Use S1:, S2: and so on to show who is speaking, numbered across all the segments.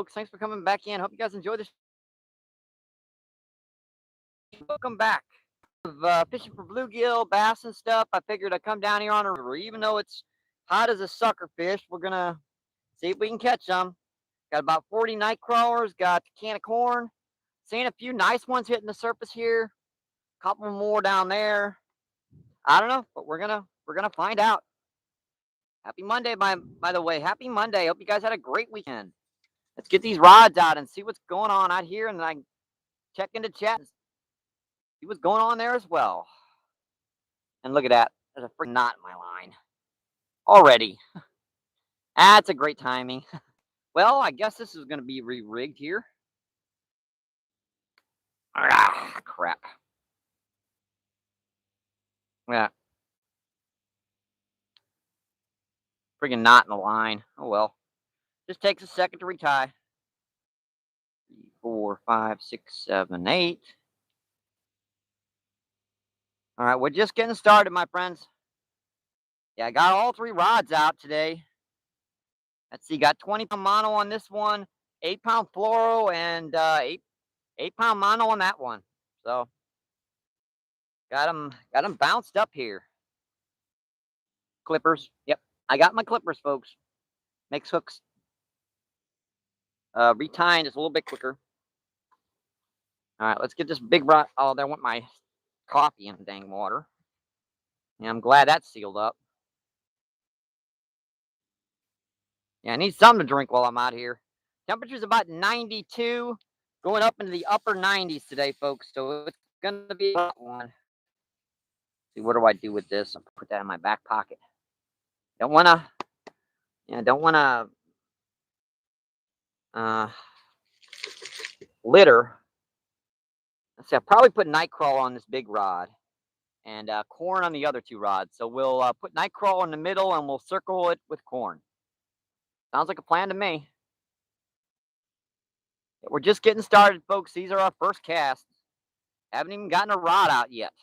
S1: folks. Thanks for coming back in. Hope you guys enjoy this. Welcome back. Fishing for bluegill, bass, and stuff. I figured I'd come down here on a river, even though it's hot as a sucker fish. We're gonna see if we can catch some. Got about 40 night crawlers. Got a can of corn. Seeing a few nice ones hitting the surface here. A couple more down there. I don't know, but we're gonna find out. Happy Monday, by the way. Happy Monday. Hope you guys had a great weekend. Let's get these rods out and see what's going on out here, and then I can check into chat and see what's going on there as well. And look at that. There's a freaking knot in my line already. That's a great timing. Well, I guess this is going to be re-rigged here. Ah, crap. Yeah. Freaking knot in the line. Oh, well. Just takes a second to retie. 3, 4, 5, 6, 7, 8. All right, we're just getting started, my friends. Yeah, I got all 3 rods out today. Let's see, got 20-pound mono on this one, 8-pound fluoro, and 8-pound mono on that one. So got them bounced up here. Clippers. Yep, I got my clippers, folks. Makes hooks retying just a little bit quicker. All right, let's get this big rod. Oh, there went my coffee in the dang water. Yeah, I'm glad that's sealed up. Yeah, I need something to drink while I'm out here. Temperature's about 92, going up into the upper 90s today, folks. So it's gonna be a hot one. See, what do I do with this? I'll put that in my back pocket. Don't wanna litter. Let's see, I'll probably put nightcrawler on this big rod and corn on the other 2 rods. So we'll put nightcrawler in the middle and we'll circle it with corn. Sounds like a plan to me. We're just getting started, folks. These are our first casts. Haven't even gotten a rod out yet.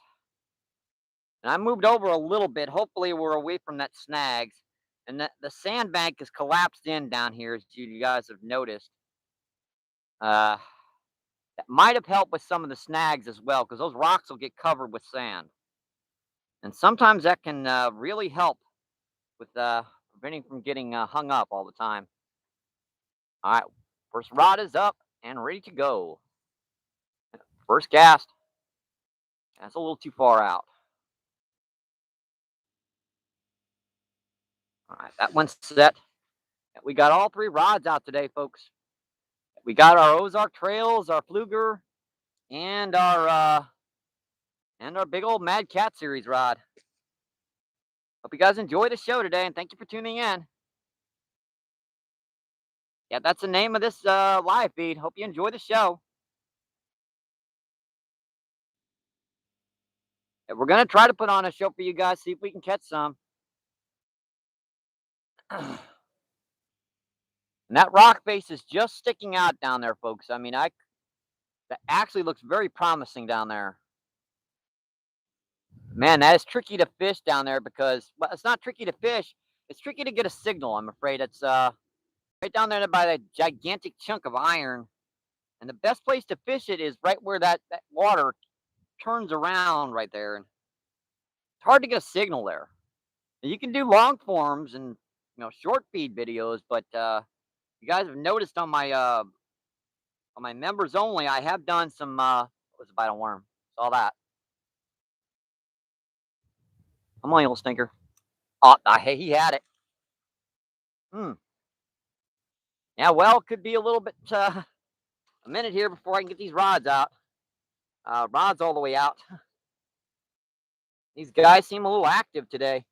S1: And I moved over a little bit. Hopefully we're away from that snags. And the sandbank is collapsed in down here, as you guys have noticed. That might have helped with some of the snags as well, because those rocks will get covered with sand. And sometimes that can really help with preventing from getting hung up all the time. All right, first rod is up and ready to go. First cast. That's a little too far out. All right, that one's set. We got all 3 rods out today, folks. We got our Ozark Trails, our Fluger, and our big old Mad Cat Series rod. Hope you guys enjoy the show today, and thank you for tuning in. Yeah, that's the name of this live feed. Hope you enjoy the show. Yeah, we're gonna try to put on a show for you guys, see if we can catch some. And that rock face is just sticking out down there, folks. I mean, that actually looks very promising down there. Man, that is tricky to fish down there because, well, it's not tricky to fish. It's tricky to get a signal, I'm afraid. It's right down there by that gigantic chunk of iron. And the best place to fish it is right where that water turns around right there. And it's hard to get a signal there. You can do long forms and short feed videos, but you guys have noticed on my members only, I have done some what was it, bite on worm. Saw that. Come on, you little stinker. Oh, hey, he had it. Yeah, well, it could be a little bit a minute here before I can get these rods out. Rods all the way out. These guys seem a little active today.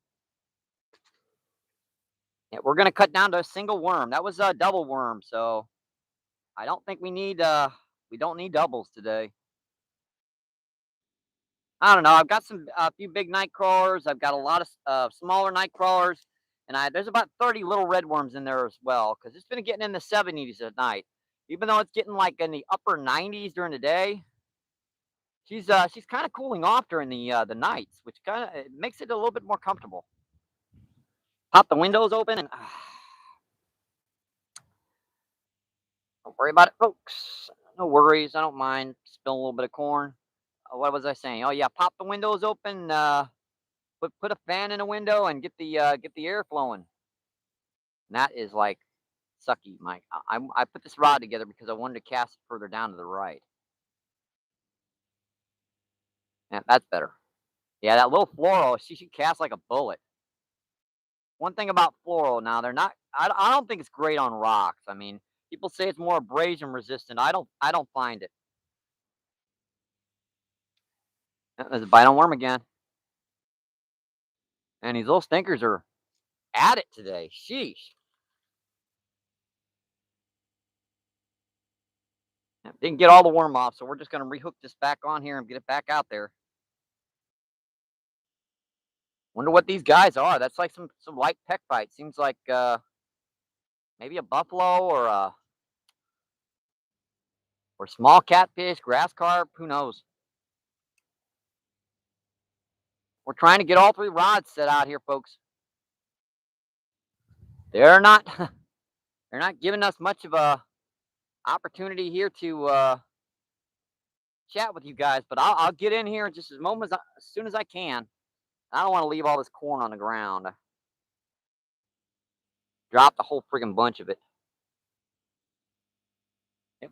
S1: Yeah, we're gonna cut down to a single worm. That was a double worm, so I don't think we don't need doubles today. I don't know. I've got a few big night crawlers. I've got a lot of smaller night crawlers, and there's about 30 little red worms in there as well, because it's been getting in the 70s at night. Even though it's getting like in the upper 90s during the day, she's kind of cooling off during the nights, which kind of makes it a little bit more comfortable. Pop the windows open and Don't worry about it, folks. No worries. I don't mind spilling a little bit of corn. What was I saying? Oh yeah, pop the windows open. Put a fan in the window and get the air flowing. And that is like sucky, Mike. I put this rod together because I wanted to cast it further down to the right. Yeah, that's better. Yeah, that little fluoro, she should cast like a bullet. One thing about fluoro now, they're not. I don't think it's great on rocks. I mean, people say it's more abrasion resistant. I don't find it. There's a bite on worm again, and these little stinkers are at it today. Sheesh. Didn't get all the worm off, so we're just gonna rehook this back on here and get it back out there. Wonder what these guys are. That's like some light peck bite. Seems like maybe a buffalo or small catfish, grass carp. Who knows? We're trying to get all three rods set out here, folks. They're not they're not giving us much of a opportunity here to chat with you guys, but I'll get in here in just as soon as I can. I don't want to leave all this corn on the ground. Drop the whole friggin' bunch of it.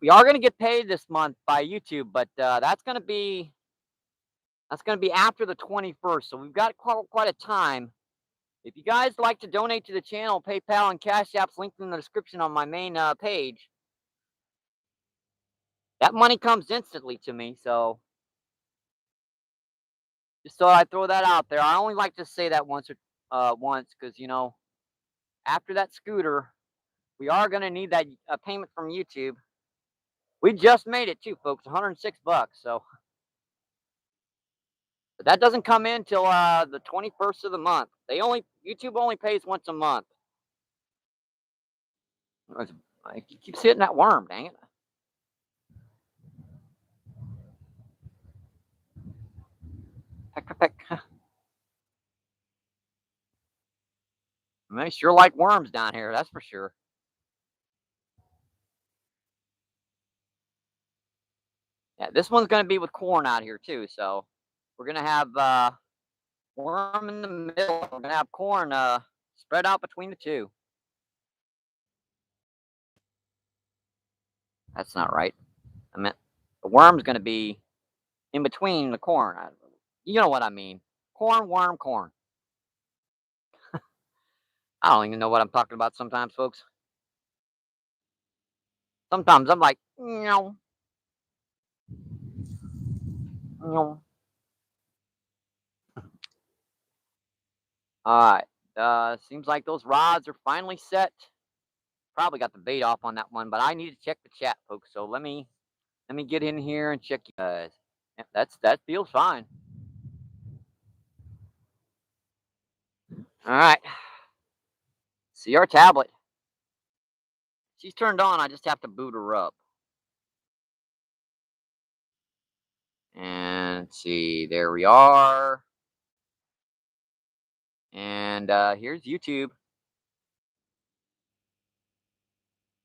S1: We are going to get paid this month by YouTube, but that's gonna be after the 21st. So we've got quite a time. If you guys like to donate to the channel, PayPal and Cash App's linked in the description on my main page. That money comes instantly to me, so just so I throw that out there. I only like to say that once because after that scooter, we are gonna need that payment from YouTube. We just made it too, folks, 106 bucks. So, but that doesn't come in till the 21st of the month. YouTube only pays once a month. I keep hitting that worm, dang it. Peck. They sure like worms down here, that's for sure. Yeah, this one's going to be with corn out here too. So we're going to have worm in the middle. We're going to have corn spread out between the two. That's not right. I meant the worm's going to be in between the corn. You know what I mean. Corn, worm, corn. I don't even know what I'm talking about sometimes, folks. Sometimes I'm like, no. No. All right. Seems like those rods are finally set. Probably got the bait off on that one, but I need to check the chat, folks. So let me get in here and check you guys. Yeah, that feels fine. All right. See our tablet. She's turned on. I just have to boot her up. And see, there we are. And here's YouTube.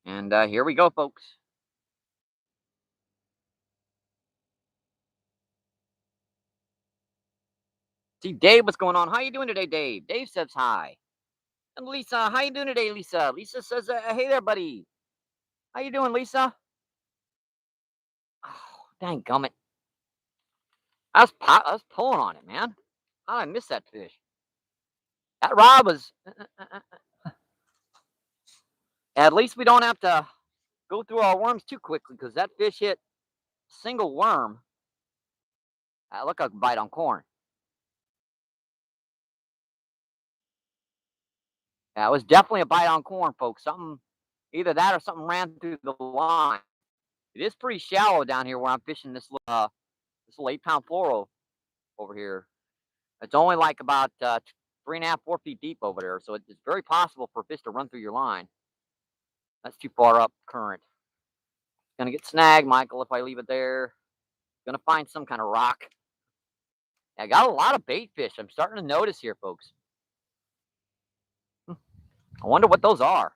S1: And here we go, folks. See, Dave, what's going on? How you doing today, Dave? Dave says hi. And Lisa, how you doing today, Lisa? Lisa says, hey there, buddy. How you doing, Lisa? Oh, dang gummit. I was pulling on it, man. How did I miss that fish? That rod was... At least we don't have to go through our worms too quickly because that fish hit a single worm. Look, a bite on corn. Yeah, it was definitely a bite on corn, folks. Either that or something ran through the line. It is pretty shallow down here where I'm fishing this little 8-pound fluoro over here. It's only like about 3.5, 4 feet deep over there, so it's very possible for a fish to run through your line. That's too far up current. Gonna get snagged, Michael, if I leave it there. Gonna find some kind of rock. I got a lot of bait fish. I'm starting to notice here, folks. I wonder what those are.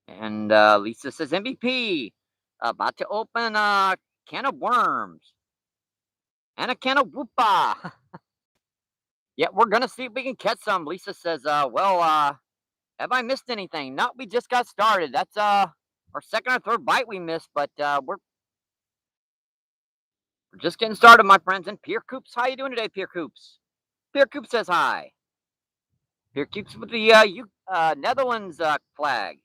S1: And Lisa says MVP about to open a can of worms and a can of whoopa. Yeah, we're gonna see if we can catch some. Lisa says, have I missed anything? No, we just got started. That's our second or third bite we missed, but we're just getting started, my friends. And Pierre Coops, how you doing today, Pierre Coops? Pierre Coops says hi. Pierre Coops with the Netherlands flag.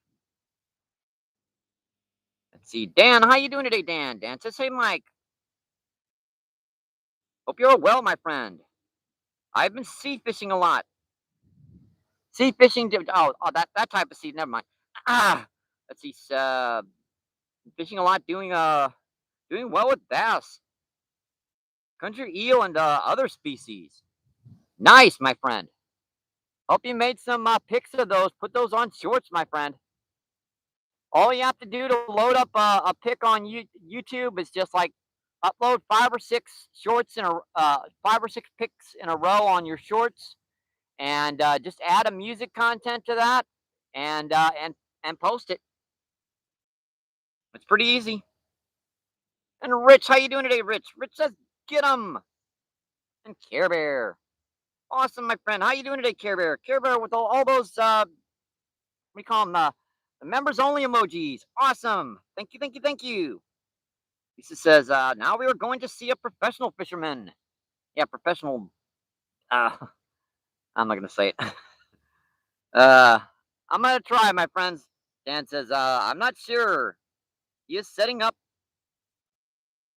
S1: Let's see, Dan, how you doing today, Dan? Dan says, hey, Mike. Hope you're well, my friend. I've been sea fishing a lot. Sea fishing, that type of sea. Never mind. Ah, let's see. Fishing a lot, doing well with bass, country eel, and other species. Nice, my friend. Hope you made some pics of those. Put those on shorts, my friend. All you have to do to load up a pic on YouTube is just like upload 5 or 6 shorts in a 5 or 6 pics in a row on your shorts, and just add a music content to that, and post it. It's pretty easy. And Rich, how you doing today, Rich? Rich says, get 'em. And Care Bear. Awesome, my friend. How you doing today, Care Bear? Care Bear with all those, we call them the members only emojis. Awesome. Thank you, thank you, thank you. Lisa says, now we are going to see a professional fisherman. Yeah, professional. Uh, I'm not going to say it. uh, I'm going to try, my friends. Dan says, I'm not sure. He is setting up,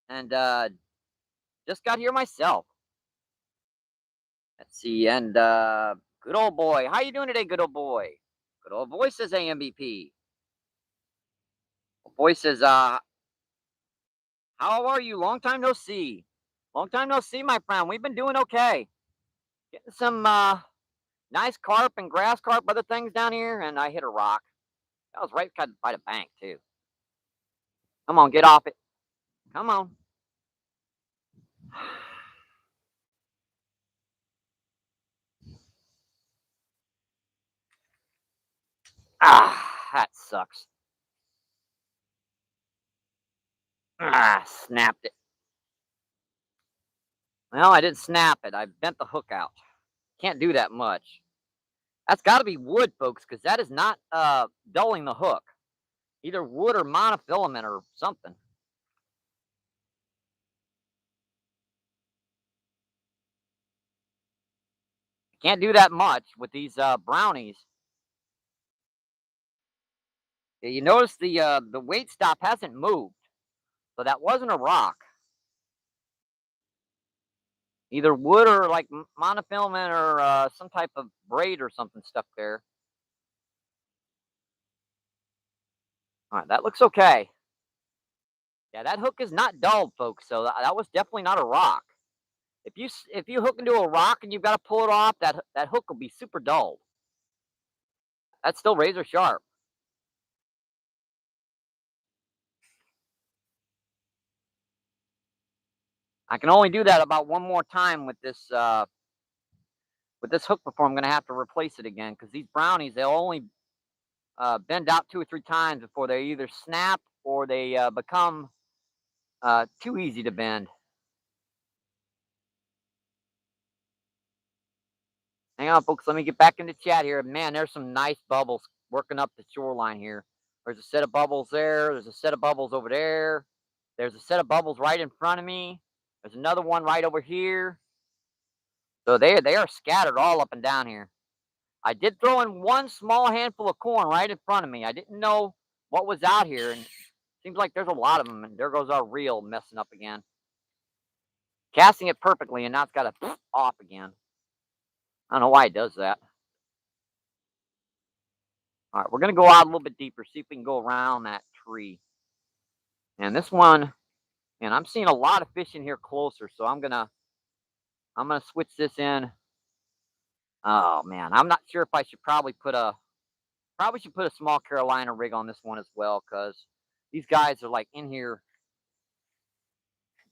S1: and just got here myself. Let's see, and good old boy. How you doing today, good old boy? Good old boy says AMBP. Boy says, how are you? Long time no see. Long time no see, my friend. We've been doing okay. Getting some nice carp and grass carp, other things down here, and I hit a rock. That was right by the bank, too. Come on, get off it. Come on. That sucks. Snapped it. Well, I didn't snap it. I bent the hook out. Can't do that much. That's got to be wood, folks, because that is not dulling the hook. Either wood or monofilament or something. Can't do that much with these brownies. You notice the weight stop hasn't moved, so that wasn't a rock. Either wood or like monofilament or some type of braid or something stuck there. All right, that looks okay. Yeah, that hook is not dulled, folks. So that was definitely not a rock. If you hook into a rock and you've got to pull it off, that hook will be super dulled. That's still razor sharp. I can only do that about one more time with this hook before I'm going to have to replace it again, because these brownies, they'll only bend out 2 or 3 times before they either snap or they become too easy to bend. Hang on, folks. Let me get back into chat here. Man, there's some nice bubbles working up the shoreline here. There's a set of bubbles there. There's a set of bubbles over there. There's a set of bubbles right in front of me. There's another one right over here. So they are scattered all up and down here. I did throw in one small handful of corn right in front of me. I didn't know what was out here, and it seems like there's a lot of them. And there goes our reel messing up again. Casting it perfectly, and now it's got to off again. I don't know why it does that. All right, we're going to go out a little bit deeper, see if we can go around that tree. And this one, and I'm seeing a lot of fish in here closer, so I'm gonna switch this in. Oh man, I'm not sure if I should probably put a small Carolina rig on this one as well, because these guys are like in here.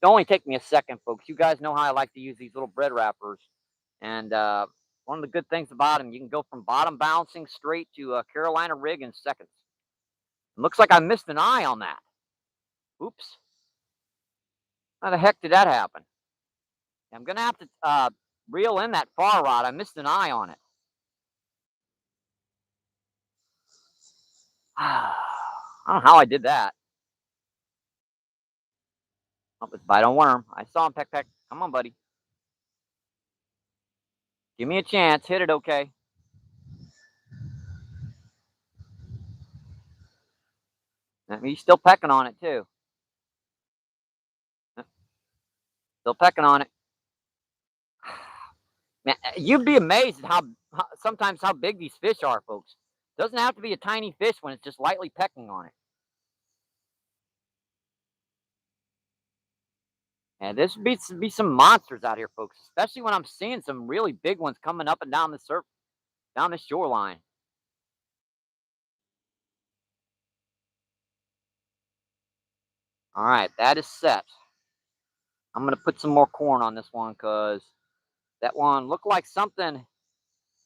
S1: It'll only take me a second, folks. You guys know how I like to use these little bread wrappers, and one of the good things about them, you can go from bottom bouncing straight to a Carolina rig in seconds. It looks like I missed an eye on that. Oops. How the heck did that happen? I'm going to have to reel in that far rod. I missed an eye on it. I don't know how I did that. Oh, it's bite on worm. I saw him, Peck Peck. Come on, buddy. Give me a chance. Hit it okay. He's still pecking on it, too. Still pecking on it. Man, you'd be amazed at how sometimes how big these fish are, folks. Doesn't have to be a tiny fish when it's just lightly pecking on it. And this would be some monsters out here, folks. Especially when I'm seeing some really big ones coming up and down the down the shoreline. All right, that is set. I'm gonna put some more corn on this one because that one looked like something.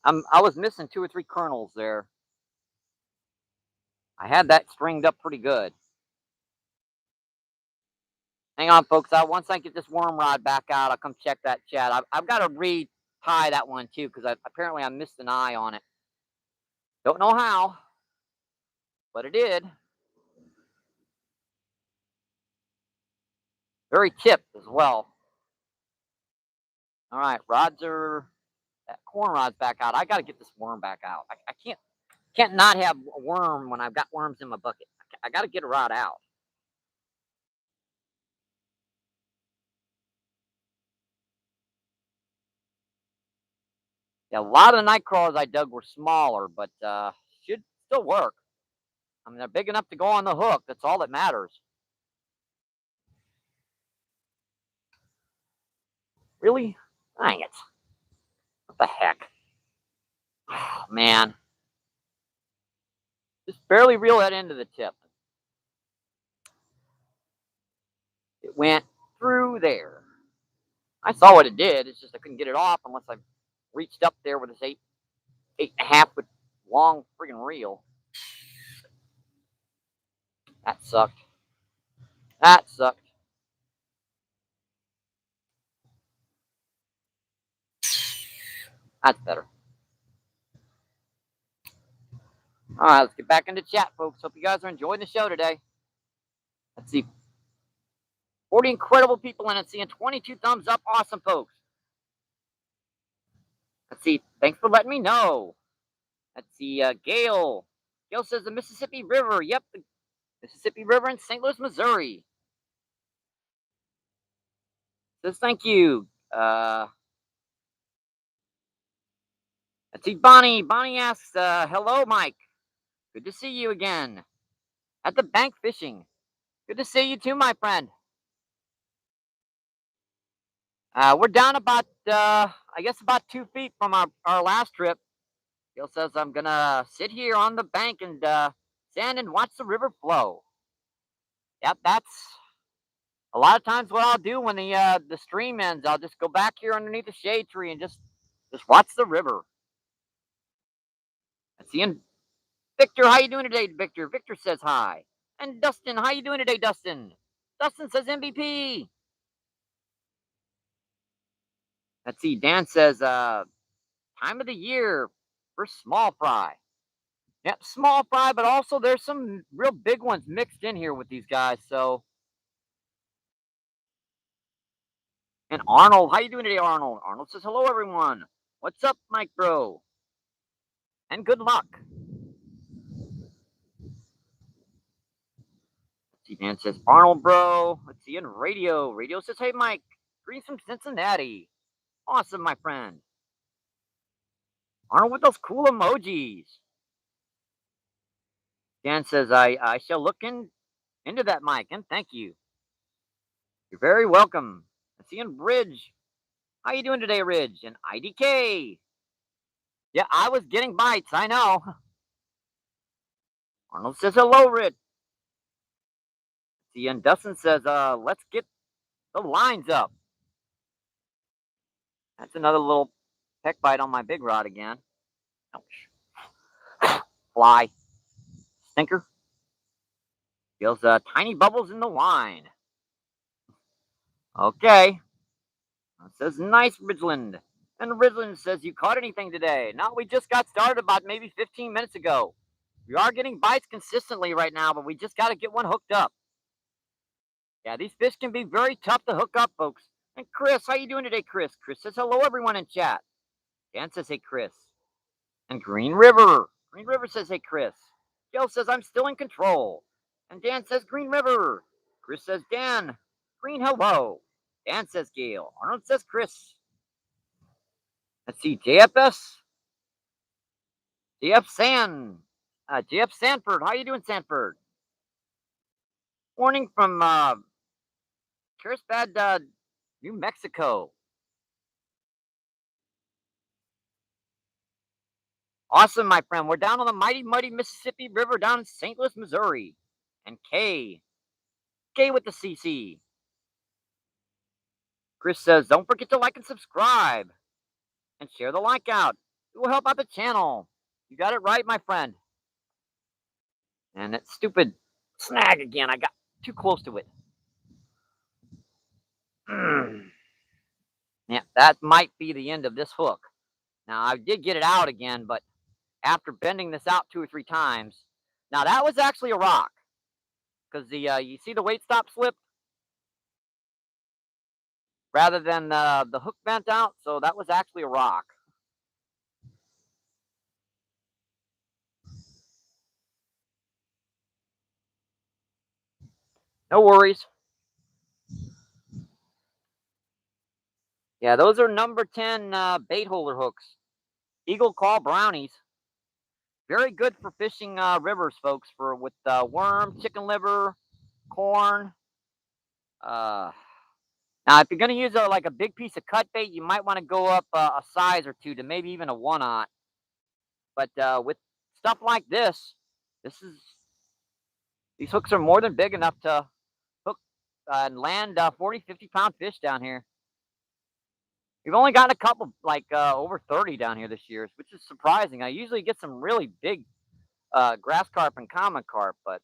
S1: I was missing 2 or 3 kernels there. I had that stringed up pretty good. Hang on, folks. Once I get this worm rod back out, I'll come check that chat. I've got to retie that one too because apparently I missed an eye on it. Don't know how, but it did. Very tipped as well. All right, that corn rod's back out. I got to get this worm back out. I can't not have a worm when I've got worms in my bucket. I got to get a rod out. Yeah, a lot of the night crawlers I dug were smaller, but should still work. I mean, they're big enough to go on the hook. That's all that matters. Really? Dang it. What the heck? Oh, man. Just barely reel that into the tip. It went through there. I saw what it did. It's just I couldn't get it off unless I reached up there with this 8.5 foot long friggin' reel. That sucked. That sucked. That's better. All right, let's get back into chat, folks. Hope you guys are enjoying the show today. Let's see. 40 incredible people in it, seeing 22 thumbs up. Awesome, folks. Let's see. Thanks for letting me know. Let's see. Gail. Gail says the Mississippi River. Yep, the Mississippi River in St. Louis, Missouri. Says thank you. Let's see. Bonnie. Bonnie asks, hello, Mike. Good to see you again. At the bank fishing. Good to see you too, my friend. We're down about, I guess, about 2 feet from our last trip. Gil says I'm gonna sit here on the bank and stand and watch the river flow. Yep, that's a lot of times what I'll do when the stream ends. I'll just go back here underneath the shade tree and just watch the river. Let's see. And Victor, how you doing today, Victor? Victor says hi. And Dustin, how you doing today, Dustin? Dustin says MVP. Let's see. Dan says time of the year for small fry. Yep, small fry, but also there's some real big ones mixed in here with these guys. So, and Arnold, how you doing today, Arnold? Arnold says hello, everyone. What's up, Mike Bro? And good luck. Let's see, Dan says Arnold Bro. Let's see, and Radio. Radio says, hey, Mike. Greetings from Cincinnati. Awesome, my friend. Arnold with those cool emojis. Dan says, I shall look into that, Mike, and thank you. You're very welcome. Let's see, and Bridge. How you doing today, Ridge? And IDK. Yeah, I was getting bites. I know. Arnold says hello, Ridge. See, and Dustin says, let's get the lines up. That's another little peck bite on my big rod again. Ouch. Fly. Stinker. Feels tiny bubbles in the wine. Okay. It says nice, Ridgeland. And Ridgeland says, you caught anything today? No, we just got started about maybe 15 minutes ago. We are getting bites consistently right now, but we just got to get one hooked up. Yeah, these fish can be very tough to hook up, folks. And Chris, how you doing today, Chris? Chris says hello, everyone in chat. Dan says, hey, Chris. And Green River. Green River says, hey, Chris. Gail says, I'm still in control. And Dan says, Green River. Chris says, Dan. Green, hello. Dan says, Gail. Arnold says, Chris. Let's see, JFS. JF Sanford. How you doing, Sanford? Morning from Carlsbad, New Mexico. Awesome, my friend. We're down on the mighty, muddy Mississippi River down in St. Louis, Missouri. And K with the CC. Chris says, don't forget to like and subscribe and share the like out. It will help out the channel. You got it right, my friend. And that stupid snag again. I got too close to it. Yeah, that might be the end of this hook. Now, I did get it out again, but after bending this out 2 or 3 times, now that was actually a rock because you see the weight stop slip rather than the hook bent out, so that was actually a rock. No worries. Yeah, those are number 10 bait holder hooks. Eagle Claw Brownies. Very good for fishing rivers, folks, for with worm, chicken liver, corn. Now, if you're going to use like a big piece of cut bait, you might want to go up a size or two to maybe even a 1/0. But with stuff like this, these hooks are more than big enough to hook and land 40, 50-pound fish down here. We've only gotten a couple, like over 30 down here this year, which is surprising. I usually get some really big grass carp and common carp, but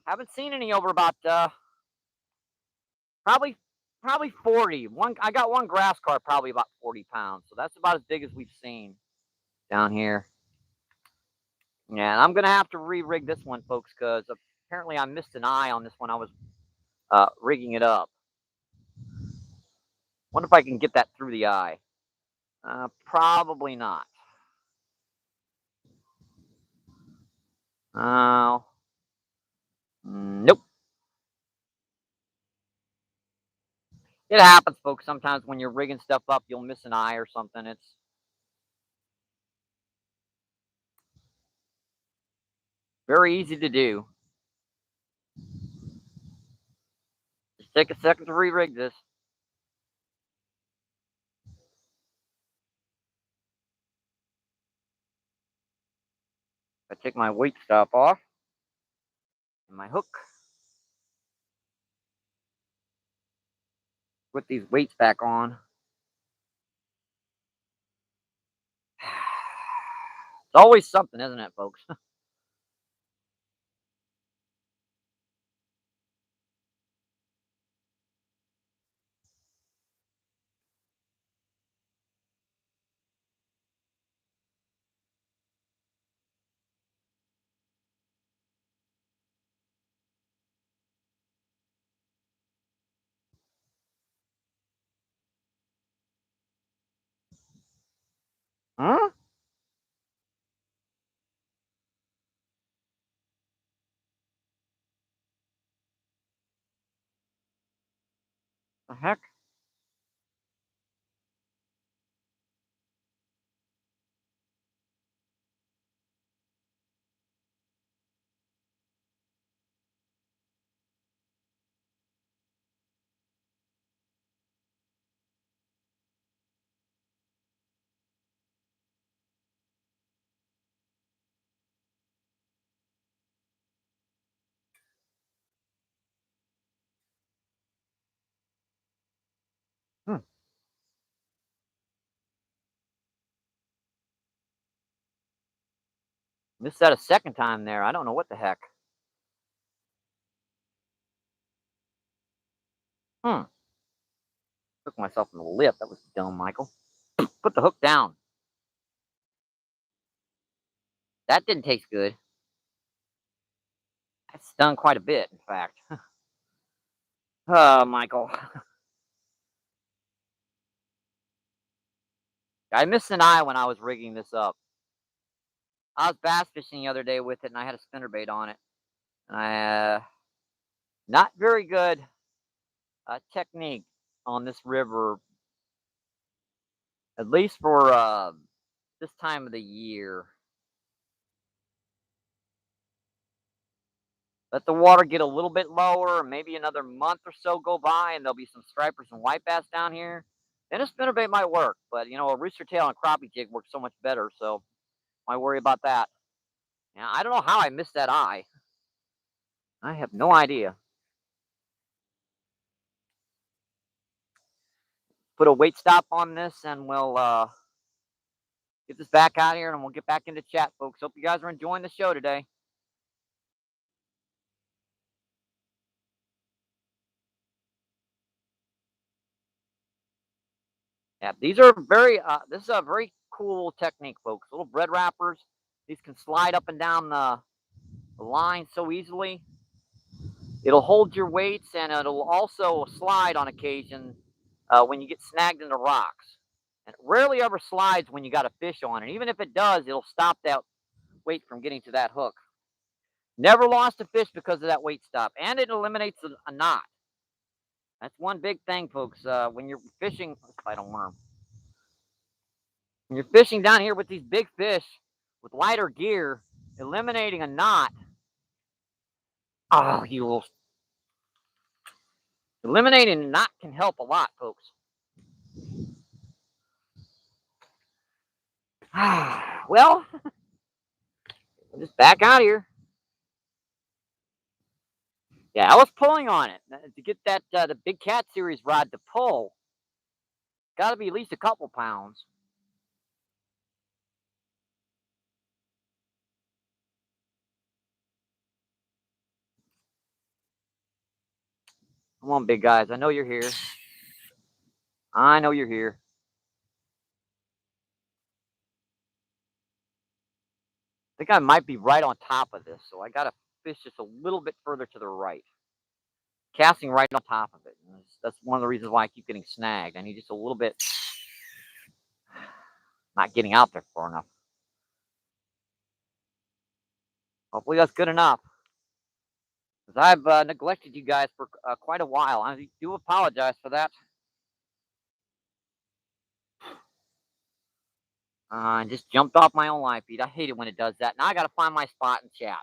S1: haven't seen any over about probably 40. I got one grass carp probably about 40 pounds, so that's about as big as we've seen down here. Yeah, and I'm gonna have to re-rig this one, folks, because apparently I missed an eye on this one. I was rigging it up. Wonder if I can get that through the eye. Probably not. Nope. It happens, folks. Sometimes when you're rigging stuff up, you'll miss an eye or something. It's very easy to do. Just take a second to re-rig this. I take my weight stop off and my hook. Put these weights back on. It's always something, isn't it, folks? Huh? The heck? Hmm. Missed that a second time there. I don't know what the heck. Took myself in the lip. That was dumb, Michael. Put the hook down. That didn't taste good. That stung quite a bit, in fact. Oh, Michael. I missed an eye when I was rigging this up. I was bass fishing the other day with it, and I had a spinnerbait on it. And not very good technique on this river, at least for this time of the year. Let the water get a little bit lower, maybe another month or so go by, and there'll be some stripers and white bass down here. Then a spinnerbait might work, but a rooster tail and crappie jig works so much better, so I worry about that. Yeah, I don't know how I missed that eye. I have no idea. Put a weight stop on this, and we'll get this back out here, and we'll get back into chat, folks. Hope you guys are enjoying the show today. Yeah, these are very. This is a very cool technique, folks. Little bread wrappers. These can slide up and down the line so easily. It'll hold your weights, and it'll also slide on occasion when you get snagged in the rocks. And it rarely ever slides when you got a fish on it. Even if it does, it'll stop that weight from getting to that hook. Never lost a fish because of that weight stop, and it eliminates a knot. That's one big thing, folks. When you're fishing, let's fight a worm. When you're fishing down here with these big fish with lighter gear, eliminating a knot. Oh, you will. Eliminating a knot can help a lot, folks. Well, just back out here. Yeah, I was pulling on it to get that the Big Cat Series rod to pull. Got to be at least a couple pounds. Come on, big guys. I know you're here. I know you're here. I think I might be right on top of this, so I got to fish just a little bit further to the right. Casting right on top of it. That's one of the reasons why I keep getting snagged. I need just a little bit, not getting out there far enough. Hopefully that's good enough. Because I've neglected you guys for quite a while. I do apologize for that. I just jumped off my own live feed. I hate it when it does that. Now I got to find my spot and chat.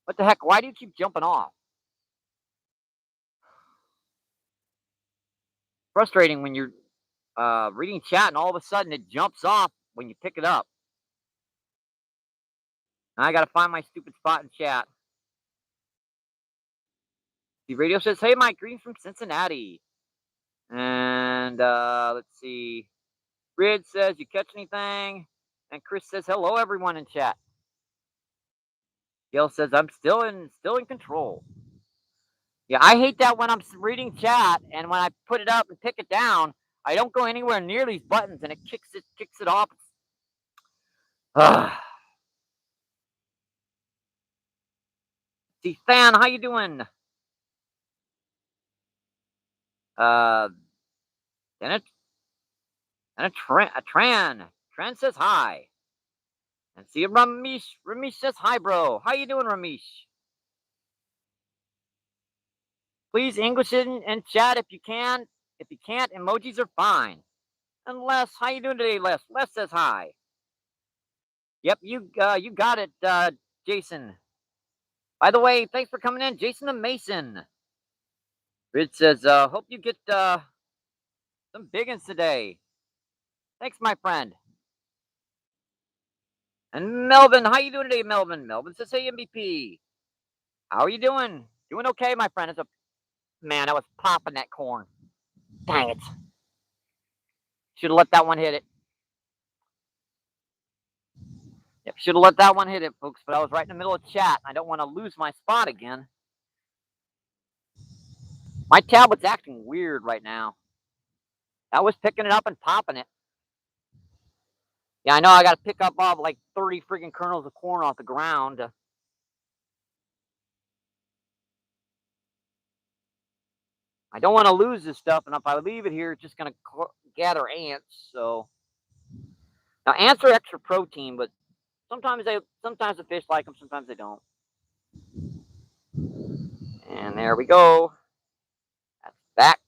S1: What the heck? Why do you keep jumping off? Frustrating when you're reading chat and all of a sudden it jumps off when you pick it up. Now I got to find my stupid spot and chat. The radio says, "Hey, Mike Green from Cincinnati." And let's see. Rid says, "You catch anything?" And Chris says, "Hello, everyone in chat." Gail says, "I'm still in control." Yeah, I hate that when I'm reading chat and when I put it up and pick it down, I don't go anywhere near these buttons and it kicks it off. See, Fan, how you doing? Then a Tran says hi. And see Ramesh says hi, bro. How you doing, Ramesh? Please English in chat if you can. If you can't, emojis are fine. And Les, how you doing today, Les? Les says hi. Yep, you got it, Jason. By the way, thanks for coming in, Jason the Mason. Rid says, hope you get some big ones today. Thanks, my friend. And Melvin, how you doing today, Melvin? Melvin says, hey, MVP. How are you doing? Doing okay, my friend. Man, I was popping that corn. Dang it. Should have let that one hit it. Yep, should have let that one hit it, folks, but I was right in the middle of chat. I don't want to lose my spot again. My tablet's acting weird right now. That was picking it up and popping it. Yeah, I know I gotta pick up like 30 freaking kernels of corn off the ground. I don't want to lose this stuff, and if I leave it here, it's just gonna gather ants. So now ants are extra protein, but sometimes the fish like them, sometimes they don't. And there we go. That's back.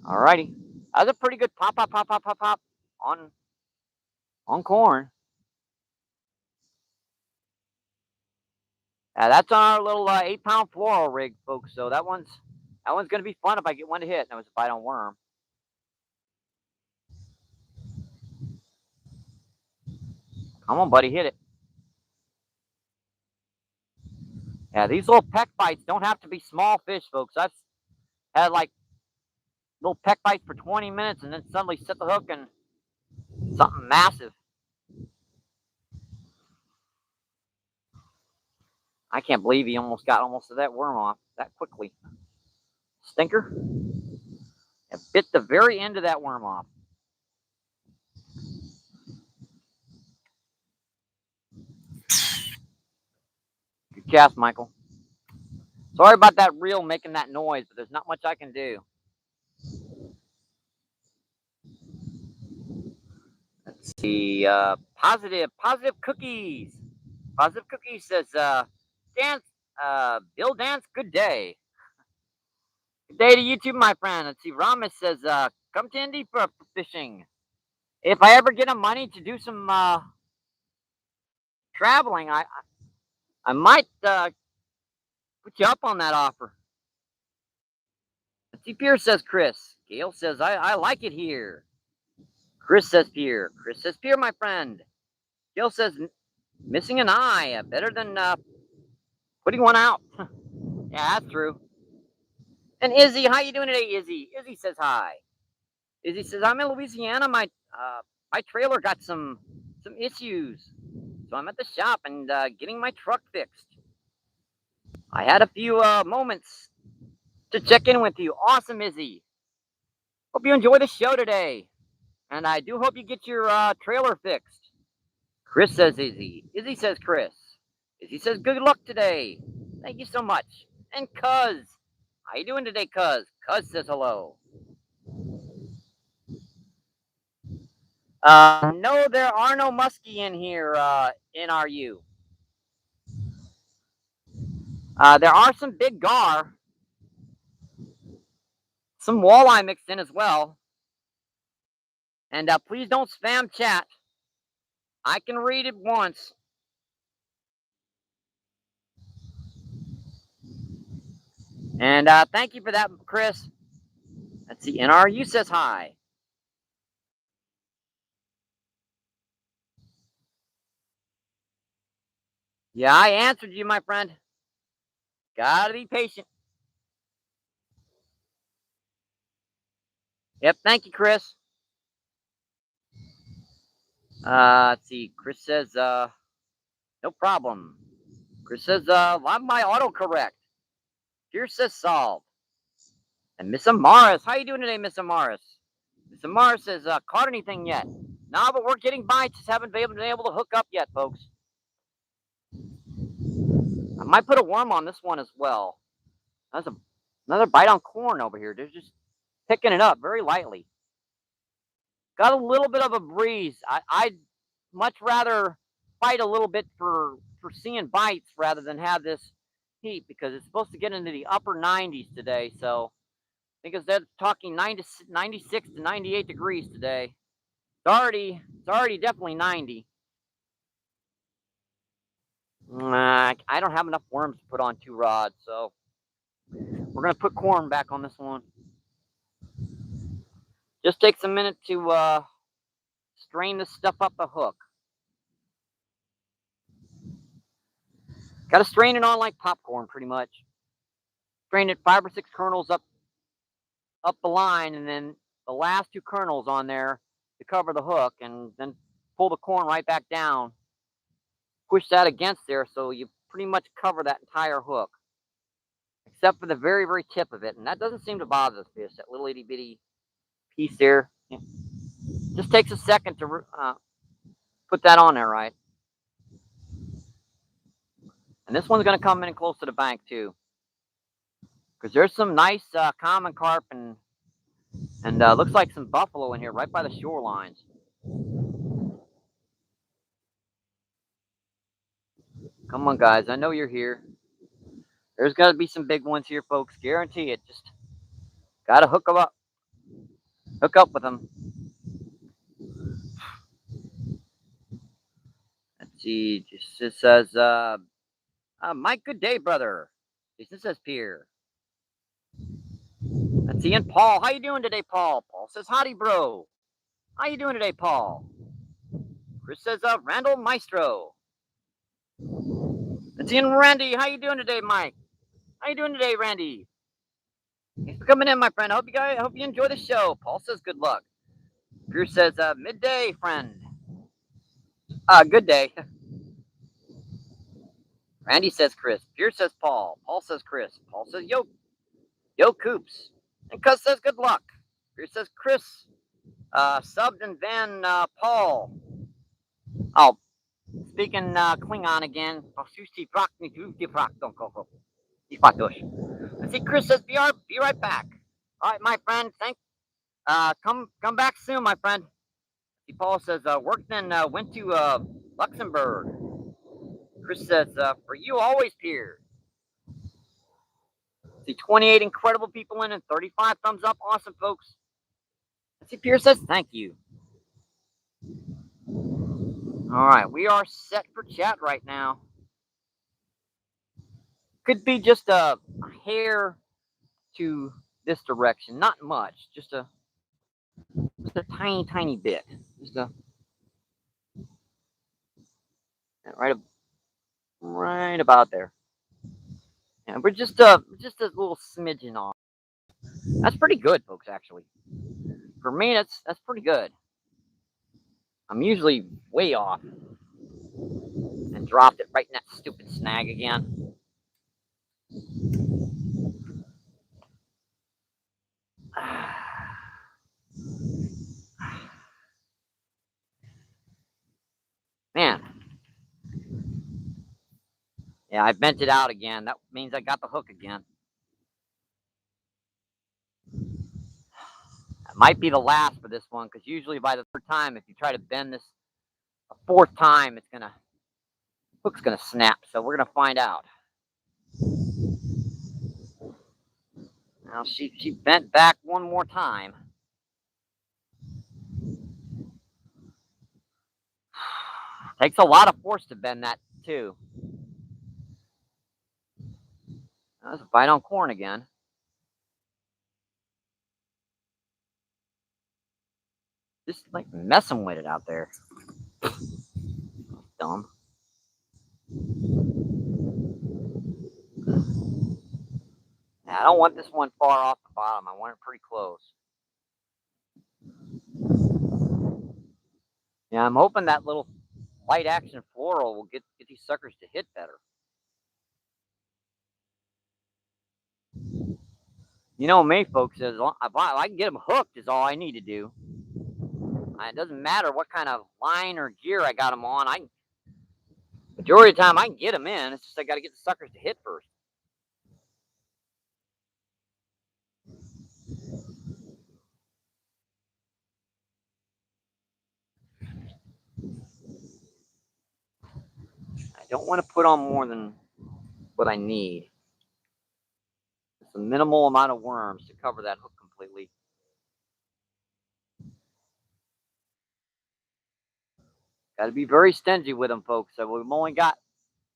S1: Alrighty. That was a pretty good pop on corn. That's on our little 8-pound fluoro rig, folks. So that one's gonna be fun if I get one to hit. That was a bite on worm. Come on, buddy, hit it. Yeah, these little peck bites don't have to be small fish, folks. I've had like little peck bites for 20 minutes and then suddenly set the hook and something massive. I can't believe he almost got to that worm off that quickly. Stinker. It bit the very end of that worm off. Good cast, Michael. Sorry about that reel making that noise, but there's not much I can do. Let's see. Positive cookies. Positive cookies says, Dance, Bill Dance, good day. Good day to you too, my friend. Let's see. Ramesh says, come to Indy for fishing. If I ever get money to do some traveling, I might put you up on that offer. Let's see. Pierce says, Chris. Gail says, I like it here. Chris says, Pierre. Chris says, Pierre, my friend. Gail says, missing an eye. Better than putting one out. Yeah, that's true. And Izzy, how you doing today, Izzy? Izzy says hi. Izzy says, I'm in Louisiana. My trailer got some issues, so I'm at the shop and getting my truck fixed. I had a few moments to check in with you. Awesome, Izzy. Hope you enjoy the show today, and I do hope you get your trailer fixed. Chris says Izzy. Izzy says Chris. Izzy says good luck today. Thank you so much. And Cuz, how you doing today, Cuz? Cuz says hello. No, there are no muskie in here in RU. There are some big gar, some walleye mixed in as well. And please don't spam chat. I can read it once. And thank you for that, Chris. Let's see. NRU says hi. Yeah, I answered you, my friend. Gotta be patient. Yep, thank you, Chris. Let's see. Chris says, no problem. Chris says, I'm my autocorrect. Pierce says solved. And Miss Amaris, how you doing today, Miss Amaris? Miss Amaris says, caught anything yet? No, but we're getting bites. Just haven't been able to hook up yet, folks. I might put a worm on this one as well. That's another bite on corn over here. They're just picking it up very lightly. Got a little bit of a breeze. I'd much rather fight a little bit for seeing bites rather than have this heat because it's supposed to get into the upper 90s today. So because they're talking 96 to 98 degrees today. It's already definitely 90. I don't have enough worms to put on 2 rods, so we're gonna put corn back on this one. Just takes a minute to strain this stuff up the hook. Got to strain it on like popcorn, pretty much. Strain it 5 or 6 kernels up the line, and then the last 2 kernels on there to cover the hook, and then pull the corn right back down. Push that against there, so you pretty much cover that entire hook. except for the very, very tip of it. And that doesn't seem to bother the fish, that little itty bitty piece there. Yeah. Just takes a second to put that on there, right? And this one's going to come in close to the bank, too. Because there's some nice common carp and looks like some buffalo in here right by the shorelines. Come on, guys. I know you're here. There's got to be some big ones here, folks. Guarantee it. Just got to hook them up. Hook up with them. Let's see. Just says, Mike, good day, brother. Jason says, Pierre. Let's see. And Paul, how you doing today, Paul? Paul says, howdy, bro. How you doing today, Paul? Chris says, Randall Maestro. Let's see. And Randy, how you doing today, Mike? How you doing today, Randy? Thanks for coming in, my friend. I hope you enjoy the show. Paul says, good luck. Pierre says, midday, friend. Good day. Randy says Chris. Pierre says Paul. Paul says Chris. Paul says yo Coops. And Cuz says good luck. Pierre says Chris. Subbed and then Paul. Oh, speaking Klingon again. Let's see, Chris says be right back. All right, my friend. Thanks. Come back soon, my friend. See, Paul says worked and went to Luxembourg. Chris says for you always, Pierre. See, 28 incredible people in and 35 thumbs up. Awesome, folks. Let's see, Pierre says thank you. All right, we are set for chat right now. Could be just a hair to this direction, not much, just a tiny bit, just a right about there. And we're just a little smidgen off. That's pretty good, folks. Actually, for me, that's pretty good. I'm usually way off. And dropped it right in that stupid snag again. Man. Yeah, I bent it out again. That means I got the hook again. That might be the last for this one, because usually by the third time, if you try to bend this a fourth time, hook's gonna snap. So we're gonna find out. Now she bent back one more time. Takes a lot of force to bend that too. That's a bite on corn again. Just like messing with it out there. Dumb. Yeah, I don't want this one far off the bottom. I want it pretty close. Yeah, I'm hoping that little light action floral will get these suckers to hit better. You know me, folks. If I can get them hooked, is all I need to do. It doesn't matter what kind of line or gear I got them on. Majority of the time I can get them in. It's just I got to get the suckers to hit first. I don't want to put on more than what I need. It's a minimal amount of worms to cover that hook completely. Got to be very stingy with them, folks. So we've only got,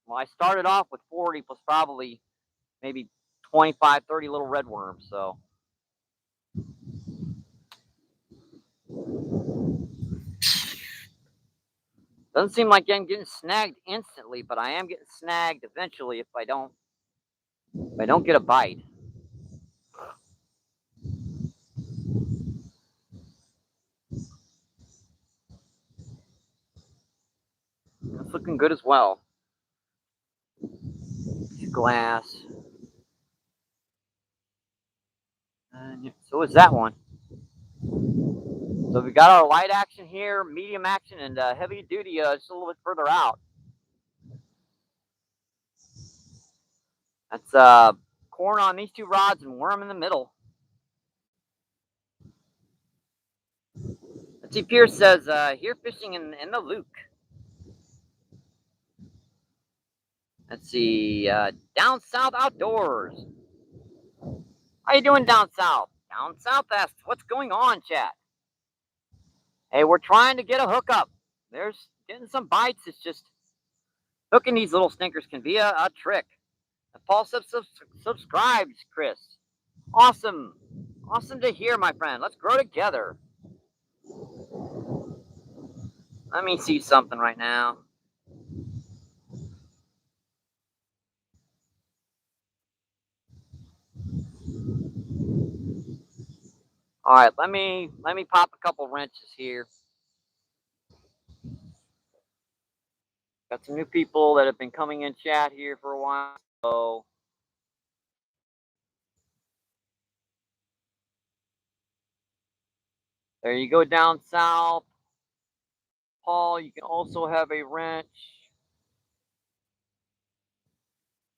S1: well, I started off with 40 plus probably maybe 25, 30 little red worms. So doesn't seem like I'm getting snagged instantly, but I am getting snagged eventually if I don't get a bite. It's looking good as well. Glass. And so is that one. So we got our light action here, medium action, and heavy duty just a little bit further out. That's corn on these two rods and worm in the middle. Let's see, Pierce says, here fishing in the Luke. Let's see, down south outdoors. How you doing down south? Down south asks, what's going on, chat? Hey, we're trying to get a hookup. There's getting some bites. It's just hooking these little stinkers can be a trick. Paul subscribes, Chris. Awesome. Awesome to hear, my friend. Let's grow together. Let me see something right now. All right, let me pop a couple wrenches here. Got some new people that have been coming in chat here for a while. So there you go down south. Paul, you can also have a wrench.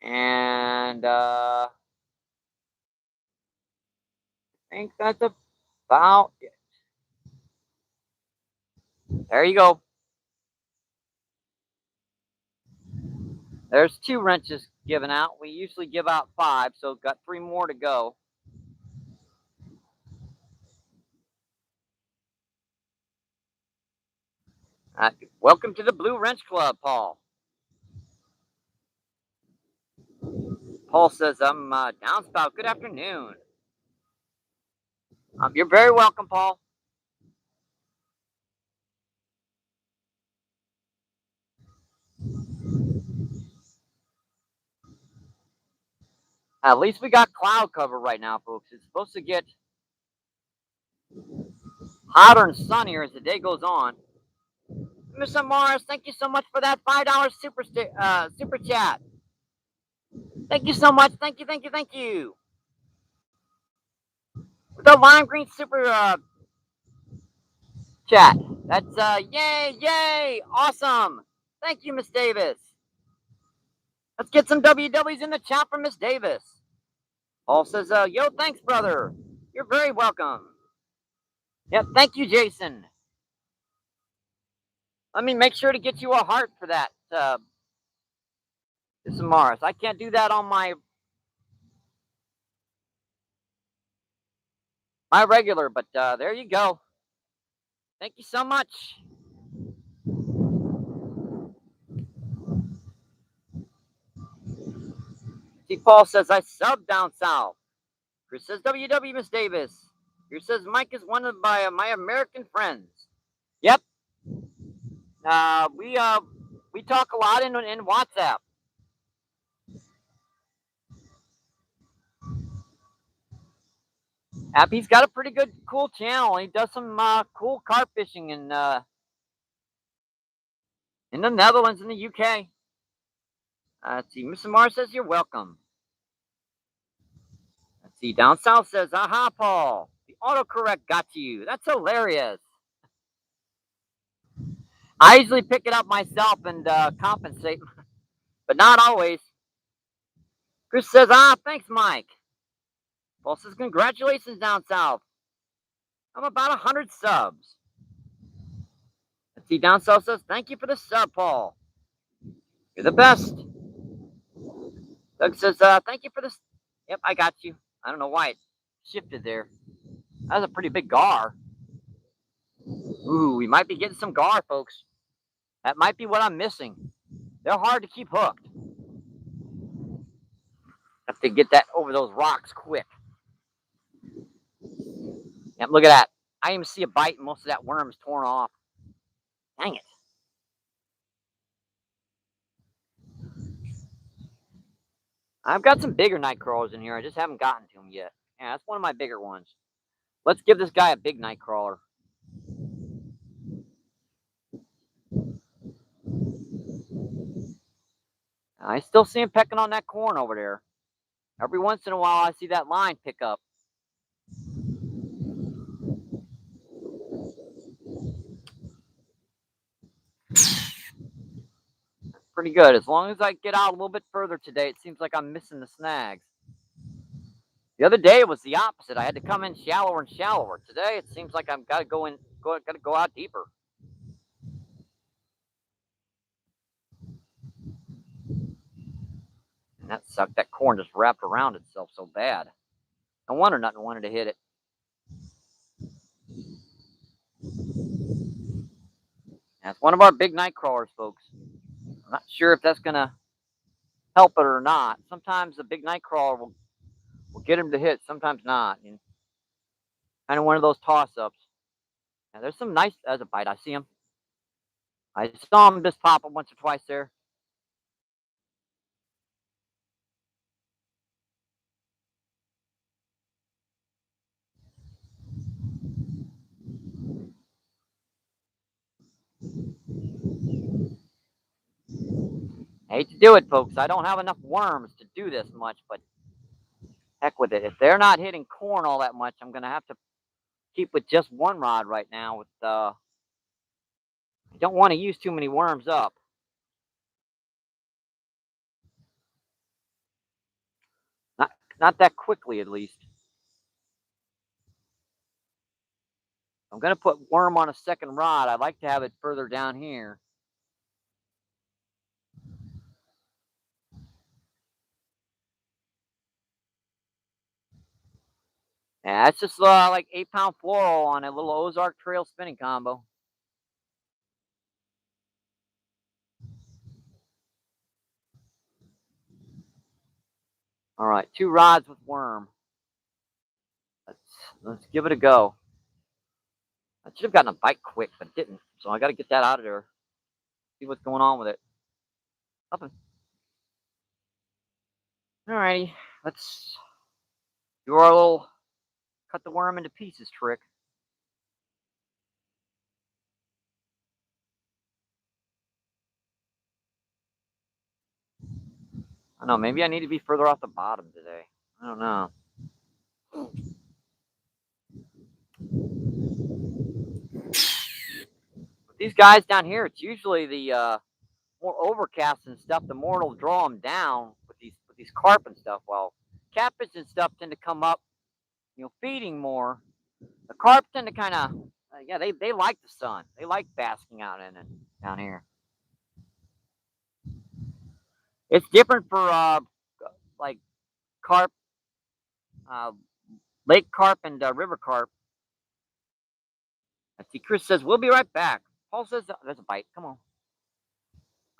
S1: And I think that's about it. There you go. There's 2 wrenches given out. We usually give out 5, so got 3 more to go. Welcome to the Blue Wrench Club, Paul. Paul says, I'm downspout. Good afternoon. You're very welcome, Paul. At least we got cloud cover right now, folks. It's supposed to get hotter and sunnier as the day goes on. Mr. Morris, thank you so much for that $5 super chat. Thank you so much. Thank you. With the lime green super chat. That's yay, awesome. Thank you, Miss Davis. Let's get some WWs in the chat for Miss Davis. Paul says, yo, thanks, brother. You're very welcome. Yep, thank you, Jason. Let me make sure to get you a heart for that, Mr. Morris. I can't do that on my regular, but there you go. Thank you so much. See, Paul says, I sub down south. Chris says, WW, Miss Davis. Here says, Mike is one of my American friends. Yep. We talk a lot in WhatsApp. He's got a pretty good, cool channel. He does some cool carp fishing in the Netherlands and the UK. Let's see. Mr. Mars says, you're welcome. Let's see. Down south says, aha, Paul. The autocorrect got you. That's hilarious. I usually pick it up myself and compensate, but not always. Chris says, thanks, Mike. Paul says, congratulations down south. I'm about 100 subs. Let's see. Down south says, thank you for the sub, Paul. You're the best. Doug says, thank you for this. Yep, I got you. I don't know why it shifted there. That was a pretty big gar. Ooh, we might be getting some gar, folks. That might be what I'm missing. They're hard to keep hooked. Have to get that over those rocks quick. Yep, look at that. I didn't even see a bite, and most of that worm is torn off. Dang it. I've got some bigger night crawlers in here. I just haven't gotten to them yet. Yeah, that's one of my bigger ones. Let's give this guy a big night crawler. I still see him pecking on that corn over there. Every once in a while, I see that line pick up. pretty good. As long as I get out a little bit further today, it seems like I'm missing the snags. The other day it was the opposite. I had to come in shallower and shallower. Today it seems like I've got to go out deeper. And that sucked. That corn just wrapped around itself so bad. No wonder nothing wanted to hit it. That's one of our big night crawlers, folks. I'm not sure if that's gonna help it or not. Sometimes the big night crawler will get him to hit, sometimes not. And kind of one of those toss-ups. Now, there's some nice. There's a bite. I see him. I saw him just pop up once or twice there. I hate to do it, folks. I don't have enough worms to do this much, but heck with it. If they're not hitting corn all that much, I'm gonna have to keep with just one rod right now. With I don't want to use too many worms up. Not that quickly, at least. I'm gonna put worm on a second rod. I'd like to have it further down here. Yeah, that's just like 8-pound fluoro on a little Ozark Trail spinning combo. All right, 2 rods with worm. Let's give it a go. I should have gotten a bite quick, but didn't. So I got to get that out of there. See what's going on with it. Nothing. Alrighty, let's do our little cut the worm into pieces trick. I don't know, maybe I need to be further off the bottom today. I don't know. But these guys down here, it's usually the more overcast and stuff, the more it'll draw them down with these carp and stuff. Well, catfish and stuff tend to come up, feeding more. The carp tend to kind of, yeah, they like the sun. They like basking out in it down here. It's different for like carp, lake carp and river carp. Let's see, Chris says we'll be right back. Paul says there's a bite. Come on.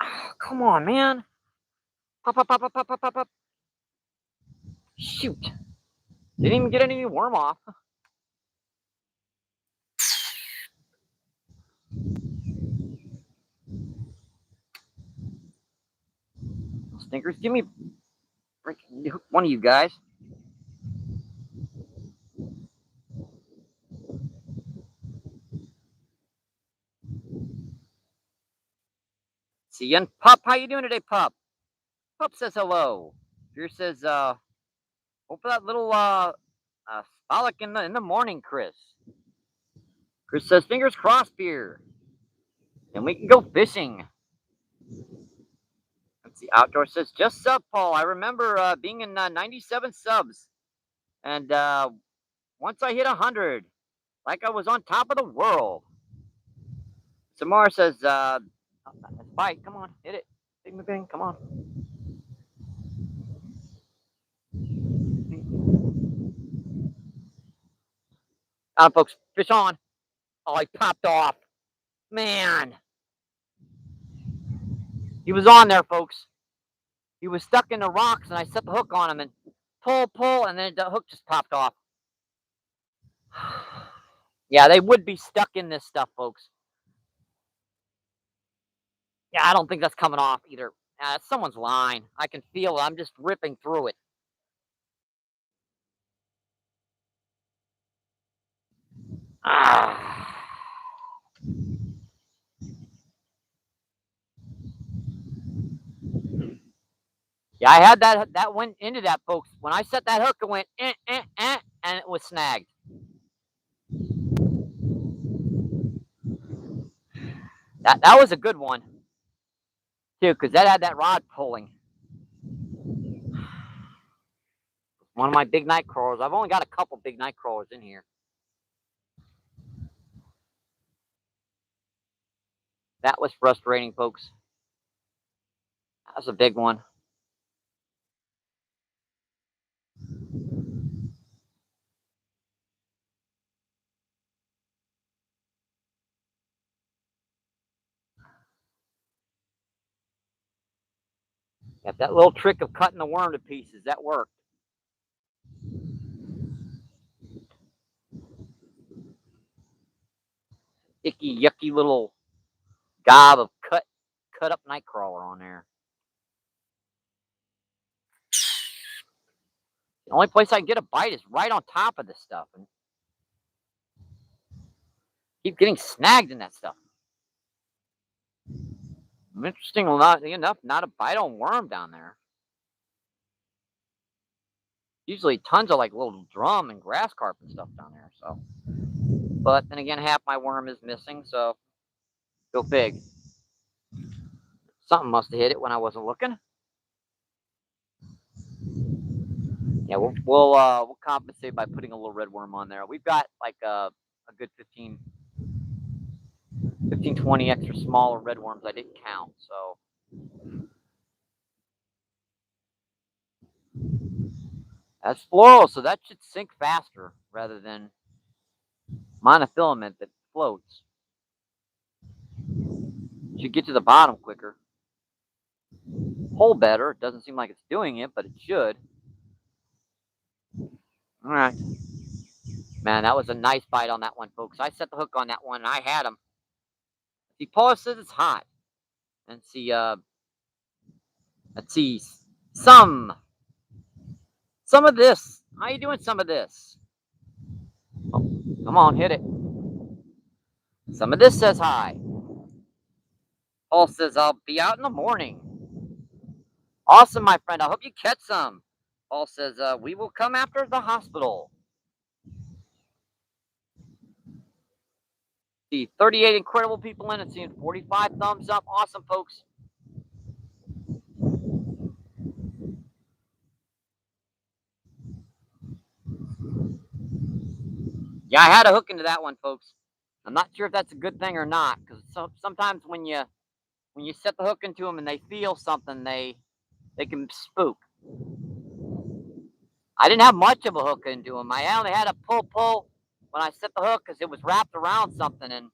S1: Oh, come on, man. Pop, pop, pop, pop, pop, pop, pop, pop. Shoot. Didn't even get any worm off. Stinkers, give me one of you guys. See you, Pup. How you doing today, Pup? Pup says hello. Fear says, hope for that little spallic in the morning, Chris. Chris says, fingers crossed, Fear. Then we can go fishing. Let's see. Outdoor says, just sub, Paul. I remember being in 97 subs. And once I hit 100, like I was on top of the world. Samara says, bite. Come on, hit it. Big bang, come on. Folks, fish on. Oh, he popped off. Man. He was on there, folks. He was stuck in the rocks, and I set the hook on him, and pull, and then the hook just popped off. Yeah, they would be stuck in this stuff, folks. Yeah, I don't think that's coming off either. Someone's line. I can feel it. I'm just ripping through it. Yeah, I had that went into that, folks. When I set that hook, it went and it was snagged. That was a good one. too, because that had that rod pulling. One of my big night crawlers. I've only got a couple big night crawlers in here. That was frustrating, folks. That was a big one. Got that little trick of cutting the worm to pieces. That worked. Icky, yucky little gob of cut up night crawler on there. The only place I can get a bite is right on top of this stuff, and keep getting snagged in that stuff. Interesting enough, not a bite on worm down there. Usually tons of like little drum and grass carp and stuff down there. So, but then again, half my worm is missing, so go big. Something must have hit it when I wasn't looking. Yeah, we'll compensate by putting a little red worm on there. We've got like a good 15, 20 extra smaller red worms I didn't count. So that's floral, so that should sink faster rather than monofilament that floats. Should get to the bottom quicker. Hole better. It doesn't seem like it's doing it, but it should. All right. Man, that was a nice bite on that one, folks. I set the hook on that one, and I had him. See, Paula says it's hot. And see, let's see, some of this. How you doing, some of this? Oh, come on, hit it. Some of this says hi. Paul says, I'll be out in the morning. Awesome, my friend. I hope you catch some. Paul says, we will come after the hospital. See, 38 incredible people in it, seeing 45 thumbs up. Awesome, folks. Yeah, I had a hook into that one, folks. I'm not sure if that's a good thing or not, because sometimes when you set the hook into them and they feel something, they can spook. I didn't have much of a hook into them. I only had a pull when I set the hook because it was wrapped around something and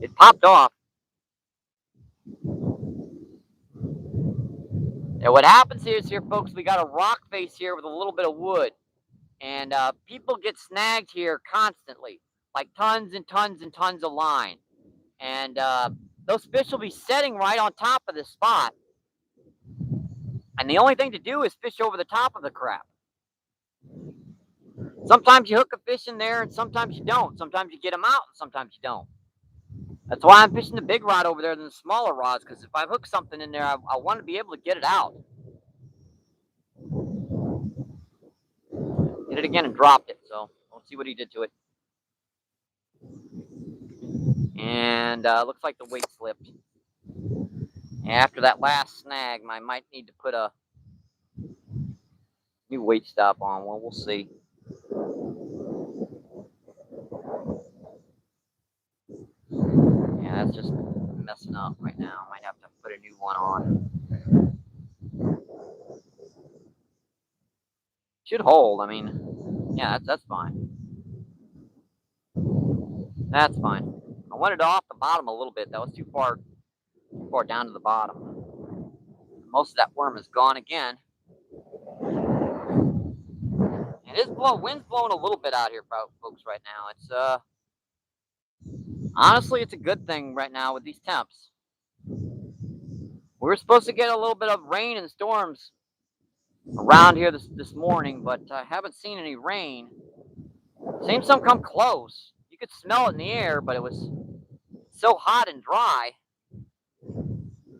S1: it popped off. And what happens here, folks, we got a rock face here with a little bit of wood. And people get snagged here constantly, like tons and tons and tons of line. And those fish will be setting right on top of this spot. And the only thing to do is fish over the top of the crap. Sometimes you hook a fish in there and sometimes you don't. Sometimes you get them out and sometimes you don't. That's why I'm fishing the big rod over there than the smaller rods, because if I hook something in there, I want to be able to get it out. Hit it again and dropped it, so we'll see what he did to it. And looks like the weight slipped. After that last snag, I might need to put a new weight stop on. Well, we'll see. Yeah, that's just messing up right now. Might have to put a new one on. Should hold. I mean, yeah, that's fine. That's fine. I wanted it off the bottom a little bit. That was too far down to the bottom. Most of that worm is gone again. It is wind's blowing a little bit out here, folks, right now. It's honestly, it's a good thing right now with these temps. We were supposed to get a little bit of rain and storms around here this morning, but I haven't seen any rain. Seen some come close. You could smell it in the air, but it was so hot and dry.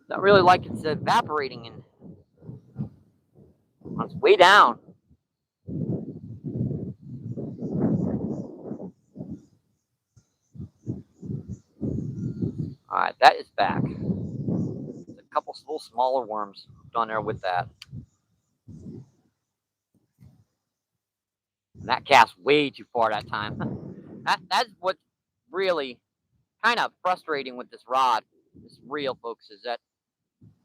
S1: Not really like it's evaporating, and it's way down. All right, that is back. couple little smaller worms on there with that. And that cast way too far that time. That's what's really kind of frustrating with this rod, this reel, folks, is that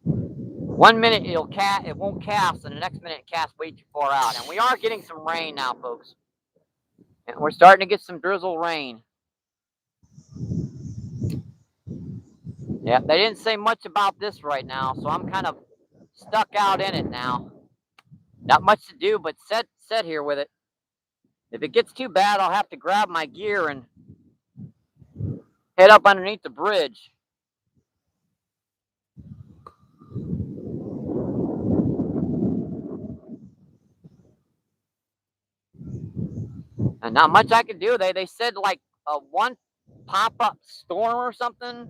S1: 1 minute it won't cast, and the next minute it casts way too far out. And we are getting some rain now, folks. And we're starting to get some drizzle rain. Yeah, they didn't say much about this right now, so I'm kind of stuck out in it now. Not much to do but sit here with it. If it gets too bad, I'll have to grab my gear and head up underneath the bridge. And not much I can do. They said like one pop-up storm or something,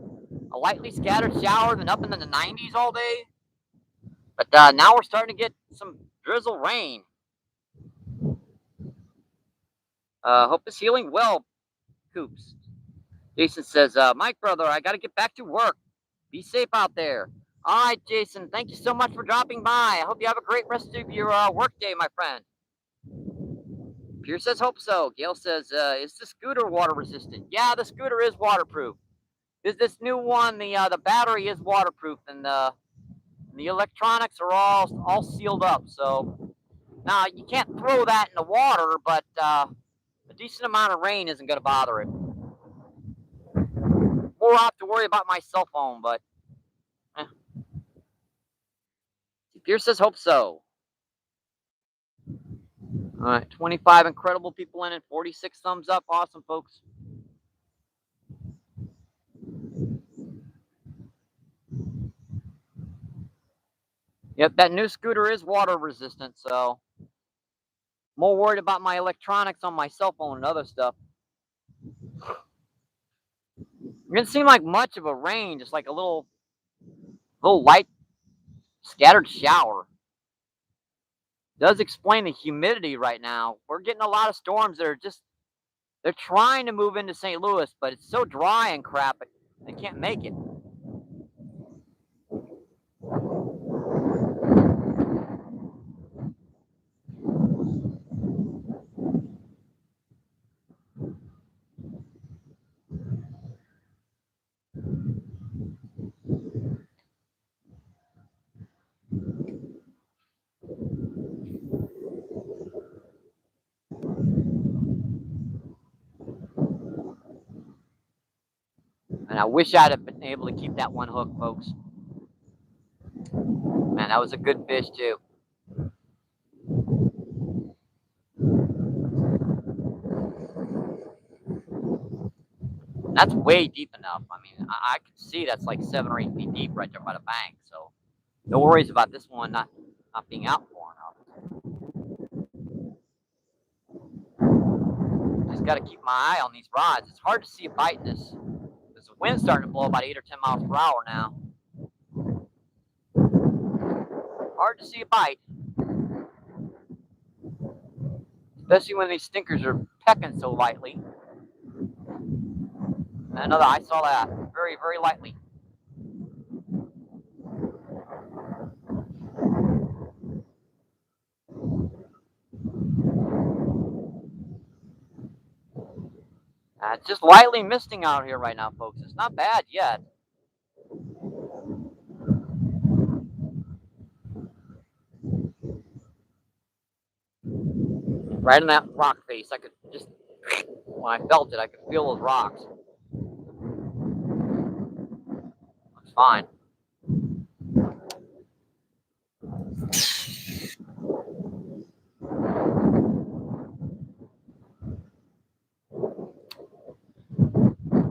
S1: a lightly scattered shower, then up into the 90s all day. But now we're starting to get some drizzle rain. Hope it's healing well, Coops. Jason says, Mike, brother, I got to get back to work. Be safe out there. All right, Jason, thank you so much for dropping by. I hope you have a great rest of your work day, my friend. Pierce says, hope so. Gail says, is the scooter water resistant? Yeah, the scooter is waterproof. This new one, the battery is waterproof, and the electronics are all sealed up. So now you can't throw that in the water, but a decent amount of rain isn't going to bother it. More I have to worry about my cell phone, but Pierce says, hope so. All right, 25 incredible people in it, 46 thumbs up. Awesome, folks. Yep, that new scooter is water resistant, so more worried about my electronics on my cell phone and other stuff. It didn't seem like much of a rain, just like a little light scattered shower. Does explain the humidity right now. We're getting a lot of storms that are they're trying to move into St. Louis, but it's so dry and crap, they can't make it. And I wish I'd have been able to keep that one hook, folks. Man, that was a good fish, too. That's way deep enough. I mean, I can see that's like 7 or 8 feet deep right there by the bank. So no worries about this one not being out far enough. Just got to keep my eye on these rods. It's hard to see a bite in this. Because the wind's starting to blow about 8 or 10 miles per hour now. Hard to see a bite. Especially when these stinkers are pecking so lightly. And another, I saw that very, very lightly. It's just lightly misting out here right now, folks. It's not bad yet. Right in that rock face, I could just, when I felt it, I could feel those rocks. It's fine.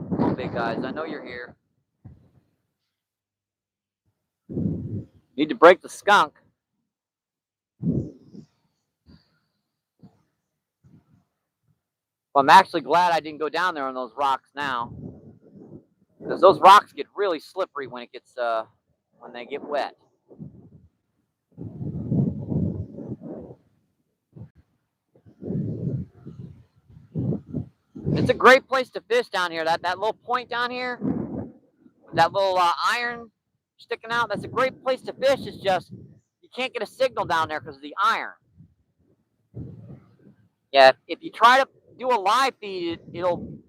S1: Come on, big guys, I know you're here. Need to break the skunk. Well, I'm actually glad I didn't go down there on those rocks now, because those rocks get really slippery when it gets when they get wet. It's a great place to fish down here. That little point down here, that little iron sticking out. That's a great place to fish. It's just you can't get a signal down there because of the iron. Yeah, if you try to do a live feed, it'll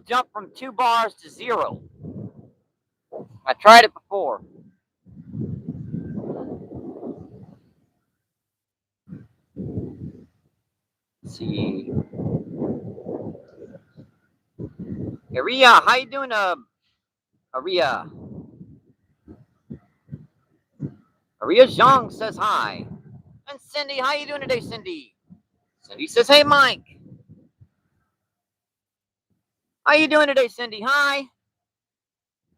S1: jump from 2 bars to 0. I tried it before. Let's see. Aria, how you doing, Aria? Aria Zhang says hi. And Cindy, how you doing today, Cindy? Cindy says, hey, Mike. How you doing today, Cindy? Hi.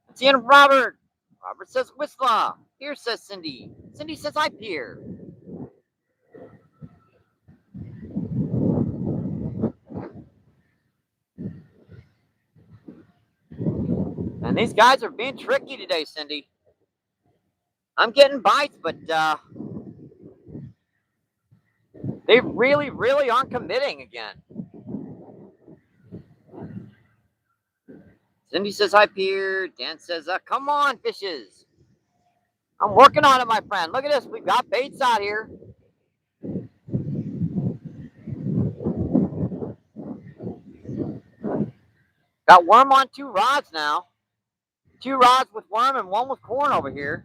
S1: It's the end of Robert. Robert says, Whistler. Here says Cindy. Cindy says, hi, Pierre. And these guys are being tricky today, Cindy. I'm getting bites, but they really, really aren't committing again. Cindy says, hi, Pierre. Dan says, come on, fishes. I'm working on it, my friend. Look at this. We've got baits out here. Got worm on 2 rods now. 2 rods with worm and 1 with corn over here.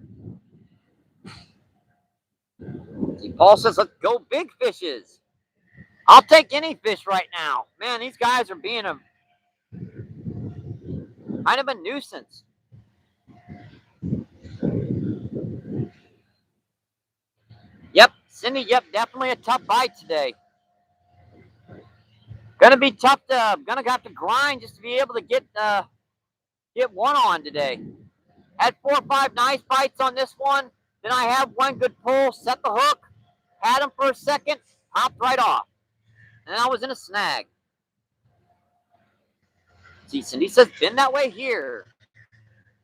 S1: See, Paul says, let's go big fishes. I'll take any fish right now. Man, these guys are being a kind of a nuisance. Yep, Cindy, yep, definitely a tough bite today. Gonna be tough gonna have to grind just to be able to get one on today. Had 4 or 5 nice bites on this one. Then I had 1 good pull, set the hook, had him for a second, popped right off. And I was in a snag. See, Cindy says, been that way here.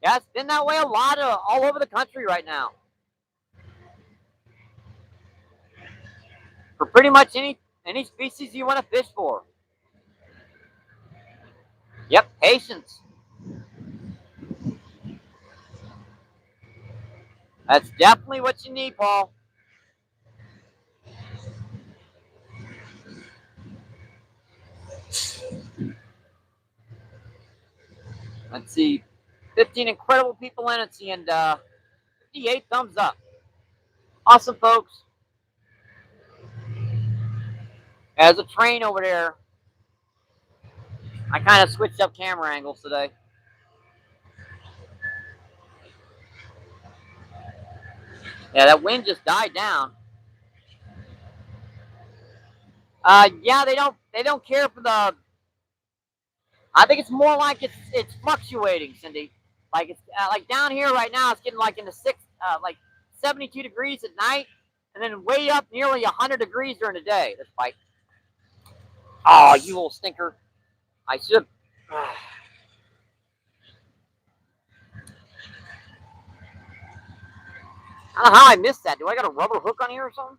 S1: Yeah, it's been that way a lot all over the country right now. For pretty much any species you want to fish for. Yep, patience. That's definitely what you need, Paul. Let's see. 15 incredible people in it, and 58 thumbs up. Awesome, folks. There's a train over there. I kind of switched up camera angles today. Yeah, that wind just died down. Yeah, they don't care for the. I think it's more like it's fluctuating, Cindy. Like it's like down here right now, it's getting like in the like 72 degrees at night, and then way up nearly 100 degrees during the day. This bite. Oh, you little stinker! I should. I don't know how I missed that. Do I got a rubber hook on here or something?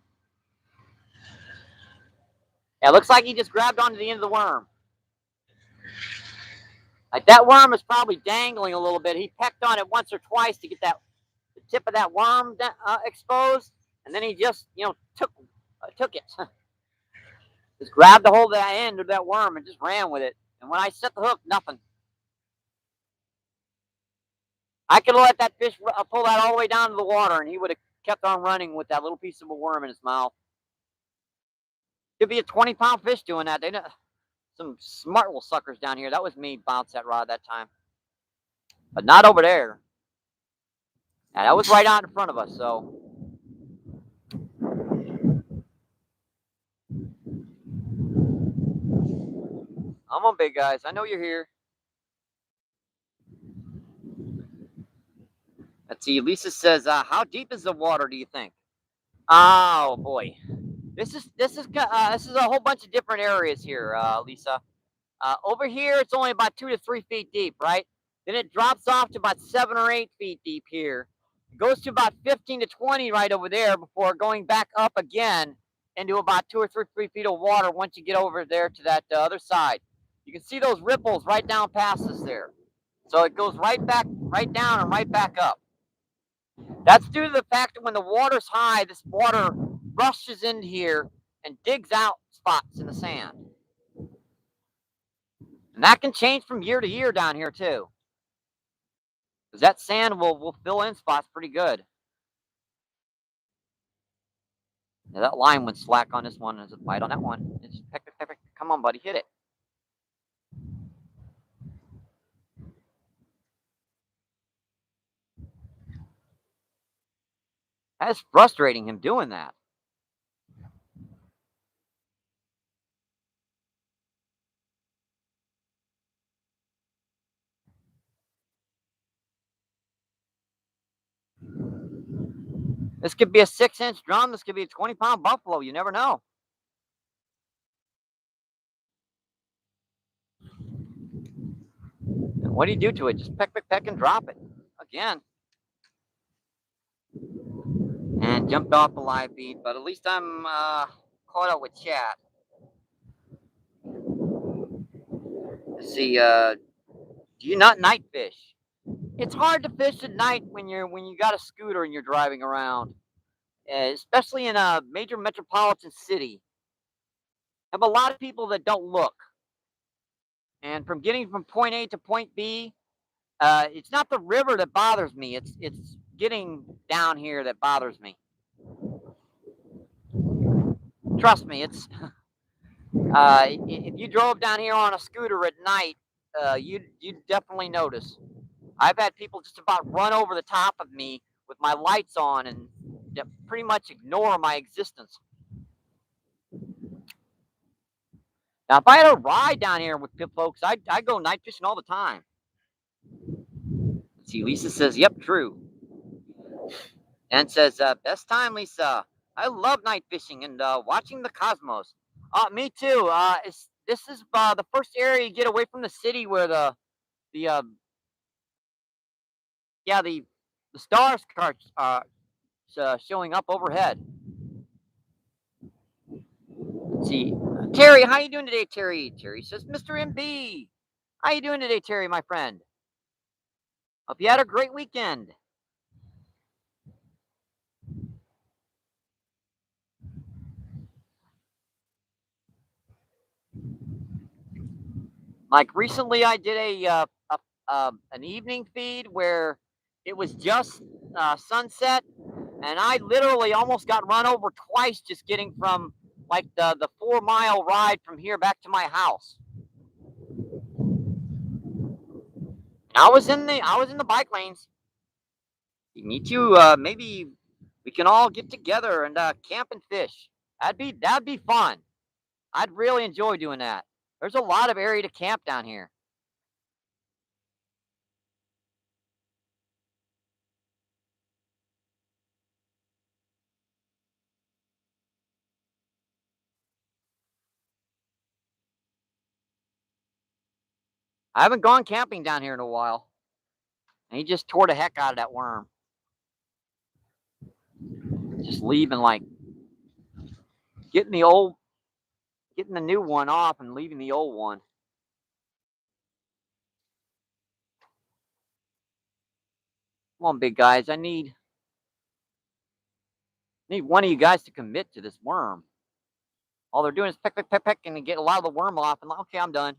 S1: Yeah, it looks like he just grabbed onto the end of the worm. Like that worm is probably dangling a little bit. He pecked on it once or twice to get the tip of that worm exposed, and then he just took it. Just grabbed the hold of that end of that worm and just ran with it. And when I set the hook, nothing. I could have let that fish pull that all the way down to the water, and he would have kept on running with that little piece of a worm in his mouth. Could be a 20-pound fish doing that. They know some smart little suckers down here. That was me bounce that rod that time, but not over there. And that was right out in front of us. So come on, big guys. I know you're here. Let's see. Lisa says, "How deep is the water? Do you think?" Oh boy, this is a whole bunch of different areas here, Lisa. Over here, it's only about 2 to 3 feet deep, right? Then it drops off to about 7 or 8 feet deep here. It goes to about 15 to 20 right over there before going back up again into about 2 or 3 feet of water once you get over there to that other side. You can see those ripples right down past us there. So it goes right back, right down and right back up. That's due to the fact that when the water's high, this water rushes into here and digs out spots in the sand. And that can change from year to year down here too. Because that sand will fill in spots pretty good. Now that line went slack on this one. There's a bite on that one. It's peck, peck, peck, peck. Come on, buddy, hit it. That's frustrating him doing that. This could be a 6-inch drum. This could be a 20-pound buffalo. You never know. And what do you do to it? Just peck, peck, peck, and drop it again. And jumped off the live feed, but at least I'm caught up with chat. Let's see, do you not night fish? It's hard to fish at night when you got a scooter and you're driving around, especially in a major metropolitan city. I have a lot of people that don't look, and from getting from point A to point B, it's not the river that bothers me. It's getting down here that bothers me. Trust me, it's if you drove down here on a scooter at night, you'd definitely notice. I've had people just about run over the top of me with my lights on and pretty much ignore my existence. Now, if I had a ride down here with folks, I'd go night fishing all the time. Let's see, Lisa says, yep, true. And says, best time, Lisa. I love night fishing and watching the cosmos. Me too. This is the first area you get away from the city where the stars are showing up overhead. Let's see, Terry, how you doing today, Terry? Terry says, Mr. MB, how you doing today, Terry, my friend? Hope you had a great weekend. Like recently, I did an evening feed where it was just sunset, and I literally almost got run over twice just getting from like the 4-mile ride from here back to my house. And I was in the bike lanes. Me too. Maybe we can all get together and camp and fish. That'd be fun. I'd really enjoy doing that. There's a lot of area to camp down here. I haven't gone camping down here in a while. And he just tore the heck out of that worm. Just leaving like getting the new one off and leaving the old one. Come on, big guys. I need one of you guys to commit to this worm. All they're doing is peck, peck, peck, peck, and get a lot of the worm off. And like, okay, I'm done.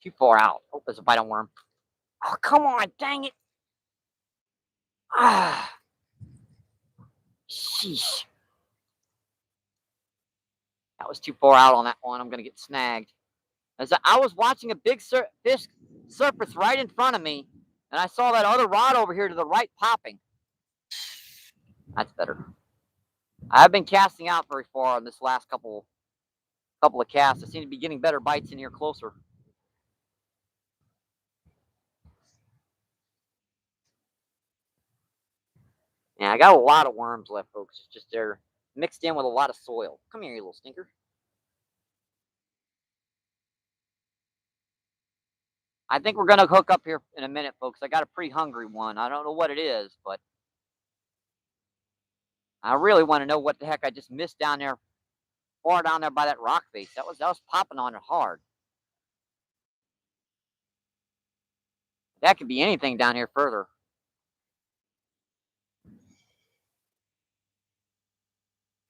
S1: Too far out. Oh, there's a bite on worm. Oh, come on, dang it. Ah, sheesh. That was too far out on that one. I'm going to get snagged. As I was watching a big fish surface right in front of me, and I saw that other rod over here to the right popping. That's better. I've been casting out very far on this last couple of casts. I seem to be getting better bites in here closer. Yeah, I got a lot of worms left, folks. It's just they're mixed in with a lot of soil. Come here, you little stinker. I think we're going to hook up here in a minute, folks. I got a pretty hungry one. I don't know what it is, but I really want to know what the heck I just missed down there, far down there by that rock face. That was popping on it hard. That could be anything down here further.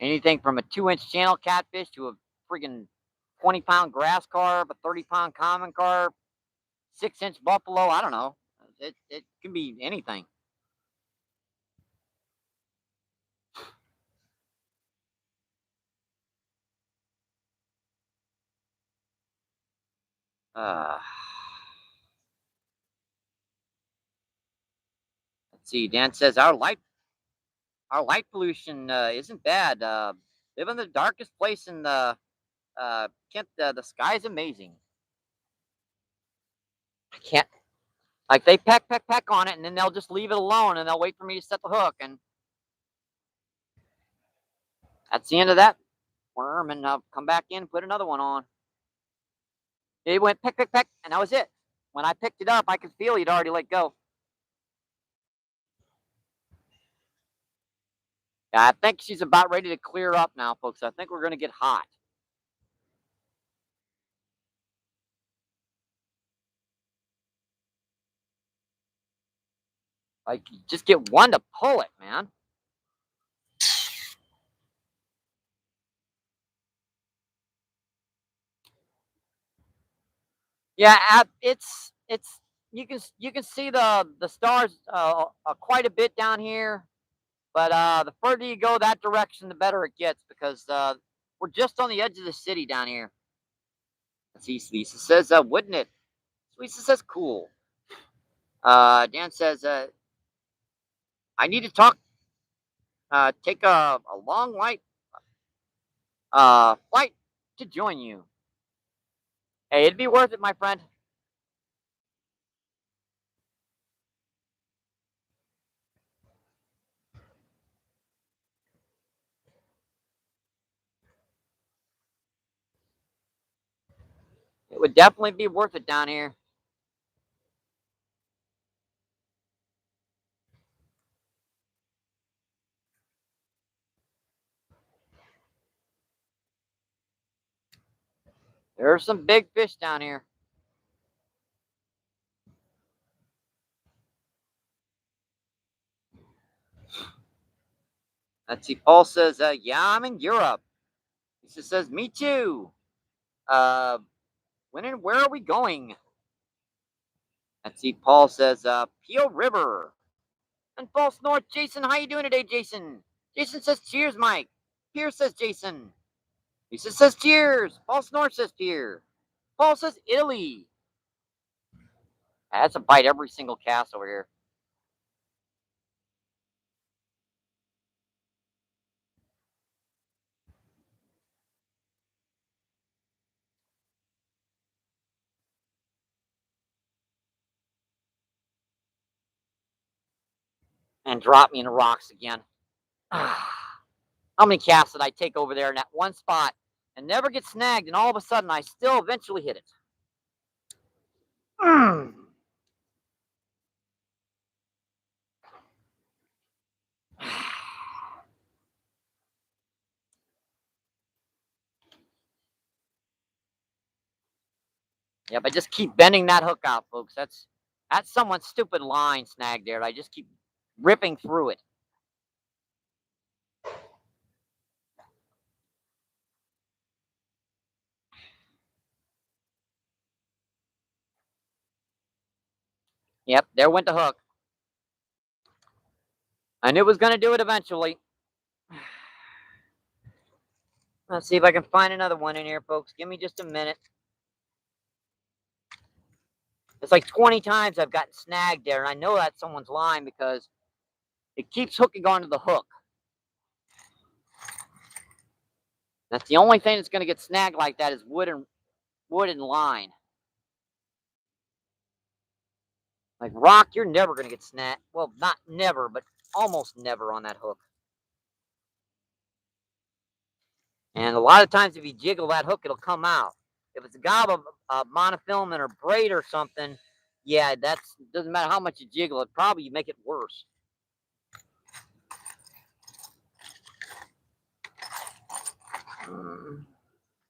S1: Anything from a 2-inch channel catfish to a friggin' 20-pound grass carp, a 30-pound common carp, 6-inch buffalo. I don't know. It can be anything. Let's see. Dan says our light pollution isn't bad. Live in the darkest place in the Kent. The sky's amazing. I can't. Like they peck on it, and then they'll just leave it alone, and they'll wait for me to set the hook, and that's the end of that worm. And I'll come back in, put another one on. It went peck, and that was it. When I picked it up, I could feel he'd already let go. Yeah, I think she's about ready to clear up now, folks. I think we're going to get hot. Like, just get one to pull it, man. Yeah, it's you can see the stars quite a bit down here, but the further you go that direction, the better it gets because we're just on the edge of the city down here. Let's see, Lisa says, wouldn't it? Lisa says, cool. Dan says, I need to talk. Take a long flight to join you. Hey, it'd be worth it, my friend. It would definitely be worth it down here. There are some big fish down here. Let's see. Paul says, yeah, I'm in Europe. Lisa says, me too. When and where are we going? Let's see. Paul says, Peel River. And False North, Jason. How you doing today, Jason? Jason says, cheers, Mike. Pierce says, Jason. Lisa says, cheers. False North says, cheers. Paul says, Italy. That's a bite every single cast over here. And drop me in the rocks again. How many casts did I take over there in that one spot and never get snagged, and all of a sudden I still eventually hit it? Yep, I just keep bending that hook out, folks. That's someone's stupid line snag there. I just keep ripping through it. Yep, there went the hook. I knew it was going to do it eventually. Let's see if I can find another one in here, folks. Give me just a minute. It's like 20 times I've gotten snagged there, and I know that's someone's line because it keeps hooking onto the hook. That's the only thing that's going to get snagged like that is wood and line. Like rock, you're never going to get snagged. Well, not never, but almost never on that hook. And a lot of times if you jiggle that hook, it'll come out. If it's a gob of monofilament or braid or something, yeah, doesn't matter how much you jiggle it, probably you make it worse.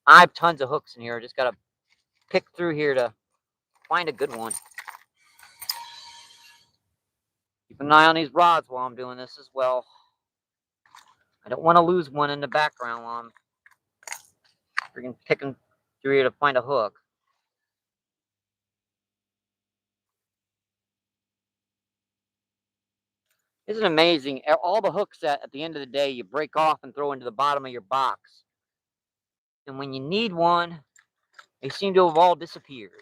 S1: I have tons of hooks in here. I just got to pick through here to find a good one. Keep an eye on these rods while I'm doing this as well. I don't want to lose one in the background while I'm freaking picking through here to find a hook. Isn't it amazing? All the hooks that at the end of the day you break off and throw into the bottom of your box. And when you need one, they seem to have all disappeared.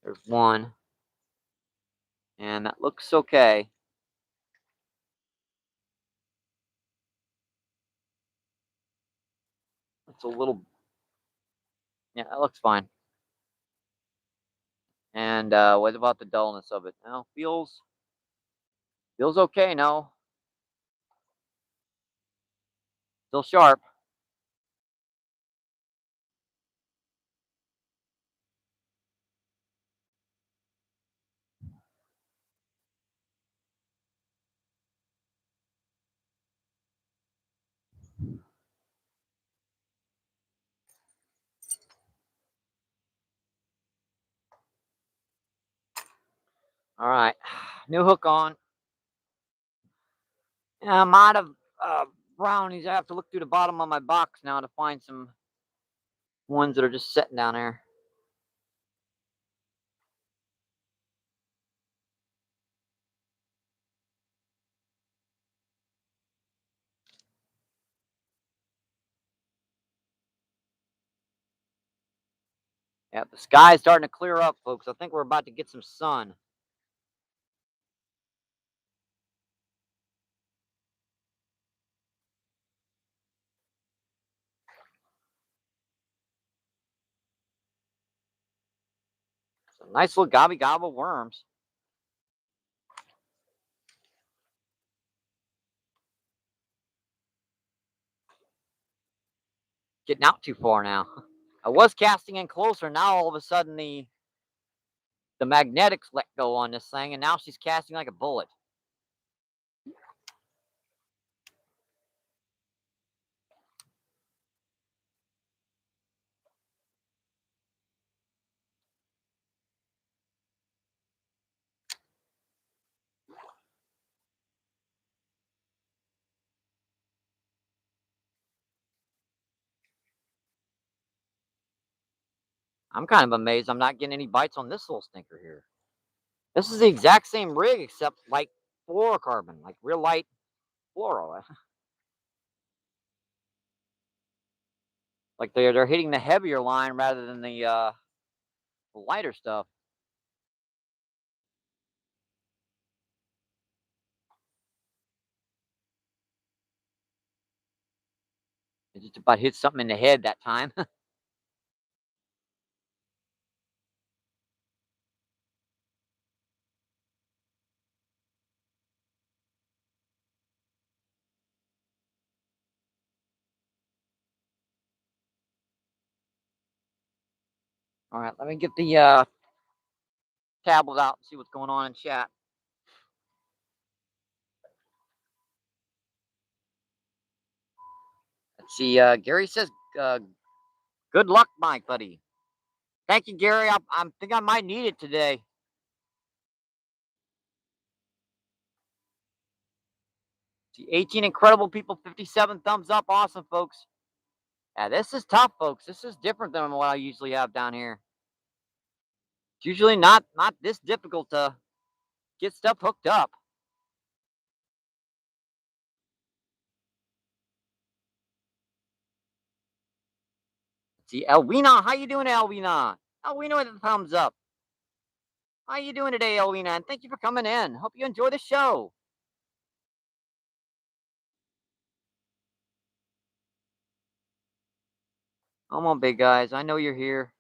S1: There's one. And that looks okay. It's a little, yeah, that looks fine. And what about the dullness of it? Now, feels okay. No, still sharp. All right, new hook on. Yeah, I'm out of brownies. I have to look through the bottom of my box now to find some ones that are just sitting down there. Yeah, the sky's starting to clear up, folks. I think we're about to get some sun. Some nice little gobby gobble worms. Getting out too far now. I was casting in closer. Now all of a sudden the magnetics let go on this thing, and now she's casting like a bullet. I'm kind of amazed I'm not getting any bites on this little stinker here. This is the exact same rig except like fluorocarbon, like real light fluoro. Like they're hitting the heavier line rather than the lighter stuff. It just about hit something in the head that time. All right, let me get the tablet out and see what's going on in chat. Let's see. Gary says, "Good luck, Mike, buddy." Thank you, Gary. I think I might need it today. See, 18 incredible people, 57 thumbs up. Awesome, folks. Yeah, this is tough, folks. This is different than what I usually have down here. It's usually not this difficult to get stuff hooked up. See, Elwina, how you doing, Elwina? Elwina with a thumbs up. How you doing today, Elwina? And thank you for coming in. Hope you enjoy the show. Come on, big guys. I know you're here.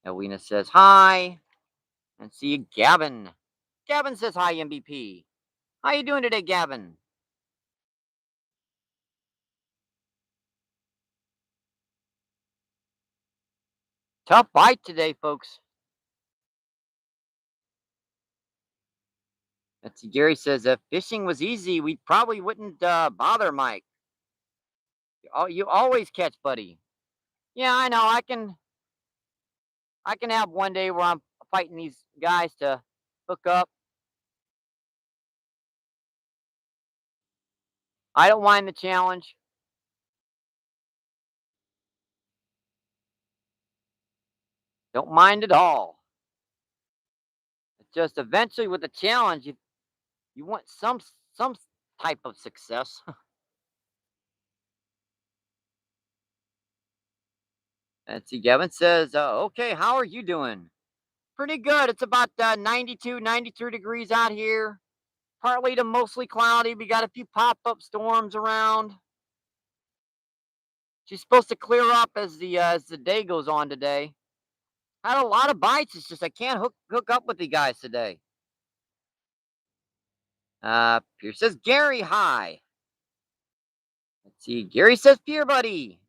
S1: Elwina says hi. And see you, Gavin. Gavin says hi, MBP. How you doing today, Gavin? Tough bite today, folks. Let's see. Gary says if fishing was easy, we probably wouldn't bother, Mike. Oh, you always catch, buddy. Yeah, I know. I can have one day where I'm fighting these guys to hook up. I don't mind the challenge. Don't mind at all. It's just eventually with the challenge, you want some type of success. Let's see. Gavin says, "Okay, how are you doing?" Pretty good. It's about 92, 93 degrees out here. Partly to mostly cloudy. We got a few pop-up storms around. She's supposed to clear up as the day goes on today. Had a lot of bites. It's just I can't hook up with the guys today. Pierce says Gary, hi. Let's see. Gary says Pierre buddy.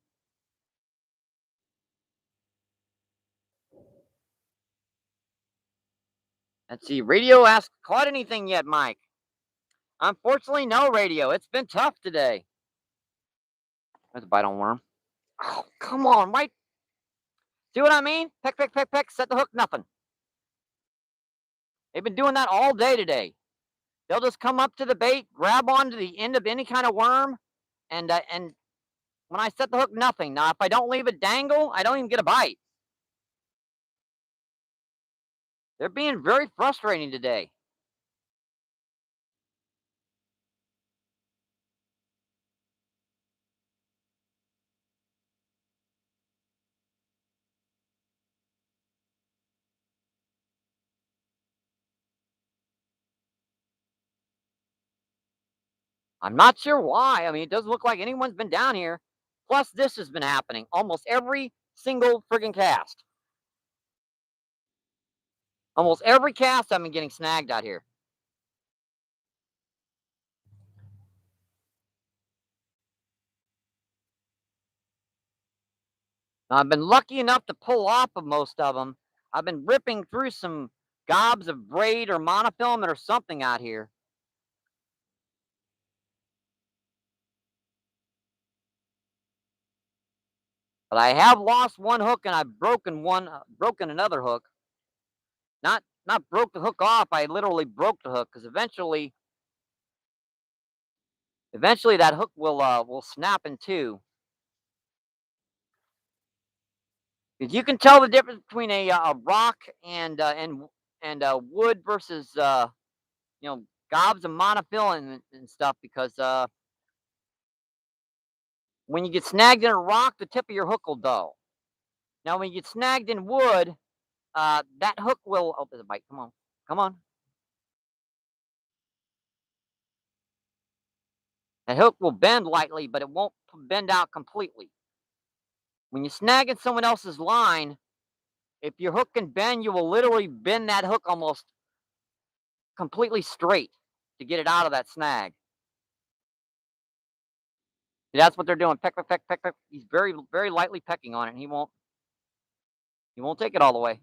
S1: Let's see. Radio asks, caught anything yet, Mike? Unfortunately, no radio. It's been tough today. There's a bite on worm. Oh, come on, Mike. See what I mean? Peck, peck, peck, peck. Set the hook. Nothing. They've been doing that all day today. They'll just come up to the bait, grab onto the end of any kind of worm, and when I set the hook, nothing. Now, if I don't leave it dangle, I don't even get a bite. They're being very frustrating today. I'm not sure why. I mean, it doesn't look like anyone's been down here. Plus, this has been happening almost every single friggin' cast. Almost every cast I've been getting snagged out here. Now, I've been lucky enough to pull off of most of them. I've been ripping through some gobs of braid or monofilament or something out here. But I have lost one hook and I've broken another hook. Not broke the hook off. I literally broke the hook because eventually that hook will snap in two. Because you can tell the difference between a rock and wood versus gobs of monofilament and stuff. Because when you get snagged in a rock, the tip of your hook will dull. Now, when you get snagged in wood, that hook will. Oh, there's a bite. Come on, come on. That hook will bend lightly, but it won't bend out completely. When you snag in someone else's line, if your hook can bend, you will literally bend that hook almost completely straight to get it out of that snag. That's what they're doing. Peck, peck, peck, peck, peck. He's very, very lightly pecking on it, and he won't take it all the way.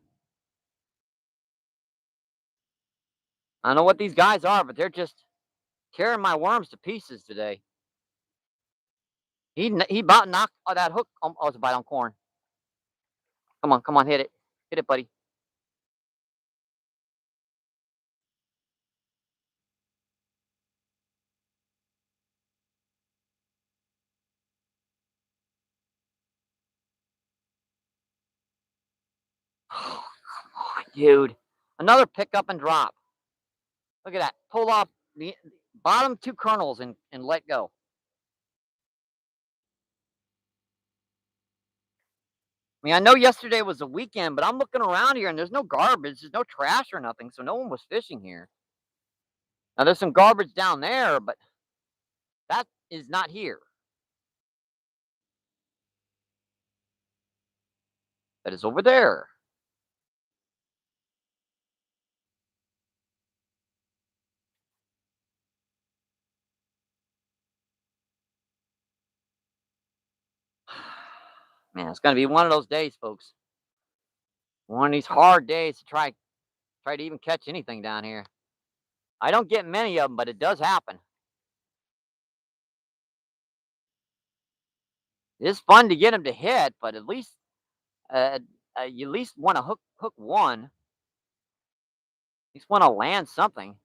S1: I don't know what these guys are, but they're just tearing my worms to pieces today. He about knocked that hook. Oh, it's a bite on corn. Come on, hit it, buddy. Oh, come on, dude. Another pick up and drop. Look at that. Pull off the bottom two kernels and let go. I mean, I know yesterday was a weekend, but I'm looking around here and there's no garbage, there's no trash or nothing, so no one was fishing here. Now there's some garbage down there, but that is not here. That is over there. Man, it's gonna be one of those days, folks. One of these hard days to try to even catch anything down here. I don't get many of them, but it does happen. It's fun to get them to hit, but at least you at least want to hook one. At least want to land something.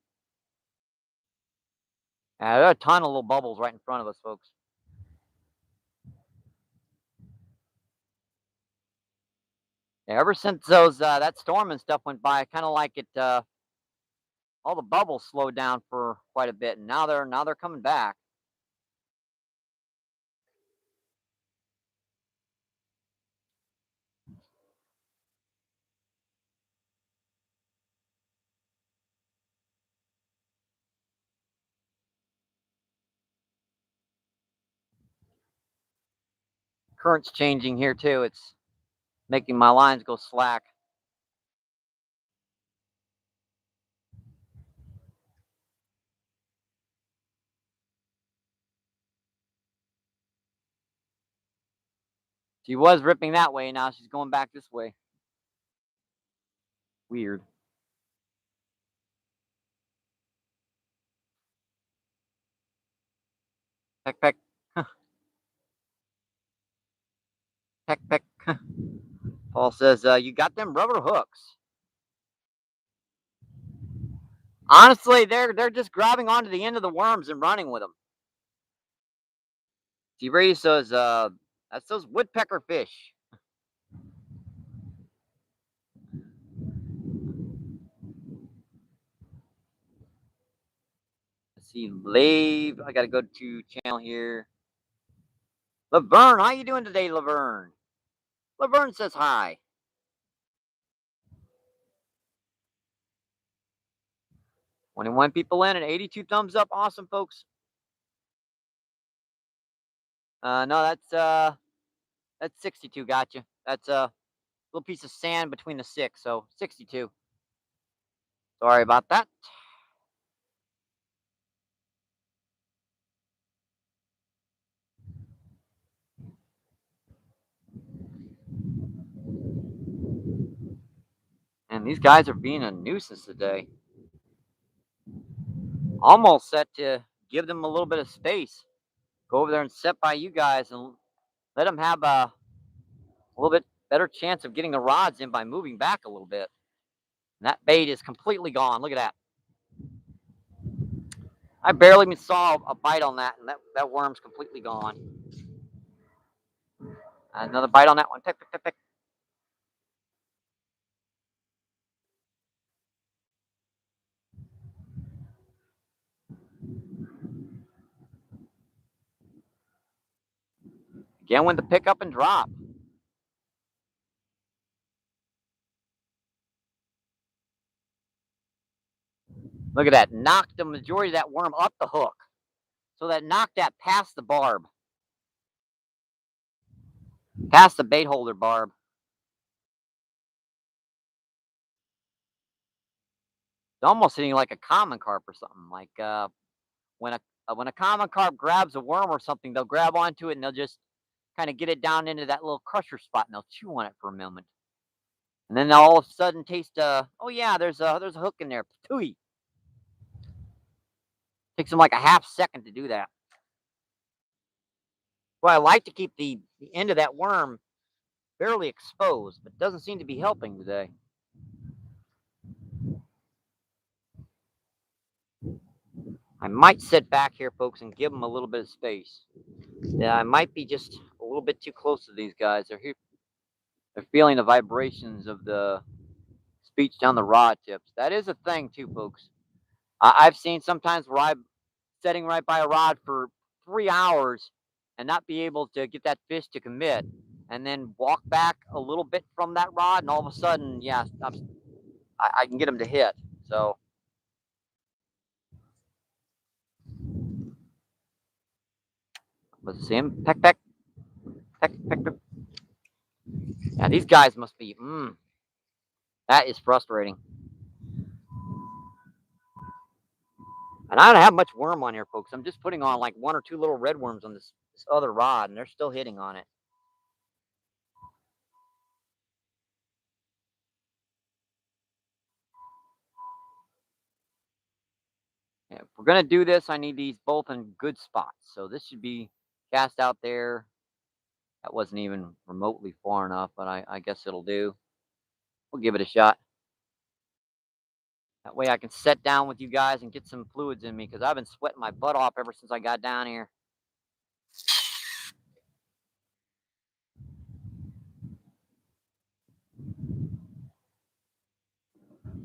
S1: There are a ton of little bubbles right in front of us, folks. Yeah, ever since those that storm and stuff went by, I kind of like it. All the bubbles slowed down for quite a bit, and now they're coming back. Current's changing here too. It's making my lines go slack. She was ripping that way. Now she's going back this way. Weird. Peck, peck. Peck, peck. Paul says, you got them rubber hooks. Honestly, they're just grabbing onto the end of the worms and running with them. She raised those, that's those woodpecker fish. Let's see, Lave. I got to go to channel here. Laverne, how you doing today, Laverne? Laverne says hi. 21 people in and 82 thumbs up. Awesome, folks. No, that's 62. Gotcha. That's a little piece of sand between the 6, so 62. Sorry about that. And these guys are being a nuisance today. Almost set to give them a little bit of space. Go over there and sit by you guys and let them have a little bit better chance of getting the rods in by moving back a little bit. And that bait is completely gone. Look at that. I barely even saw a bite on that, and that worm's completely gone. Another bite on that one. Pick, pick, pick, pick. Again with the pick up and drop. Look at that. Knocked the majority of that worm up the hook. So that knocked that past the barb. Past the bait holder barb. It's almost hitting like a common carp or something. Like when a common carp grabs a worm or something, they'll grab onto it and they'll just kind of get it down into that little crusher spot and they'll chew on it for a moment. And then they'll all of a sudden taste oh yeah, there's a hook in there. Patooey. Takes them like a half second to do that. Well, I like to keep the end of that worm barely exposed, but it doesn't seem to be helping today. I might sit back here, folks, and give them a little bit of space. Yeah, I might be just a little bit too close to these guys. They're feeling the vibrations of the speech down the rod tips. That is a thing too, folks. I've seen sometimes where I'm sitting right by a rod for 3 hours and not be able to get that fish to commit, and then walk back a little bit from that rod, and all of a sudden, yeah, I can get them to hit. So let's see him. Peck, peck, peck, peck, peck. Yeah, these guys must be. That is frustrating. And I don't have much worm on here, folks. I'm just putting on like 1 or 2 little red worms on this other rod, and they're still hitting on it. Yeah, if we're gonna do this, I need these both in good spots. So this should be cast out there That wasn't even remotely far enough, but I guess it'll do. We'll give it a shot. That way I can sit down with you guys and get some fluids in me because I've been sweating my butt off ever since I got down here.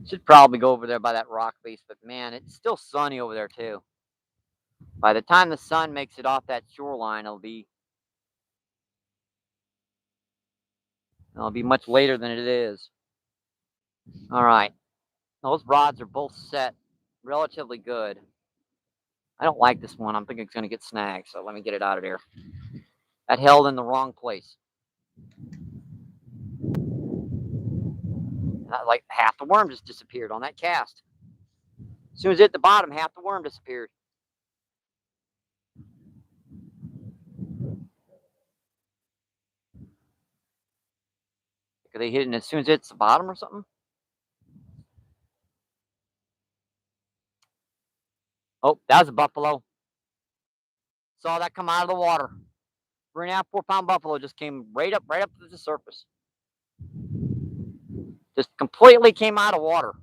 S1: Should probably go over there by that rock face, but man, it's still sunny over there too. By the time the sun makes it off that shoreline, it'll be much later than it is. All right, those rods are both set relatively good. I don't like this one. I'm thinking it's going to get snagged, so let me get it out of there. That held in the wrong place. Like half the worm just disappeared on that cast. As soon as it hit the bottom, half the worm disappeared. Could they hit it as soon as it hits the bottom or something? Oh, that was a buffalo. Saw that come out of the water. 3.5, 4 pound buffalo just came right up to the surface. Just completely came out of water.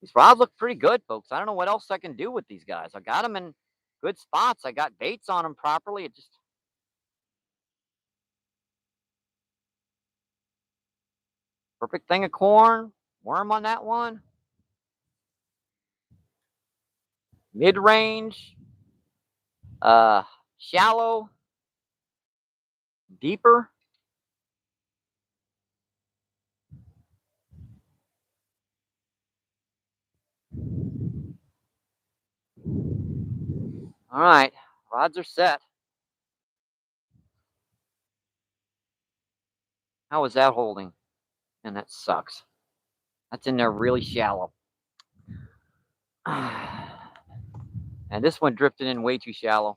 S1: These rods look pretty good, folks. I don't know what else I can do with these guys. I got them in good spots. I got baits on them properly. It just perfect thing of corn. Worm on that one. Mid-range. Shallow. Deeper. All right. Rods are set. How is that holding? And that sucks. That's in there really shallow. And this one drifted in way too shallow.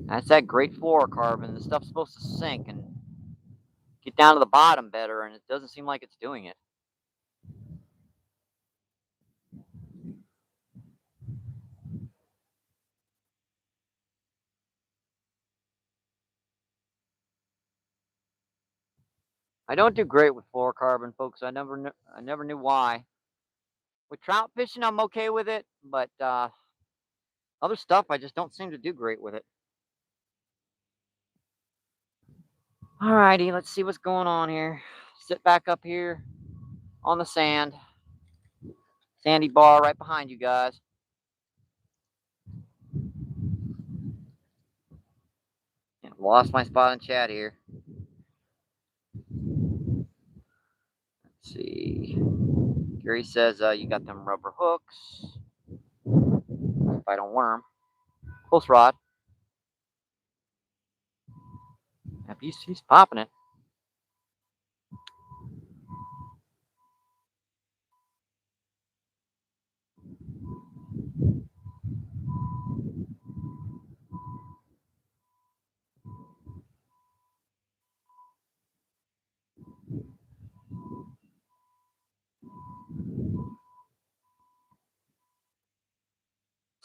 S1: That's that great fluorocarbon. The stuff's supposed to sink and get down to the bottom better, and it doesn't seem like it's doing it. I don't do great with fluorocarbon, folks. I never knew why. With trout fishing, I'm okay with it, but other stuff, I just don't seem to do great with it. Alrighty, let's see what's going on here. Sit back up here on the sand. Sandy bar right behind you guys. Yeah, lost my spot in chat here. Let's see. Gary says you got them rubber hooks. Bite on worm. Close rod. Yep, he's popping it.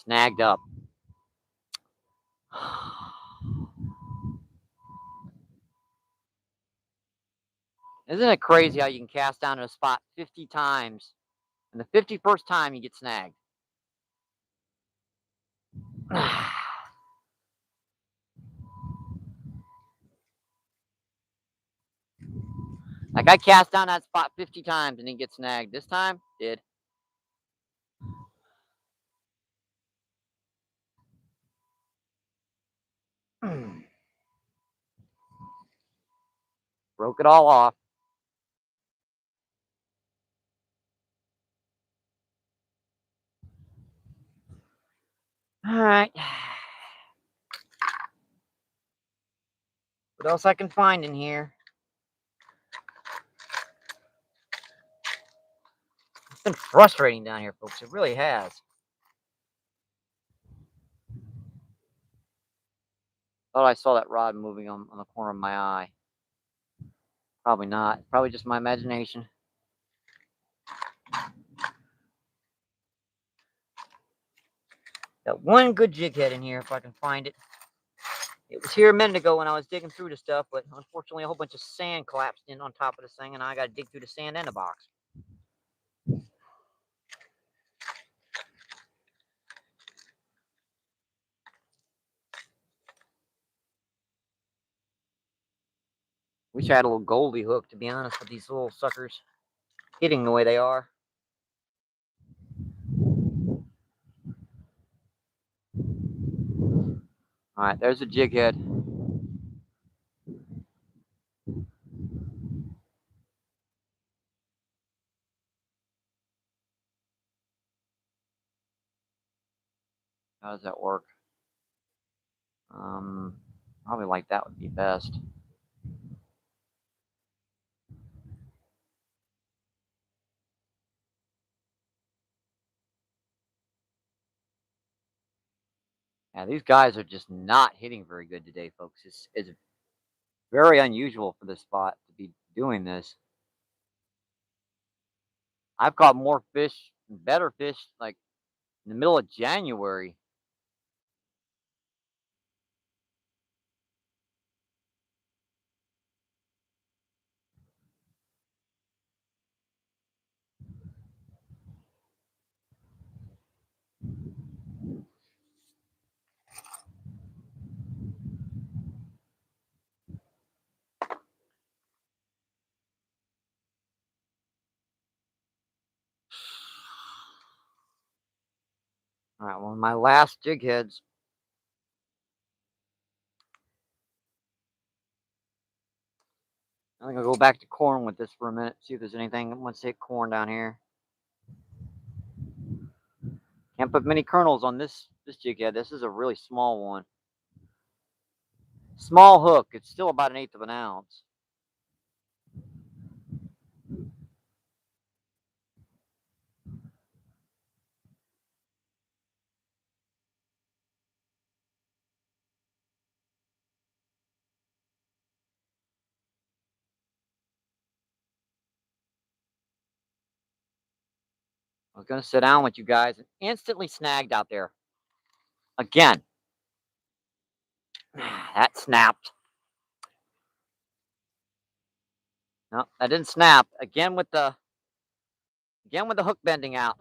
S1: Snagged up. Isn't it crazy how you can cast down to a spot 50 times, and the 51st time you get snagged? Like I cast down that spot 50 times and didn't get snagged. This time, did. Broke it all off. All right. What else I can find in here? It's been frustrating down here, folks. It really has. Thought I saw that rod moving on the corner of my eye. Probably not. Probably just my imagination. Got one good jig head in here if I can find it. It was here a minute ago when I was digging through the stuff, but unfortunately a whole bunch of sand collapsed in on top of this thing, and I got to dig through the sand and the box. Wish I had a little Goldie hook, to be honest, with these little suckers hitting the way they are. All right, there's a jig head. How does that work? Probably like that would be best. Yeah, these guys are just not hitting very good today, folks. It's very unusual for this spot to be doing this. I've caught more fish, better fish, like in the middle of January. All right, well, my last jig heads. I'm gonna go back to corn with this for a minute, see if there's anything. Let's say corn down here. Can't put many kernels on this jig head. This is a really small one. Small hook. It's still about 1/8 of an ounce. I was gonna sit down with you guys and instantly snagged out there. Again. That snapped. No, that didn't snap. Again with the hook bending out.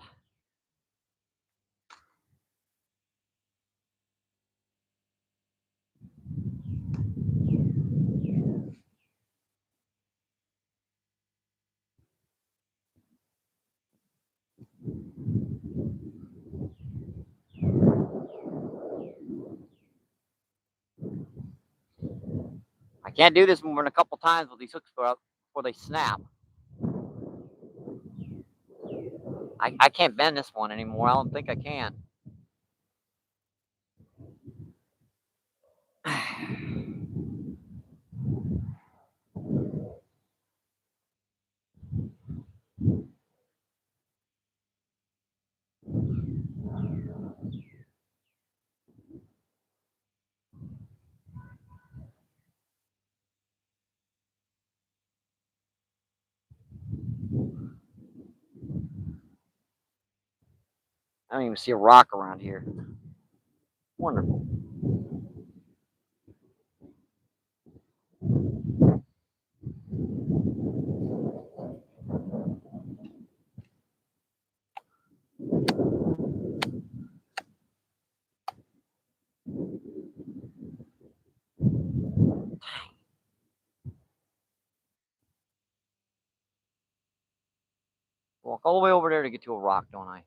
S1: I can't do this more than a couple times with these hooks before they snap. I can't bend this one anymore. I don't think I can. I don't even see a rock around here. Wonderful. Walk all the way over there to get to a rock, don't I?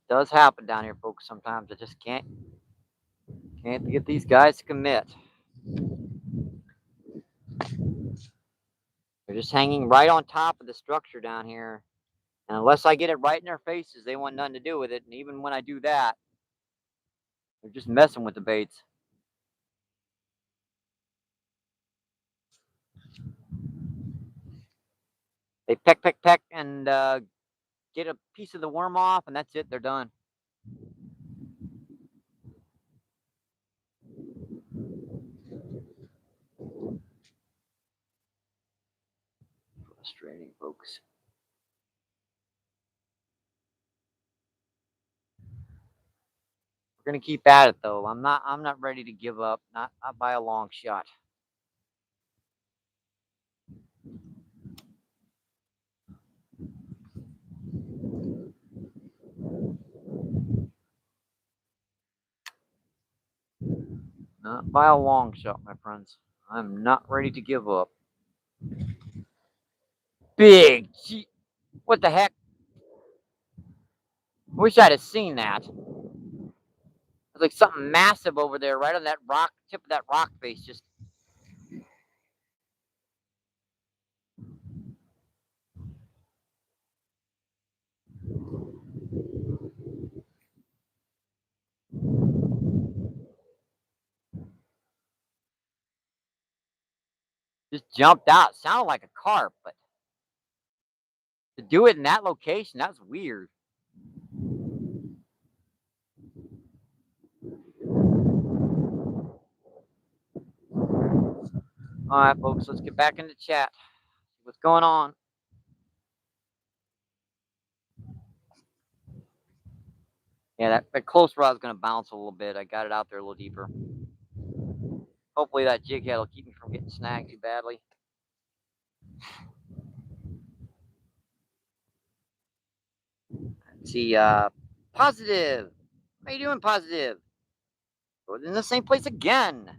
S1: It does happen down here, folks. Sometimes I just can't get these guys to commit. They're just hanging right on top of the structure down here. And unless I get it right in their faces, they want nothing to do with it. And even when I do that, they're just messing with the baits. They peck, and get a piece of the worm off, and that's it. They're done. Frustrating, folks. We're gonna keep at it though. I'm not ready to give up. Not by a long shot. Not by a long shot, my friends. I'm not ready to give up. Big G. What the heck? Wish I'd have seen that. There's like something massive over there, right on that rock tip of that rock face. Just jumped out. Sounded like a carp, but to do it in that location, that's weird. All right, folks, let's get back into chat. What's going on? Yeah, that close rod's gonna bounce a little bit. I got it out there a little deeper. Hopefully that jig head will keep me from getting snagged too badly. Let's see, Positive. How you doing, Positive? We're in the same place again.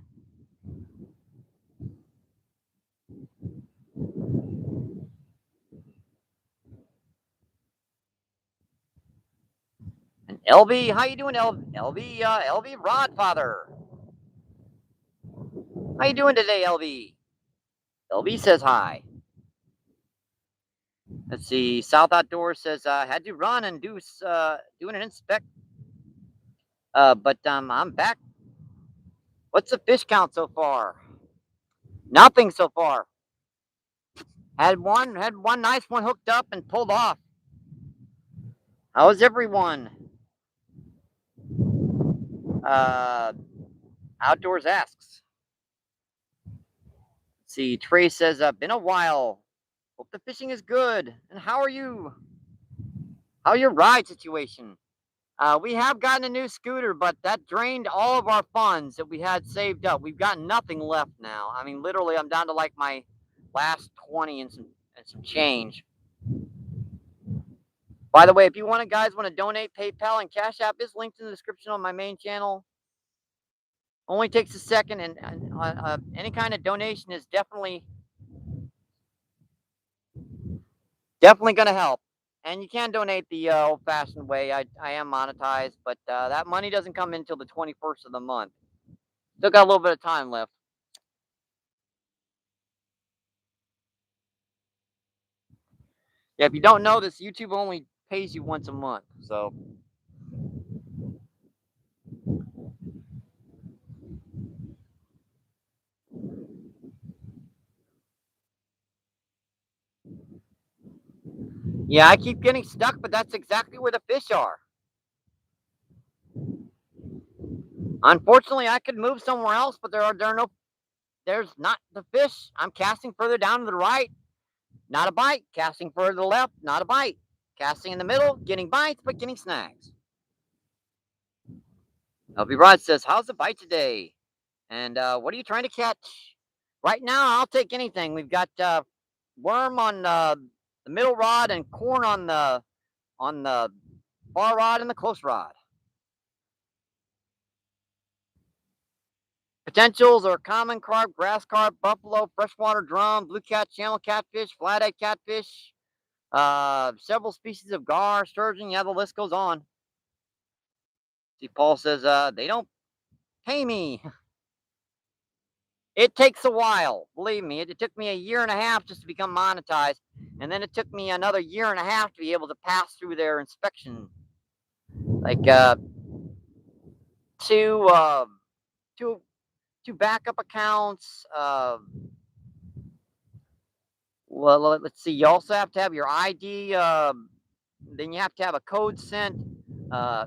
S1: And LV, how you doing, LV? LV Rodfather. How you doing today, LV? LV says hi. Let's see. South Outdoors says had to run and doing an inspect. But I'm back. What's the fish count so far? Nothing so far. Had one nice one hooked up and pulled off. How's everyone? Outdoors asks. Let's see. Trey says been a while. Hope the fishing is good. And how are you? How your ride situation? We have gotten a new scooter, but that drained all of our funds that we had saved up. We've got nothing left now. I mean, literally, I'm down to like my last 20 and some change. By the way, if you guys want to donate, PayPal and Cash App is linked in the description on my main channel. Only takes a second, and any kind of donation is definitely going to help. And you can donate the old-fashioned way. I am monetized, but that money doesn't come in until the 21st of the month. Still got a little bit of time left. Yeah, if you don't know this, YouTube only pays you once a month, so. Yeah, I keep getting stuck, but that's exactly where the fish are. Unfortunately, I could move somewhere else, but there's not the fish. I'm casting further down to the right, not a bite. Casting further to the left, not a bite. Casting in the middle, getting bites, but getting snags. LB Rod says, how's the bite today? And what are you trying to catch? Right now, I'll take anything. We've got worm on the middle rod and corn on the far rod and the close rod. Potentials are common carp, grass carp, buffalo, freshwater drum, blue cat, channel catfish, flathead catfish, several species of gar, sturgeon. Yeah, the list goes on. See, Paul says they don't pay me. It takes a while, believe me. It took me a year and a half just to become monetized, and then it took me another year and a half to be able to pass through their inspection. Like two backup accounts, Well, let's see. You also have to have your ID. Then you have to have a code sent uh,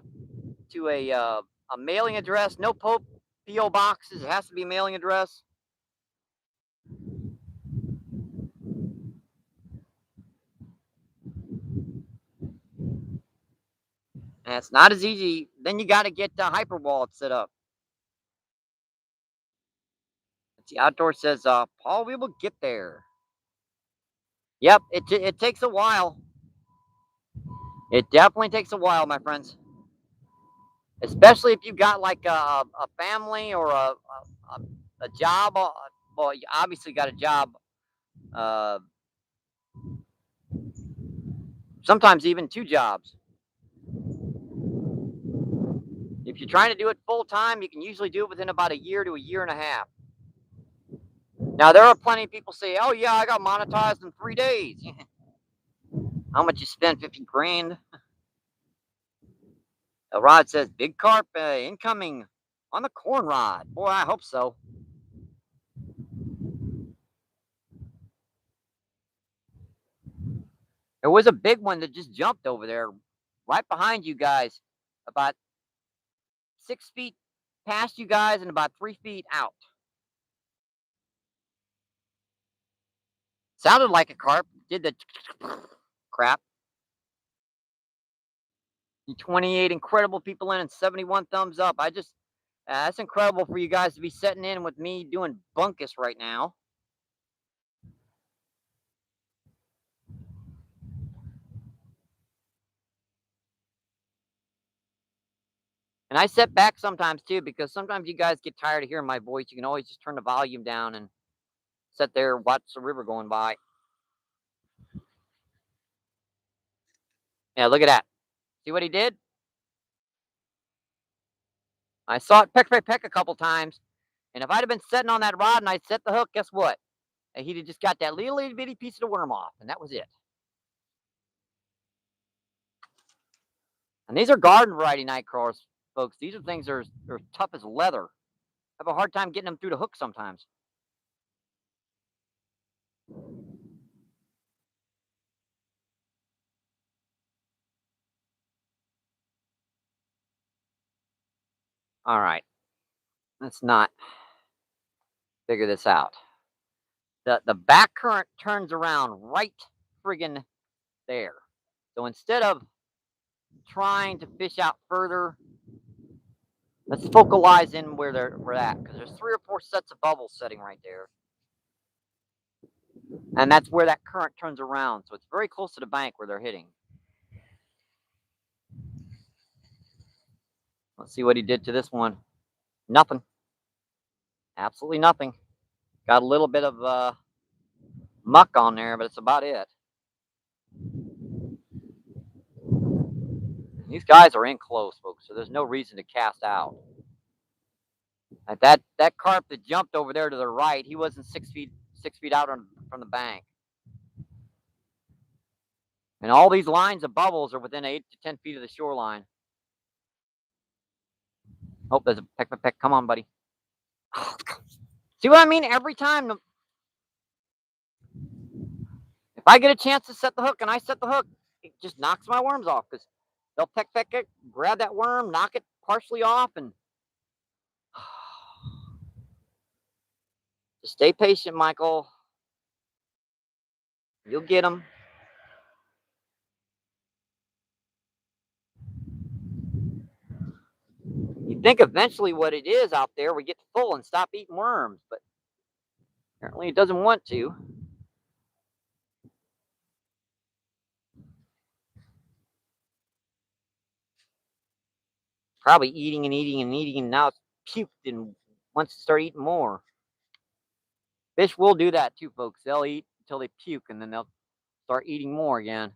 S1: to a mailing address. No PO boxes. It has to be a mailing address. And it's not as easy. Then you got to get the hyper wallet set up. The outdoor says, Paul, we will get there. Yep, it takes a while. It definitely takes a while, my friends. Especially if you've got like a family or a job. Well, you obviously got a job. Uh, Sometimes even two jobs. If you're trying to do it full time, you can usually do it within about a year to a year and a half. Now there are plenty of people say, "Oh yeah, I got monetized in 3 days." How much you spend? 50 grand. Rod says, "Big carp incoming on the corn rod." Boy, I hope so. There was a big one that just jumped over there, right behind you guys, about 6 feet past you guys and about 3 feet out. Sounded like a carp. Did the crap. 28 incredible people in and 71 thumbs up. That's incredible for you guys to be sitting in with me doing bunkus right now. And I sit back sometimes too because sometimes you guys get tired of hearing my voice. You can always just turn the volume down and sit there, watch the river going by. Yeah, look at that. See what he did? I saw it peck, peck, peck a couple times. And if I'd have been sitting on that rod and I'd set the hook, guess what? He'd have just got that little itty bitty piece of the worm off, and that was it. And these are garden variety night crawlers, folks. These are things that are tough as leather. I have a hard time getting them through the hook sometimes. All right, let's not figure this out. The back current turns around right friggin' there. So instead of trying to fish out further, let's focalize in where we're at, because there's 3 or 4 sets of bubbles sitting right there. And that's where that current turns around. So it's very close to the bank where they're hitting. Let's see what he did to this one. Nothing. Absolutely nothing. Got a little bit of muck on there, but it's about it. These guys are in close, folks, so there's no reason to cast out. That carp that jumped over there to the right, he wasn't 6 feet out from the bank. And all these lines of bubbles are within 8 to 10 feet of the shoreline. Oh, there's a peck, peck, peck. Come on, buddy. See what I mean? Every time, if I get a chance to set the hook and I set the hook, it just knocks my worms off because they'll peck, peck, peck, grab that worm, knock it partially off, and just stay patient, Michael. You'll get them. You think eventually what it is out there, we get full and stop eating worms, but apparently it doesn't want to. Probably eating and eating and eating, and now it's puked and wants to start eating more. Fish will do that too, folks. They'll eat until they puke, and then they'll start eating more again.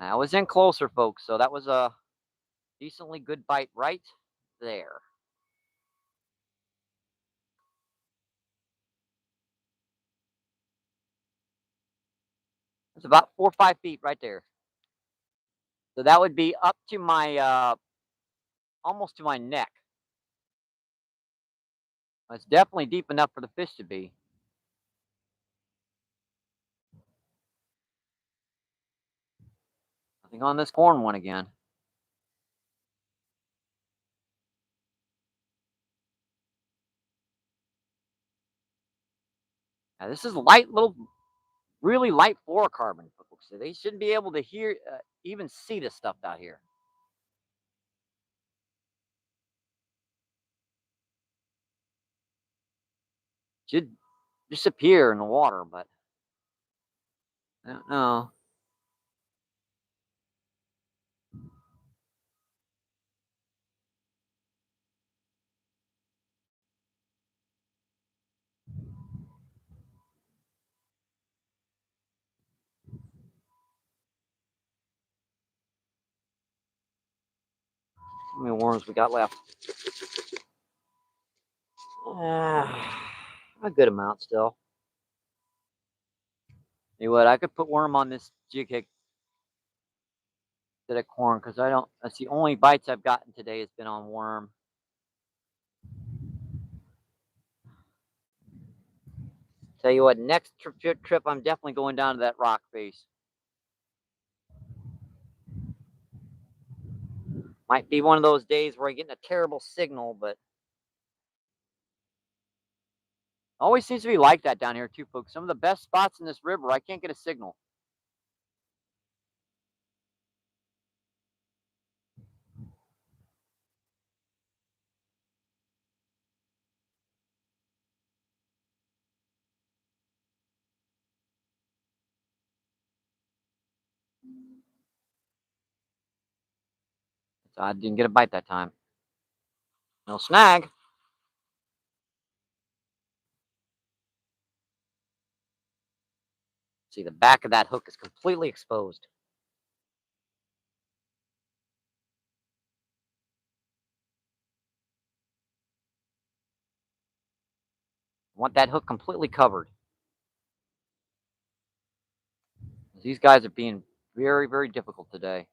S1: I was in closer, folks, so that was a decently good bite right there. It's about 4 or 5 feet right there. So that would be up to my almost to my neck. It's definitely deep enough for the fish to be. Nothing on this corn one again. Now, this is light, little, really light fluorocarbon. So they shouldn't be able to hear, even see this stuff out here. Should disappear in the water, but I don't know. How many worms we got left? A good amount still. You know what? I could put worm on this jig head instead of corn because I don't. That's the only bites I've gotten today has been on worm. Tell you what, next trip I'm definitely going down to that rock face. Might be one of those days where I get a terrible signal, but always seems to be like that down here too, folks. Some of the best spots in this river, I can't get a signal. So I didn't get a bite that time. No snag. See, the back of that hook is completely exposed. I want that hook completely covered. These guys are being very, very difficult today.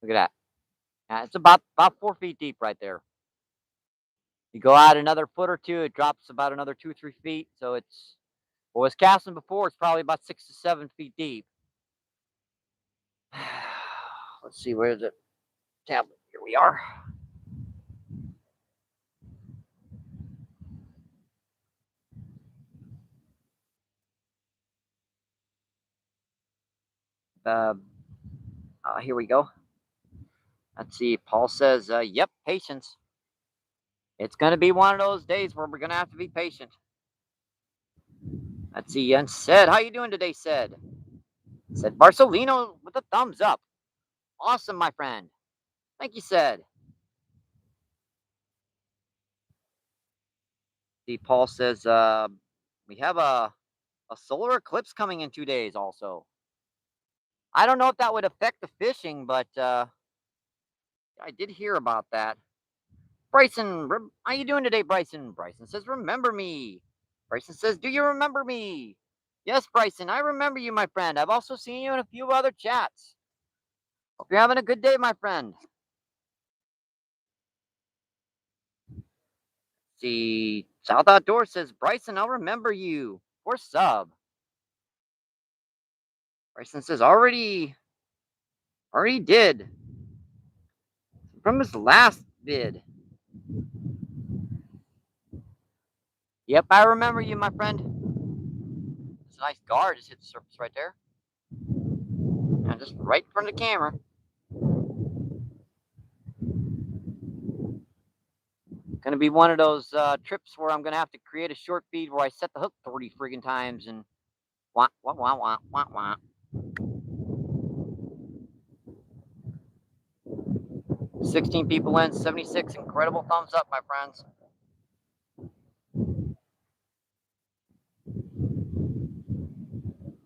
S1: Look at that. Yeah, it's about 4 feet deep right there. You go out another foot or two, it drops about another 2 or 3 feet. So it's what was casting before. It's probably about 6 to 7 feet deep. Let's see, where's the tablet? Here we are. Uh, Here we go. Let's see. Paul says, "Yep, patience. It's going to be one of those days where we're going to have to be patient." Let's see. And said, "How you doing today?" Said Barcelino with a thumbs up. Awesome, my friend. Thank you, said. See, Paul says, "We have a solar eclipse coming in 2 days. Also, I don't know if that would affect the fishing, but I did hear about that." Bryson, how you doing today, Bryson? Bryson says, "Remember me." Bryson says, "Do you remember me?" Yes, Bryson, I remember you, my friend. I've also seen you in a few other chats. Hope you're having a good day, my friend. See, South Outdoor says, "Bryson, I'll remember you." For sub. Bryson says, already did. From his last vid. Yep, I remember you, my friend. It's a nice guard. Just hit the surface right there. Yeah, just right in front of the camera. Gonna be one of those trips where I'm gonna have to create a short feed where I set the hook 30 friggin' times and wah wah wah wah wah wah. 16 people in, 76 incredible thumbs up, my friends.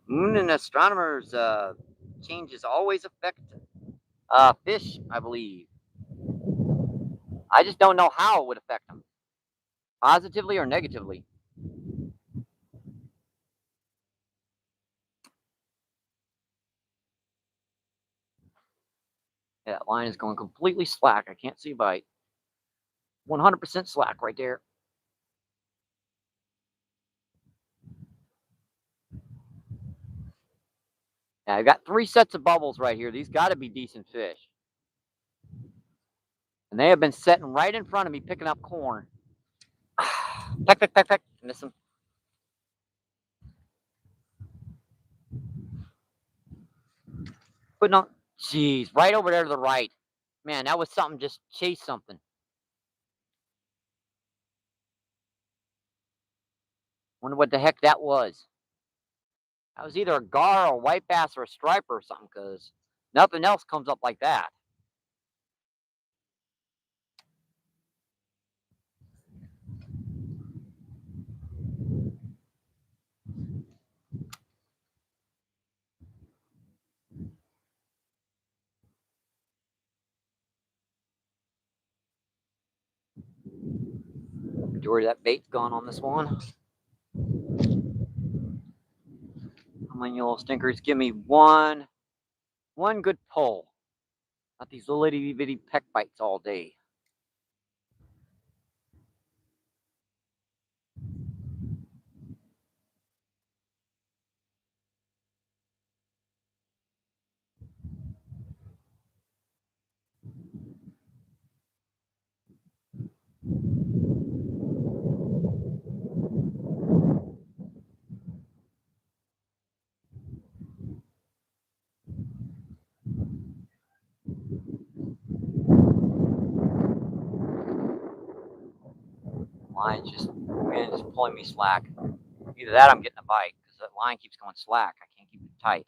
S1: Moon and astronomers changes always affect fish, I believe. I just don't know how it would affect them, positively or negatively. Yeah, that line is going completely slack. I can't see a bite. 100% slack right there. Yeah, I got 3 sets of bubbles right here. These got to be decent fish. And they have been sitting right in front of me picking up corn. Peck, peck, peck, peck. Miss them. Putting on. Jeez, right over there to the right. Man, that was something. Just chase something. Wonder what the heck that was. That was either a gar or a white bass or a striper or something, because nothing else comes up like that. Majority of that bait's gone on this one. Come on, you little stinkers. Give me one good pull. Not these little itty bitty peck bites all day. Line's just pulling me slack. Either that or I'm getting a bite, because that line keeps going slack. I can't keep it tight.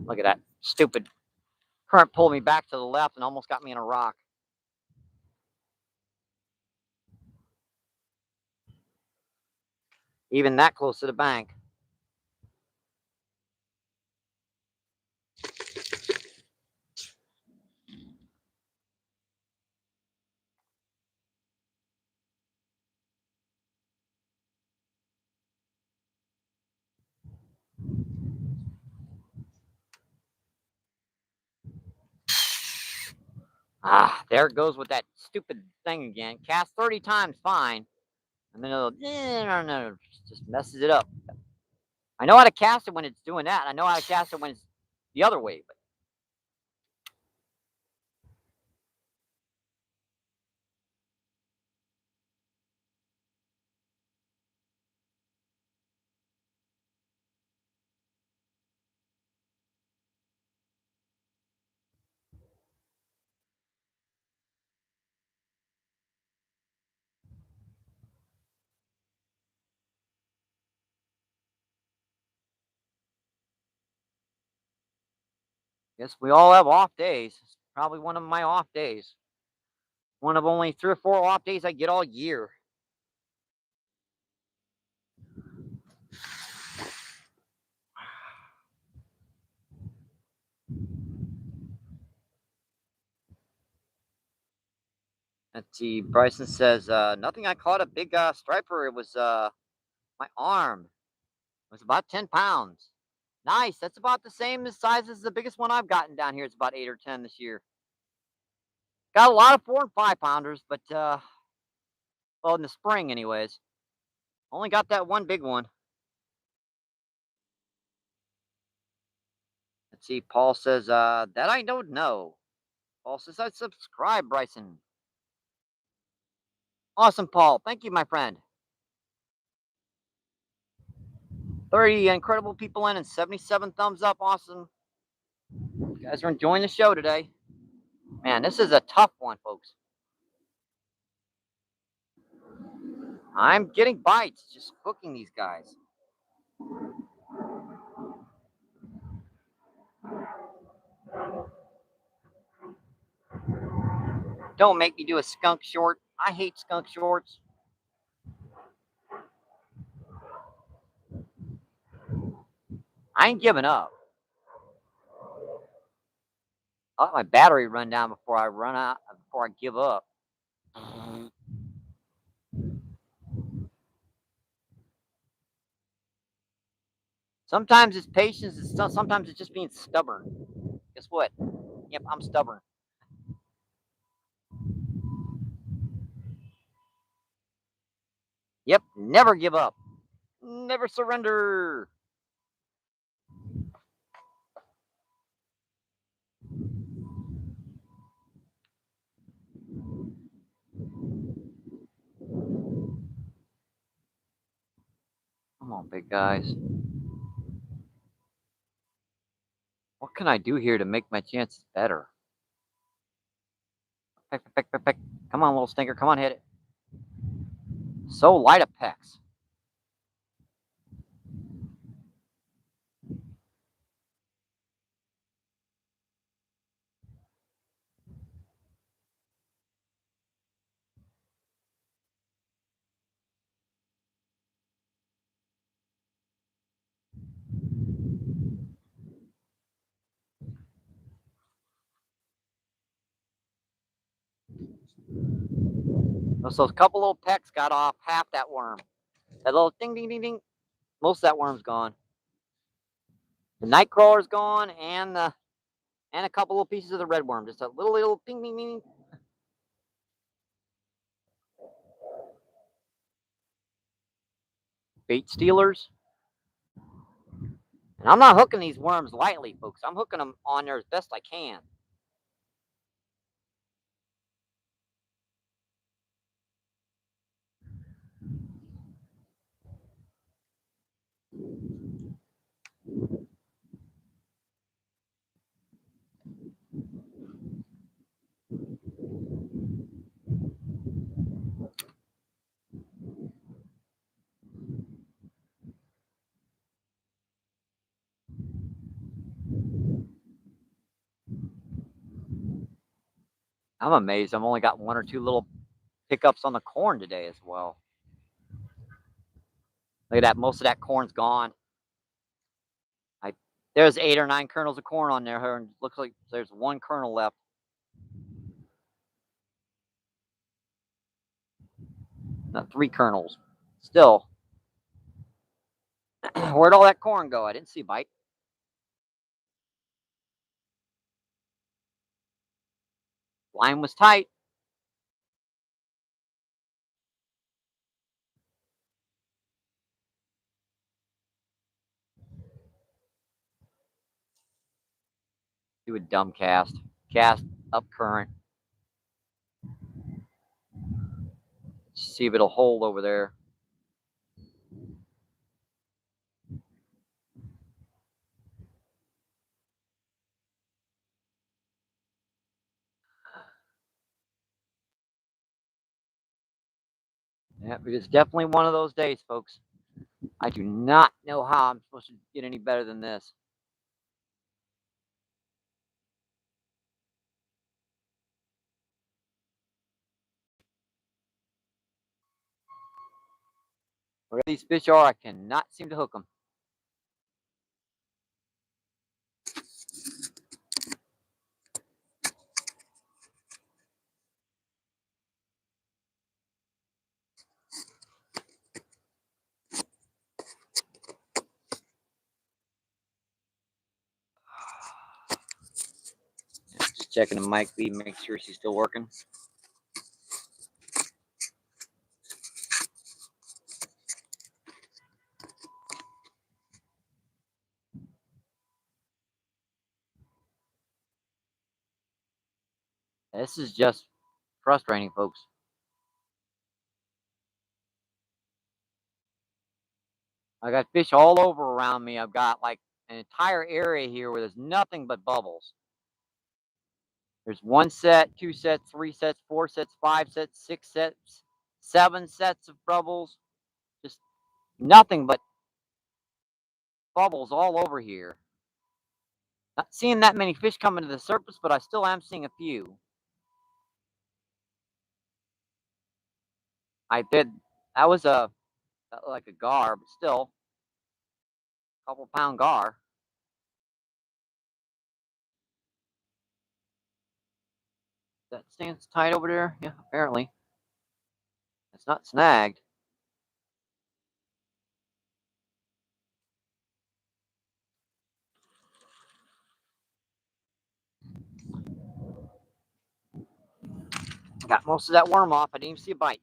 S1: Look at that stupid current pulled me back to the left and almost got me in a rock. Even that close to the bank. There it goes with that stupid thing again. Cast 30 times, fine. And then it'll, no, just messes it up. I know how to cast it when it's doing that. I know how to cast it when it's the other way. But guess we all have off days. It's probably one of my off days. One of only 3 or 4 off days I get all year. Let's see. Bryson says, nothing. I caught a big striper. It was my arm. It was about 10 pounds. Nice. That's about the same size as the biggest one I've gotten down here. It's about 8 or 10 this year. Got a lot of 4 and 5 pounders, but well, in the spring, anyways. Only got that one big one. Let's see. Paul says, that I don't know. Paul says, I subscribe, Bryson. Awesome, Paul. Thank you, my friend. 30 incredible people in and 77 thumbs up. Awesome. You guys are enjoying the show today. Man, this is a tough one, folks. I'm getting bites, just hooking these guys. Don't make me do a skunk short. I hate skunk shorts. I ain't giving up. I'll let my battery run down before I give up. Sometimes it's patience, sometimes it's just being stubborn. Guess what? Yep, I'm stubborn. Yep, never give up. Never surrender. Come on, big guys. What can I do here to make my chances better? Peck, peck, peck, peck. Come on, little stinker. Come on, hit it. So light of pecks. So a couple little pecks got off half that worm. That little ding, ding, ding, ding. Most of that worm's gone. The night crawler's gone, and a couple little pieces of the red worm. Just a little ding, ding, ding. Bait stealers. And I'm not hooking these worms lightly, folks. I'm hooking them on there as best I can. I'm amazed. I've only got one or two little pickups on the corn today as well. Look at that. Most of that corn's gone. There's 8 or 9 kernels of corn on there, and it looks like there's one kernel left. Not 3 kernels. Still. Where'd all that corn go? I didn't see a bite. Line was tight. Do a dumb cast. Cast up current. See if it'll hold over there. Yeah, it's definitely one of those days, folks. I do not know how I'm supposed to get any better than this. Where these fish are, I cannot seem to hook them. Just checking the mic feed, make sure she's still working. This is just frustrating, folks. I got fish all over around me. I've got like an entire area here where there's nothing but bubbles. There's 1 set, 2 sets, 3 sets, 4 sets, 5 sets, 6 sets, 7 sets of bubbles. Just nothing but bubbles all over here. Not seeing that many fish coming to the surface, but I still am seeing a few. I did. That was like a gar, but still, couple pound gar. That stands tight over there. Yeah, apparently. It's not snagged. Got most of that worm off. I didn't even see a bite.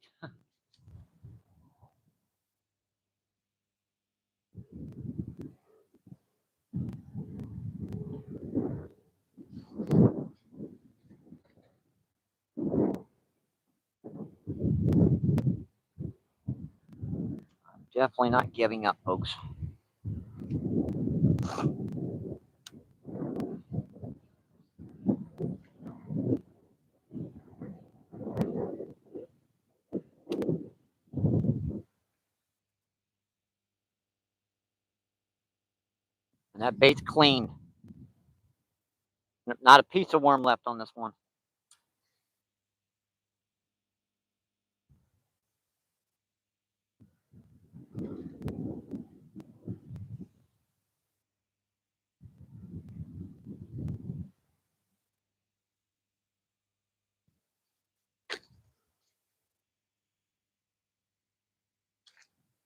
S1: Definitely not giving up, folks. And that bait's clean. Not a piece of worm left on this one.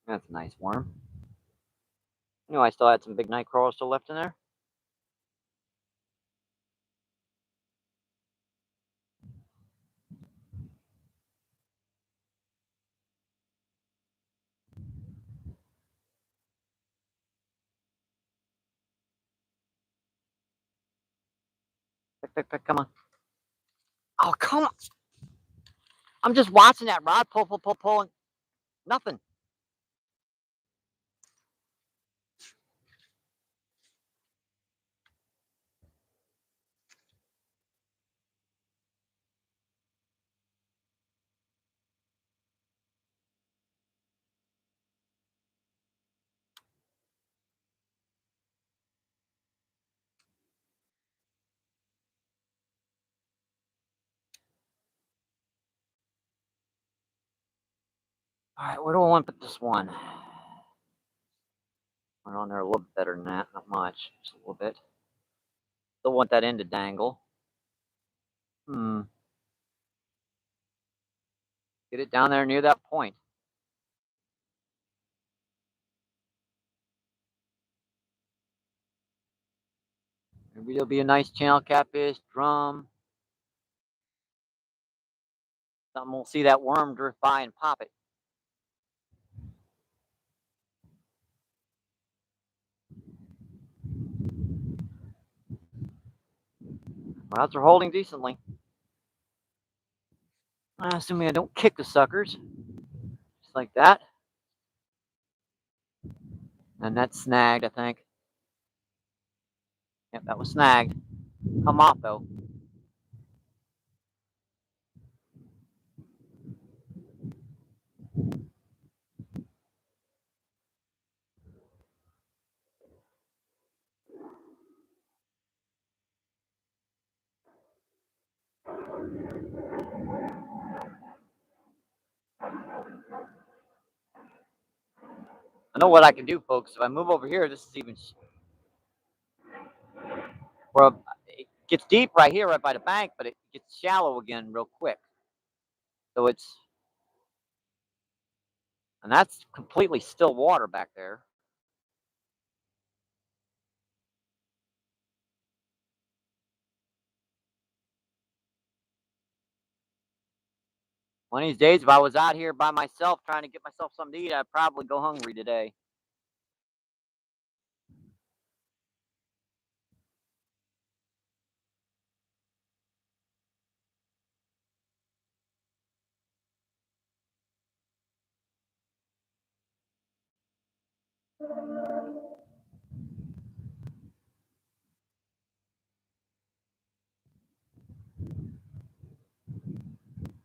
S1: That's a nice worm. You know, I still had some big night crawlers still left in there. Pick, come on. Oh, come on. I'm just watching that rod pull, and nothing. All right, where do I want to put this one? Went on there a little bit better than that, not much, just a little bit. Still want that end to dangle. Get it down there near that point. Maybe there'll be a nice channel catfish, drum. Something we'll see that worm drift by and pop it. Rods are holding decently. Assuming I don't kick the suckers. Just like that. And that's snagged, I think. Yep, that was snagged. Come off, though. I know what I can do, folks. If I move over here, this is even... Well, it gets deep right here, right by the bank, but it gets shallow again real quick. So it's... And that's completely still water back there. One of these days, if I was out here by myself trying to get myself something to eat, I'd probably go hungry today.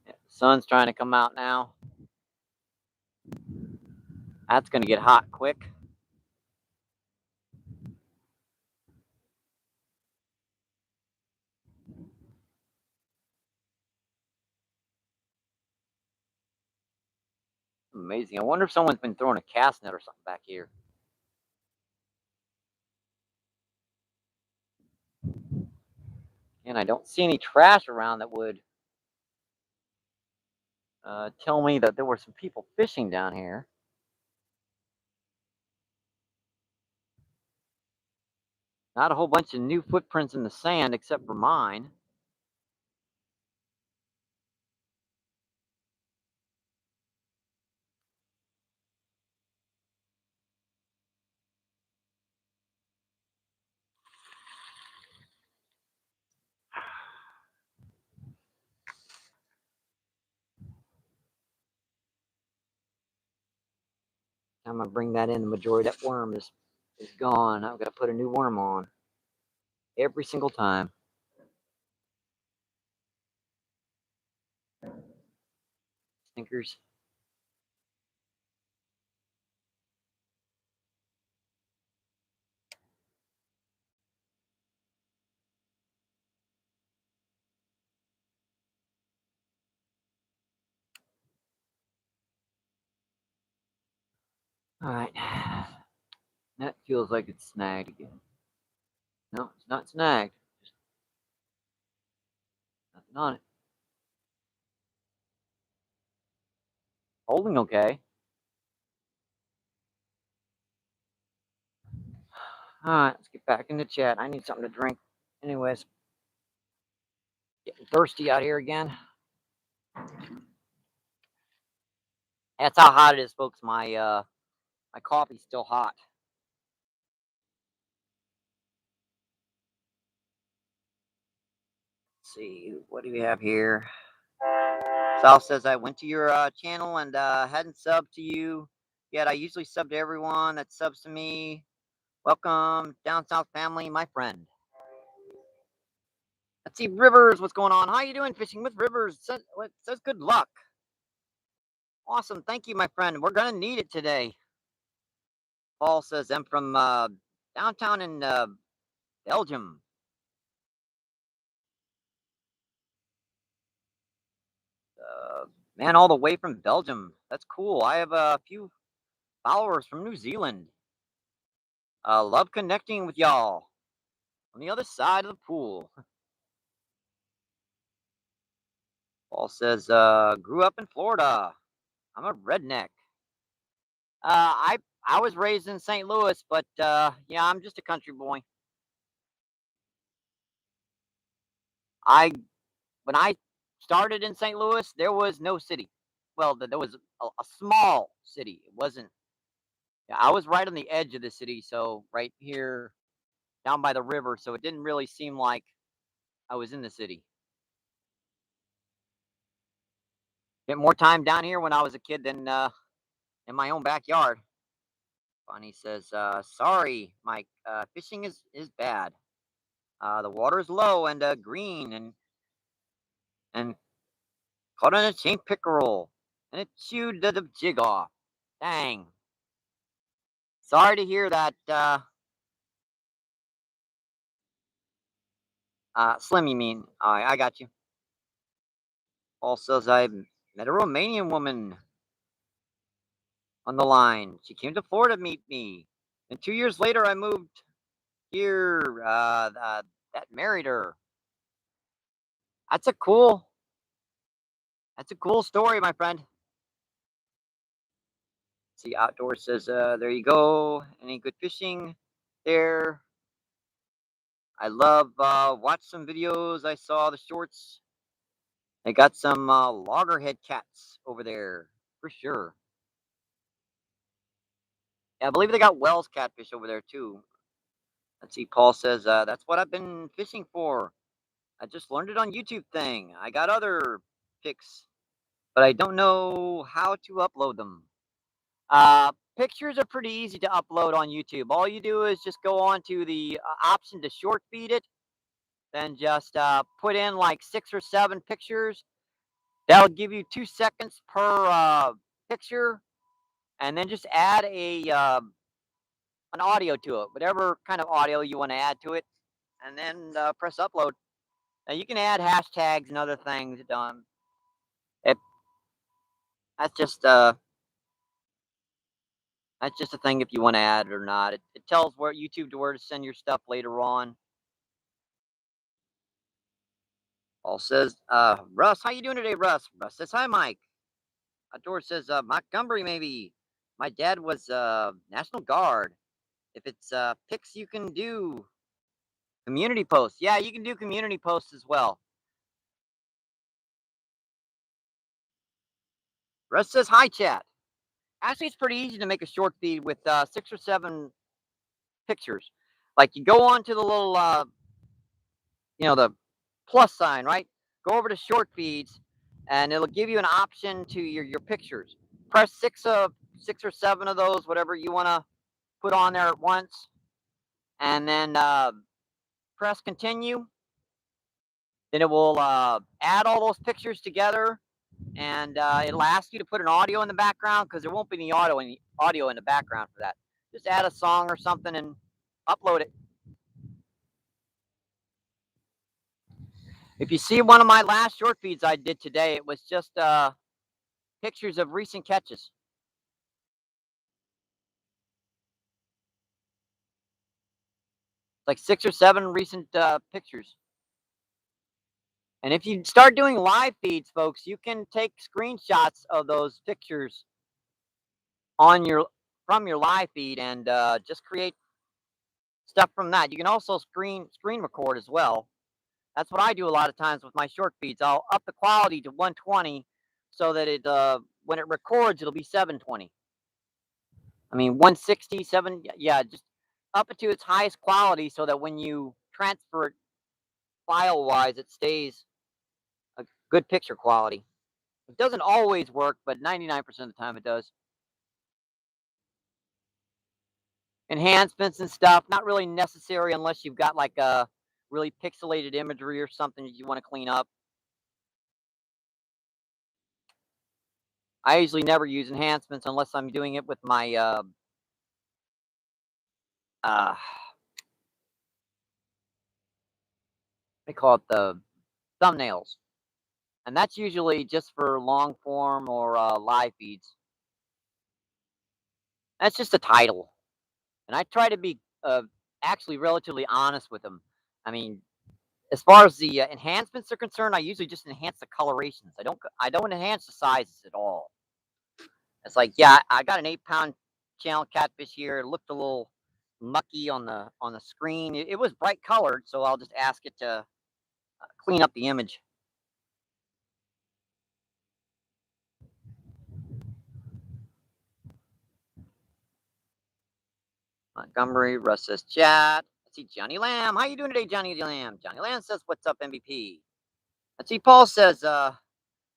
S1: Yeah, the sun's trying to come out now. That's going to get hot quick. Amazing. I wonder if someone's been throwing a cast net or something back here. And I don't see any trash around that would tell me that there were some people fishing down here. Not a whole bunch of new footprints in the sand except for mine. time I bring that in, the majority of that worm is gone. I've got to put a new worm on every single time. Stinkers. All right. That feels like it's snagged again. No, it's not snagged. Just nothing on it. Holding okay. All right, let's get back in the chat. I need something to drink. Anyways, getting thirsty out here again. That's how hot it is, folks. My coffee's still hot. Let's see, what do we have here? Sal says, I went to your channel and hadn't subbed to you yet. I usually sub to everyone that subs to me. Welcome, down south family, my friend. Let's see, Rivers, what's going on? How you doing, Fishing with Rivers? Says good luck. Awesome, thank you, my friend. We're gonna need it today. Paul says, I'm from downtown in Belgium. Man, all the way from Belgium. That's cool. I have a few followers from New Zealand. Love connecting with y'all on the other side of the pool. Paul says, grew up in Florida. I'm a redneck. I was raised in St. Louis, but yeah, I'm just a country boy. When I started in St. Louis, there was no city. Well, there was a small city. It wasn't. Yeah, I was right on the edge of the city, so right here down by the river, so it didn't really seem like I was in the city. Spent more time down here when I was a kid than in my own backyard. Bonnie says, sorry, Mike, fishing is bad. The water is low and green and caught on a chain pickerel and it chewed the jig off. Dang. Sorry to hear that, Slim, you mean. All right, I got you. Paul says, I met a Romanian woman on the line. She came to Florida to meet me. And 2 years later, I moved here. That married her. That's a cool story, my friend. See, Outdoor says, there you go. Any good fishing there? I love watch some videos. I saw the shorts. They got some loggerhead cats over there for sure. Yeah, I believe they got Wells catfish over there too. Let's see. Paul says that's what I've been fishing for. I just learned it on YouTube thing. I got other pics, but I don't know how to upload them. Pictures are pretty easy to upload on YouTube. All you do is just go on to the option to short feed it, then just put in like 6 or 7 pictures. That'll give you 2 seconds per picture, and then just add an audio to it, whatever kind of audio you want to add to it, and then press upload. Now you can add hashtags and other things. It, that's just a thing if you want to add it or not. It tells where YouTube to where to send your stuff later on. Paul says, Russ, how you doing today, Russ? Russ says, hi, Mike. Outdoor says, Montgomery, maybe. My dad was National Guard. If it's pics you can do, community posts. Yeah, you can do community posts as well. Russ says, hi, chat. Actually, it's pretty easy to make a short feed with 6 or 7 pictures. Like you go on to the little, the plus sign, right? Go over to short feeds, and it'll give you an option to your pictures. Press 6 of 6 or 7 of those, whatever you want to put on there at once, and then press continue. Then it will add all those pictures together, and it'll ask you to put an audio in the background because there won't be any audio in the background for that. Just add a song or something and upload it. If you see one of my last short feeds I did today, it was just pictures of recent catches. Like 6 or 7 recent pictures. And if you start doing live feeds, folks, you can take screenshots of those pictures on from your live feed and just create stuff from that. You can also screen record as well. That's what I do a lot of times with my short feeds. I'll up the quality to 120 so that it when it records, it'll be 720. I mean, 167, yeah, just up it to its highest quality so that when you transfer it file-wise, it stays a good picture quality. It doesn't always work, but 99% of the time it does. Enhancements and stuff, not really necessary unless you've got like a really pixelated imagery or something that you want to clean up. I usually never use enhancements unless I'm doing it with my they call it the thumbnails, and that's usually just for long form or live feeds. That's just a title, and I try to be actually relatively honest with them. I mean, as far as the enhancements are concerned, I usually just enhance the colorations. I don't enhance the sizes at all. It's like, yeah, I got an 8-pound channel catfish here. It looked a little mucky on the screen. It was bright colored, so I'll just ask it to clean up the image. Montgomery, Russ says chat. Let's see, Johnny Lamb. How you doing today, Johnny Lamb? Johnny Lamb says, what's up, MVP? Let's see, Paul says,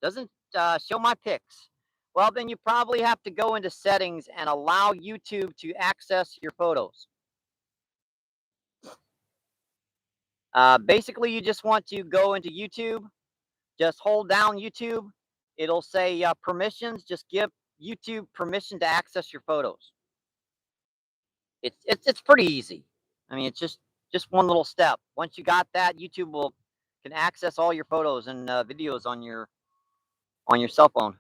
S1: doesn't show my pics. Well, then you probably have to go into settings and allow YouTube to access your photos. Basically, you just want to go into YouTube. Just hold down YouTube. It'll say permissions. Just give YouTube permission to access your photos. It's pretty easy. I mean, it's just one little step. Once you got that, YouTube can access all your photos and videos on your cell phone.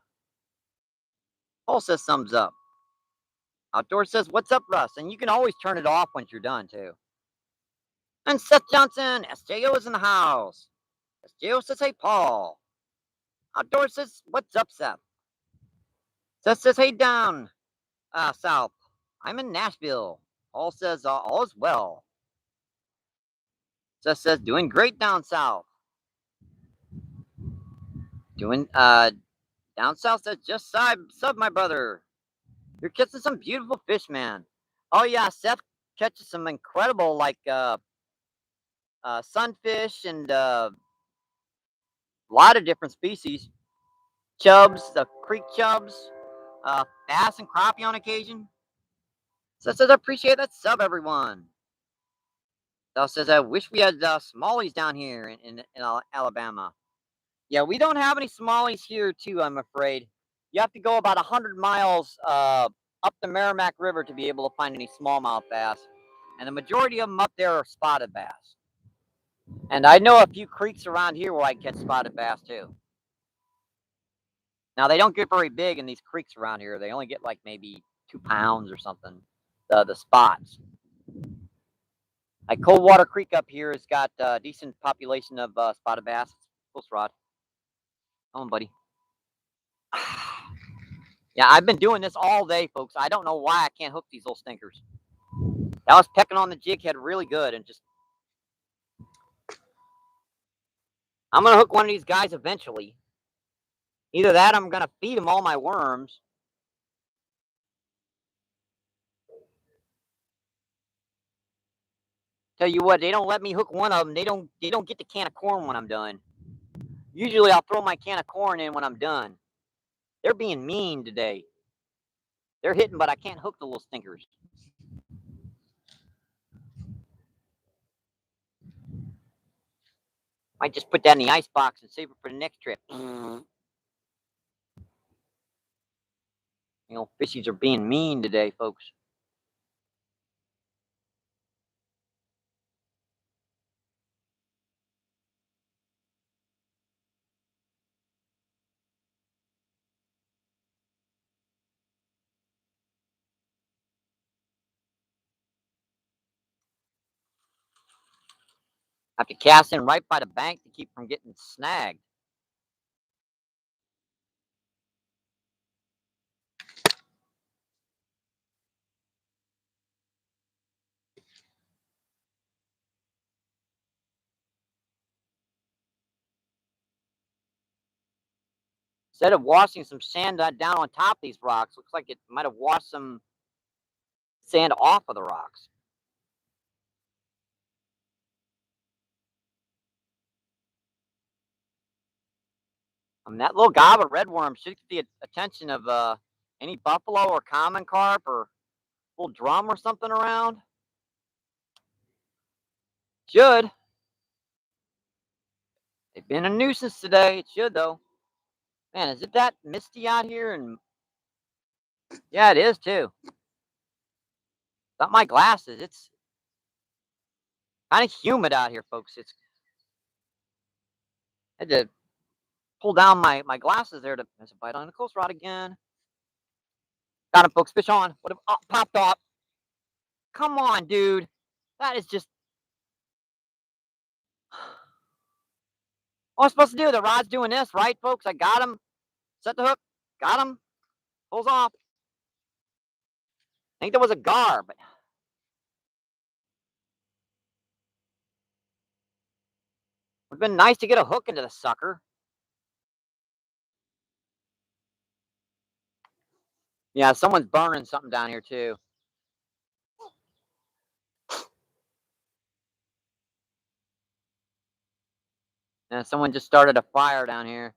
S1: Paul says thumbs up. Outdoor says, what's up, Russ? And you can always turn it off once you're done, too. And Seth Johnson, SJO is in the house. SJO says, hey, Paul. Outdoor says, what's up, Seth? Seth says, hey, down south. I'm in Nashville. Paul says, all is well. Seth says, doing great down south. Doing, down south says, just sub, my brother. You're catching some beautiful fish, man. Oh, yeah, Seth catches some incredible, like, sunfish and a lot of different species. Chubs, the creek chubs, bass and crappie on occasion. Seth says, I appreciate that sub, everyone. Seth says, I wish we had smallies down here in Alabama. Yeah, we don't have any smallies here, too, I'm afraid. You have to go about 100 miles up the Merrimack River to be able to find any smallmouth bass. And the majority of them up there are spotted bass. And I know a few creeks around here where I catch spotted bass, too. Now, they don't get very big in these creeks around here. They only get like maybe 2 pounds or something, the spots. Like Coldwater Creek up here has got a decent population of spotted bass. Close rod. Come on, buddy. Yeah, I've been doing this all day, folks. I don't know why I can't hook these little stinkers. I was pecking on the jig head really good and just... I'm going to hook one of these guys eventually. Either that or I'm going to feed them all my worms. Tell you what, they don't let me hook one of them. They don't get the can of corn when I'm done. Usually I'll throw my can of corn in when I'm done. They're being mean today. They're hitting, but I can't hook the little stinkers. Might just put that in the ice box and save it for the next trip. You know, fishies are being mean today, folks. I have to cast in right by the bank to keep from getting snagged. Instead of washing some sand down on top of these rocks, looks like it might have washed some sand off of the rocks. That little gob of redworm should get the attention of any buffalo or common carp or little drum or something around. Should. They've been a nuisance today. It should, though. Man, is it that misty out here? And yeah, it is, too. Got my glasses. It's kind of humid out here, folks. I had to pull down my glasses there to. There's a bite on the close rod again. Got him, folks. Fish on. What have popped off? Come on, dude. That is just. What am I supposed to do? The rod's doing this, right, folks? I got him. Set the hook. Got him. Pulls off. I think there was a gar, but would have been nice to get a hook into the sucker. Yeah, someone's burning something down here too. Yeah, someone just started a fire down here.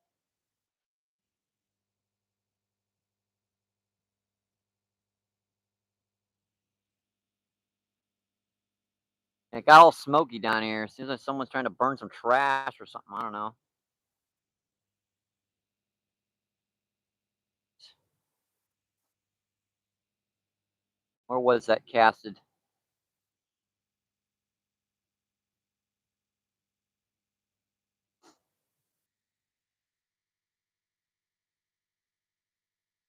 S1: It got all smoky down here. It seems like someone's trying to burn some trash or something. I don't know. Where was that casted?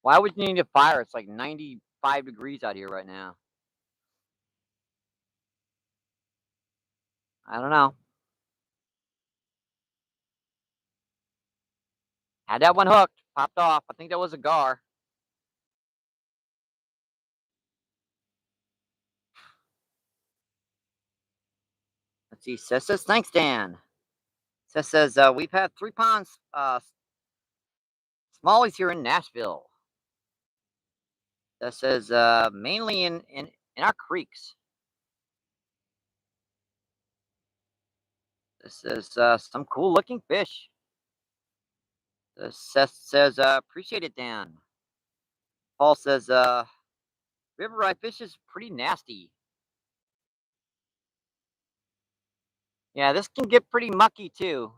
S1: Why would you need a fire? It's like 95 degrees out here right now. I don't know. Had that one hooked. Popped off. I think that was a gar. Let's see. Says thanks, Dan. Says we've had 3 ponds smallies here in Nashville. That says mainly in our creeks. This is some cool looking fish. Seth says appreciate it, Dan. Paul says river eye fish is pretty nasty. Yeah, this can get pretty mucky too.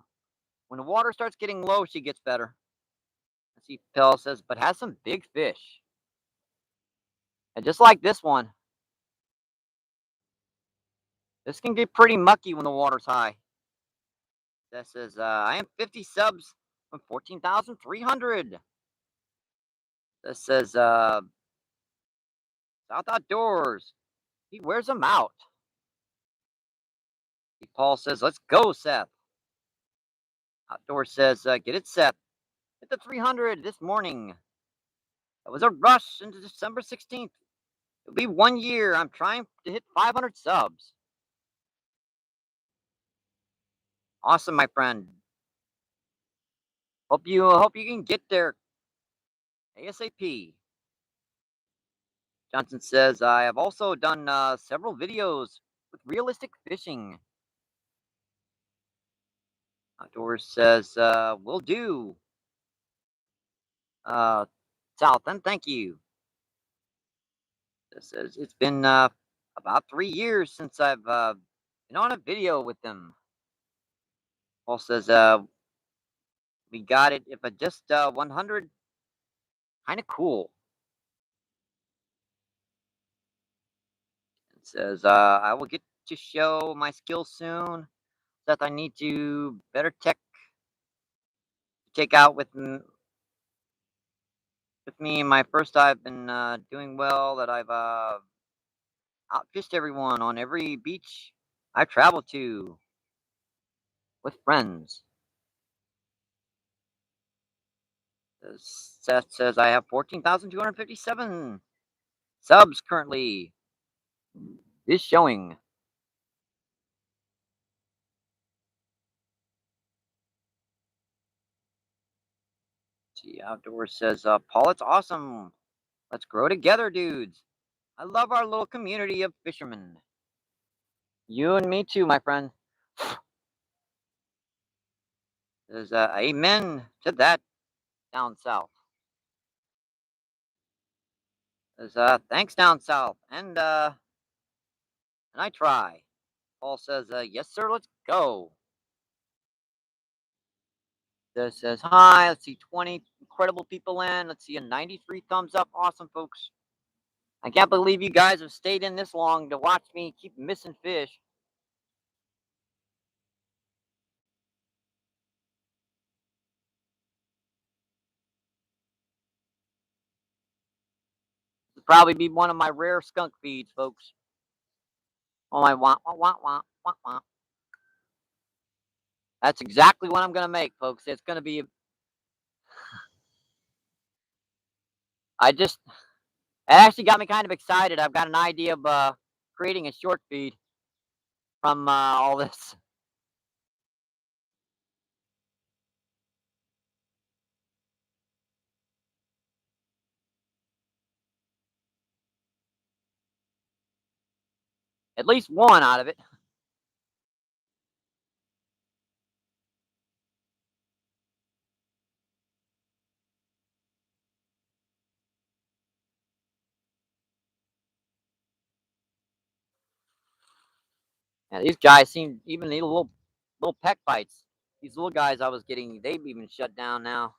S1: When the water starts getting low, she gets better. Let's see, Paul says, but has some big fish. And just like this one, this can get pretty mucky when the water's high. That says, I am 50 subs from 14,300. That says, South Outdoors. He wears them out. Paul says, let's go, Seth. Outdoors says, get it, Seth. Hit the 300 this morning. That was a rush into December 16th. It'll be 1 year. I'm trying to hit 500 subs. Awesome, my friend. Hope you can get there ASAP. Johnson says I have also done several videos with realistic fishing. Outdoors says will do. South, and thank you. It says it's been about 3 years since I've been on a video with them. Paul says we got it. If I just 100, kind of cool. It says I will get to show my skills soon. That I need to better tech take out with me. My first, I've been doing well. That I've outfished everyone on every beach I've traveled to with friends. Seth says I have 14,257 subs currently. Is showing. See, Outdoors says, Paul, it's awesome. Let's grow together, dudes. I love our little community of fishermen. You and me too, my friend. Says, amen to that down south. Says, thanks down south. And I try. Paul says, yes, sir, let's go. This says, hi, let's see, 20 incredible people in. Let's see, a 93 thumbs up. Awesome, folks. I can't believe you guys have stayed in this long to watch me keep missing fish. This will probably be one of my rare skunk feeds, folks. Oh, I want. That's exactly what I'm going to make, folks. It's going to be, I just, it actually got me kind of excited. I've got an idea of creating a short feed from all this. At least one out of it. Yeah, these guys seem even the little peck bites. These little guys I was getting, they've even shut down now.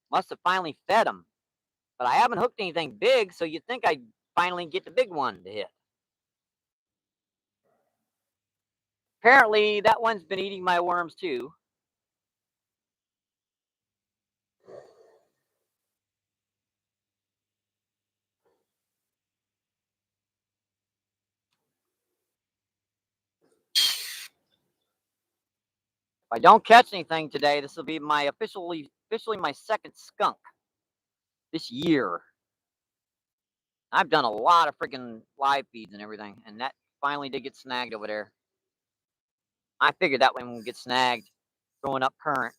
S1: Must have finally fed them, but I haven't hooked anything big, so you'd think I'd finally get the big one to hit. Apparently, that one's been eating my worms too. If I don't catch anything today, this will be my officially my second skunk this year. I've done a lot of freaking live feeds and everything, and that finally did get snagged over there. I figured that one would get snagged throwing up current.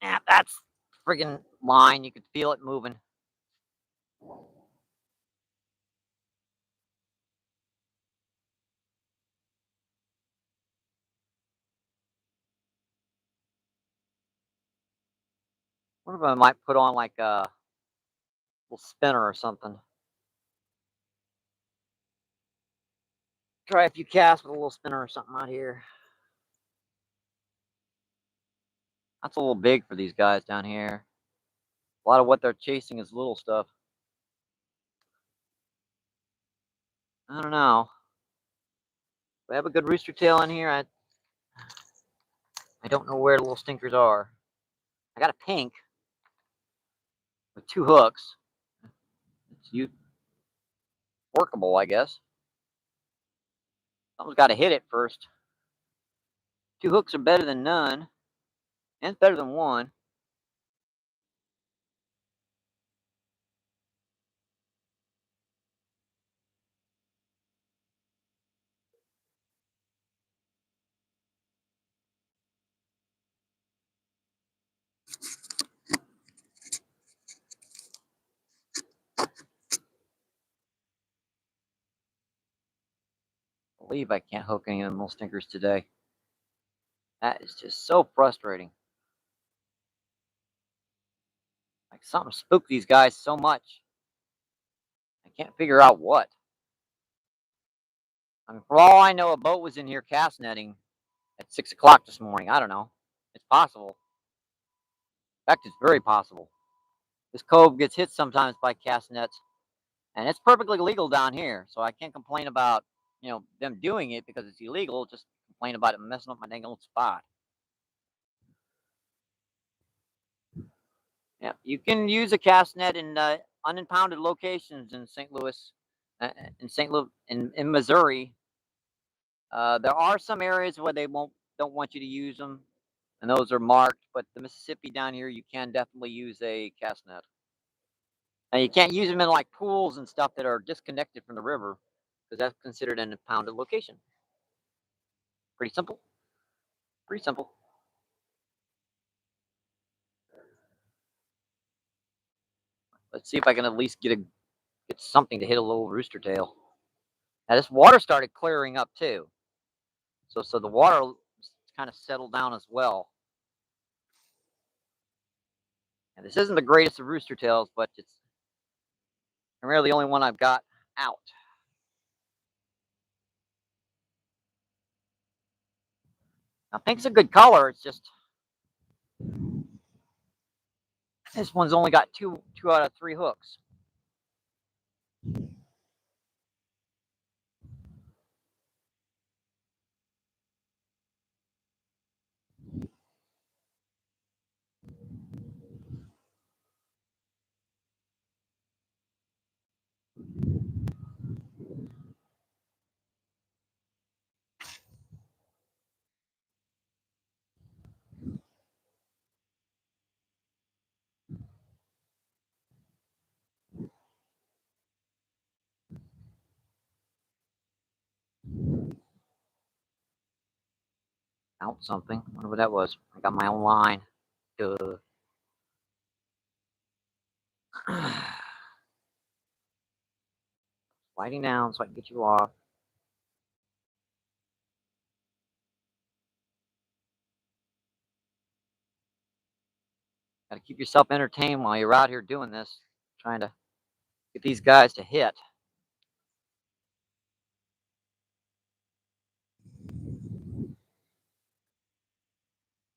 S1: Yeah, that's friggin' line. You could feel it moving. Wonder if I might put on like a little spinner or something. Try a few casts with a little spinner or something out here. That's a little big for these guys down here. A lot of what they're chasing is little stuff. I don't know. We have a good rooster tail in here. I don't know where the little stinkers are. I got a pink with 2 hooks. It's workable, I guess. Someone's got to hit it first. 2 hooks are better than none, and it's better than 1. I believe I can't hook any of the little stinkers today. That is just so frustrating. Like something spooked these guys so much. I can't figure out what. I mean, for all I know, a boat was in here cast netting at 6 o'clock this morning. I don't know. It's possible. In fact, it's very possible. This cove gets hit sometimes by cast nets, and it's perfectly legal down here. So I can't complain about them doing it because it's illegal. Just complain about it messing up my dang old spot. Yeah, you can use a cast net in unimpounded locations in St. Louis, in Missouri. There are some areas where they don't want you to use them, and those are marked. But the Mississippi down here, you can definitely use a cast net. Now you can't use them in like pools and stuff that are disconnected from the river, because that's considered an impounded location. Pretty simple. Pretty simple. Let's see if I can at least get something to hit a little rooster tail. Now this water started clearing up too, so the water kind of settled down as well. And this isn't the greatest of rooster tails, but it's primarily the only one I've got out. Now pink's a good color. It's just this one's only got two out of 3 hooks. Out something. I wonder what that was. I got my own line. Duh. Sliding down so I can get you off. Got to keep yourself entertained while you're out here doing this, trying to get these guys to hit.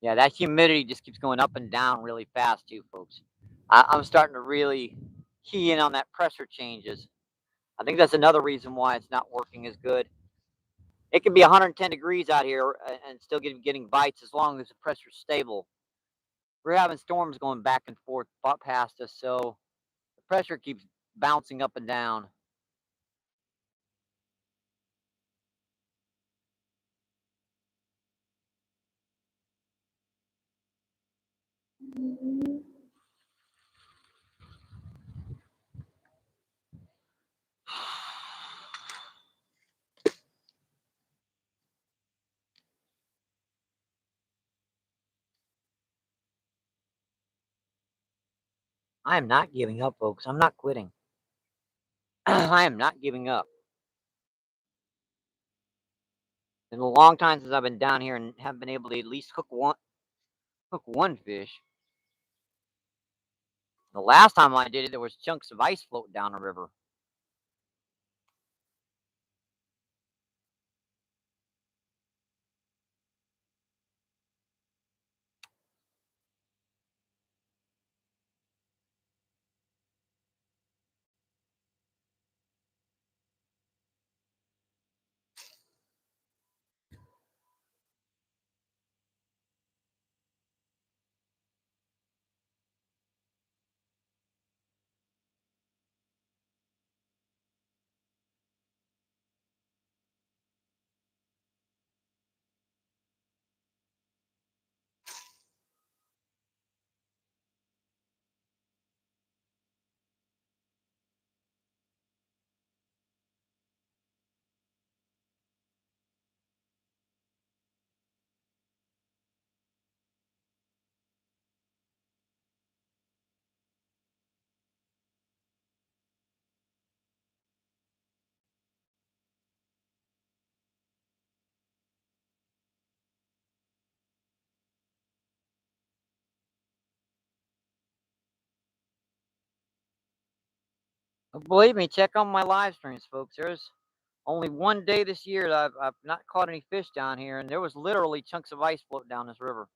S1: Yeah, that humidity just keeps going up and down really fast too, folks. I'm starting to really key in on that pressure changes. I think that's another reason why it's not working as good. It can be 110 degrees out here and still getting bites as long as the pressure's stable. We're having storms going back and forth past us, so the pressure keeps bouncing up and down. I am not giving up, folks. I'm not quitting. I am not giving up. It's been a long time since I've been down here and haven't been able to at least hook one fish. The last time I did it, there was chunks of ice floating down the river. Believe me, check on my live streams, folks. There's only one day this year that I've not caught any fish down here, and there was literally chunks of ice floating down this river.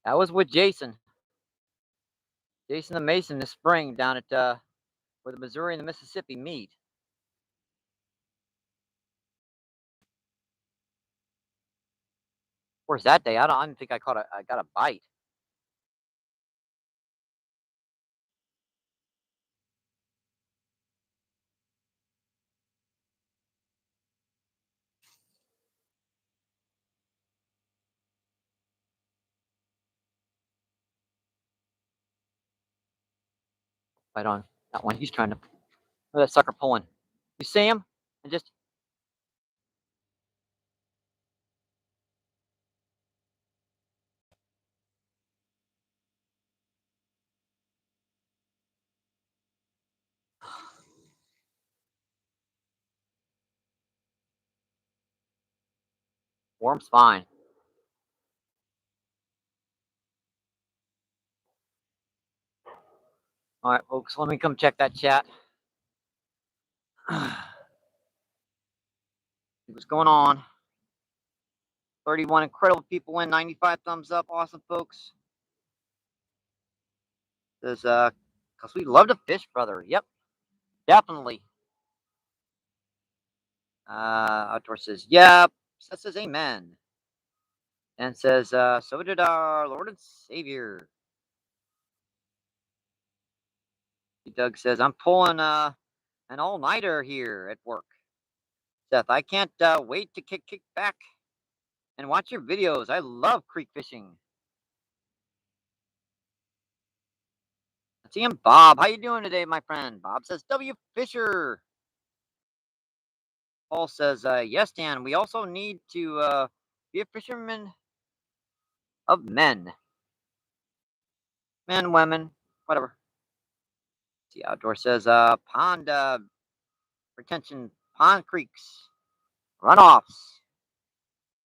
S1: That was with Jason the Mason this spring down at where the Missouri and the Mississippi meet. Where's that day? I don't think I got a bite. Right on that one. He's trying to. Look at that sucker pulling. You see him? And just worm's fine. All right, folks. Let me come check that chat. What's going on? 31 incredible people in, 95 thumbs up. Awesome, folks. Says, because we love to fish, brother. Yep, definitely. Outdoor says, yep. That says, amen. And says, so did our Lord and Savior. Doug says, I'm pulling an all-nighter here at work. Seth, I can't wait to kick back and watch your videos. I love creek fishing. I see him, Bob. How you doing today, my friend? Bob says, W. Fisher. Paul says, yes, Dan, we also need to be a fisherman of men. Men, women, whatever. See, Outdoor says, pond retention, pond creeks, runoffs.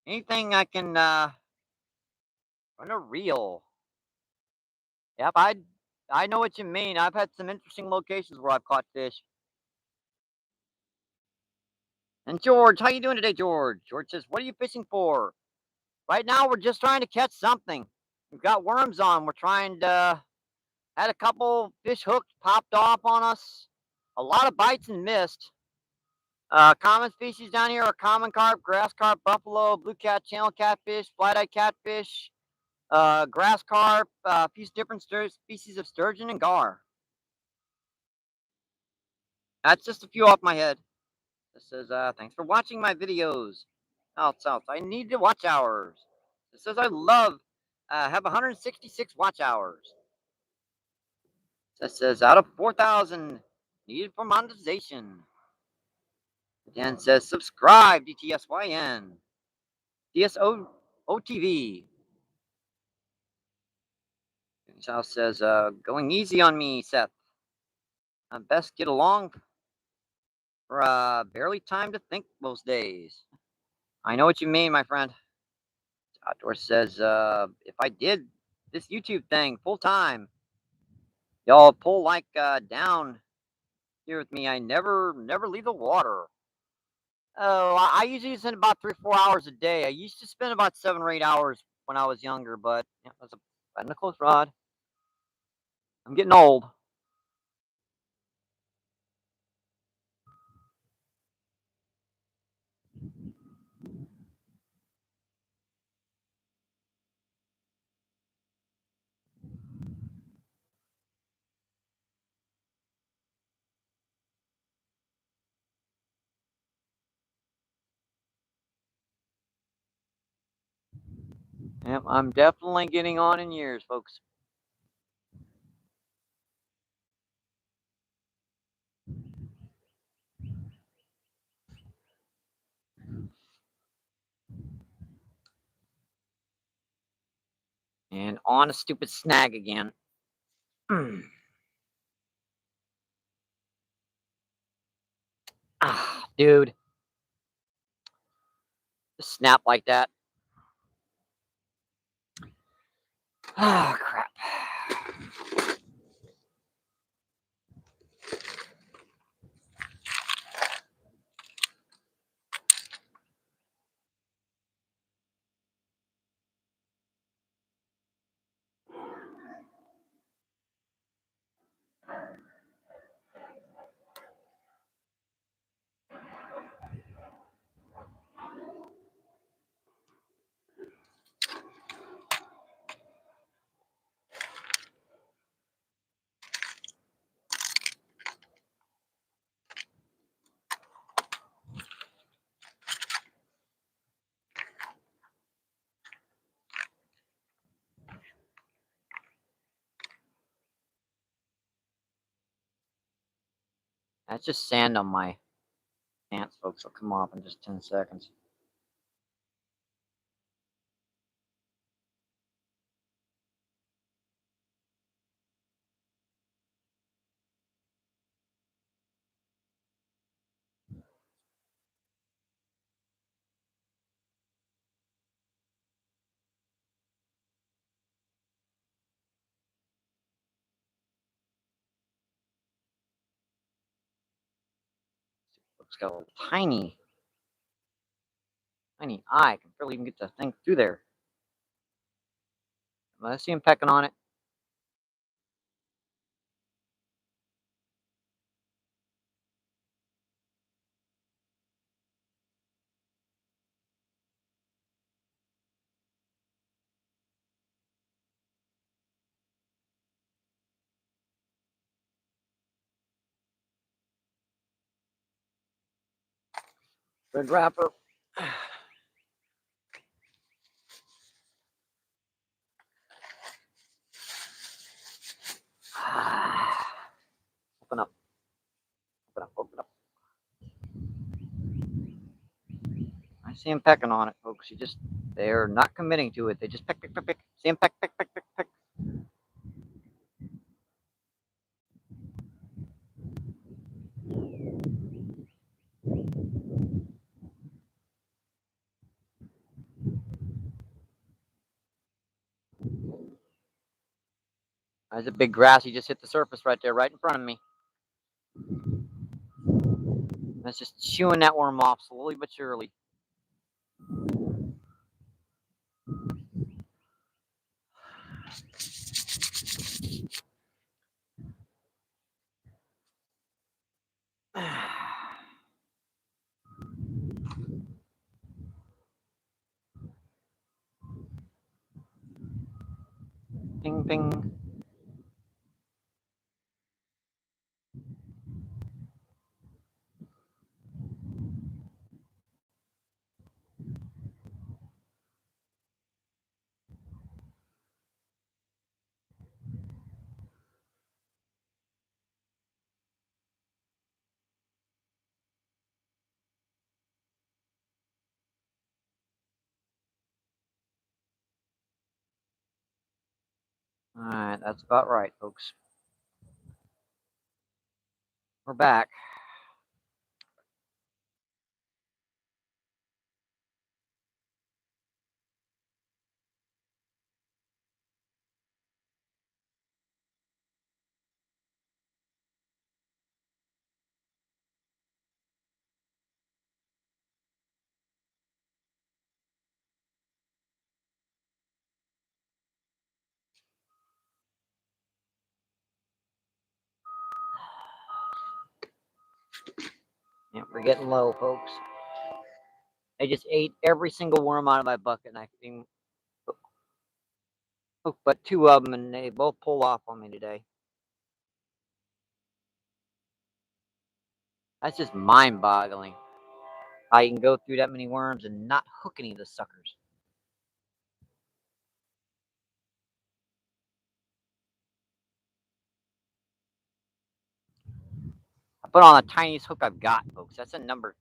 S1: Anything I can run a reel. Yep, I know what you mean. I've had some interesting locations where I've caught fish. And George, how you doing today, George? George says, what are you fishing for? Right now, we're just trying to catch something. We've got worms on. We're trying to, had a couple fish hooks popped off on us. A lot of bites and missed. Common species down here are common carp, grass carp, buffalo, blue cat, channel catfish, flat-eyed catfish, grass carp, a few different species of sturgeon and gar. That's just a few off my head. This says, thanks for watching my videos. South. I need the watch hours. It says, I love, have 166 watch hours. That says, out of 4,000 needed for monetization. Dan says, subscribe, DTSYN. DSOTV. South says, going easy on me, Seth. I best get along for barely time to think most days. I know what you mean, my friend. Outdoor says, if I did this YouTube thing full time, y'all pull like down here with me. I never leave the water. Oh, I usually spend about 3 or 4 hours a day. I used to spend about 7 or 8 hours when I was younger, but yeah, that's a close rod. I'm getting old. Yep, I'm definitely getting on in years, folks. And on a stupid snag again. Dude. Just snap like that. Oh, crap. That's just sand on my pants, folks. I'll come off in just 10 seconds. It's got a little tiny eye. I can barely even get the thing through there. I see him pecking on it. Red wrapper. Open up. Open up. Open up. I see him pecking on it, folks. They're not committing to it. They just peck, peck, peck, peck. See him peck, peck, peck, peck, peck. There's a big grass. He just hit the surface right there, right in front of me. That's just chewing that worm off slowly but surely. Ping, ping. All right, that's about right, folks. We're back. Yeah, we're getting low, folks. I just ate every single worm out of my bucket, and I think but 2 of them, and they both pulled off on me today. That's just mind-boggling. How you can go through that many worms and not hook any of the suckers. I put on the tiniest hook I've got, folks. That's a number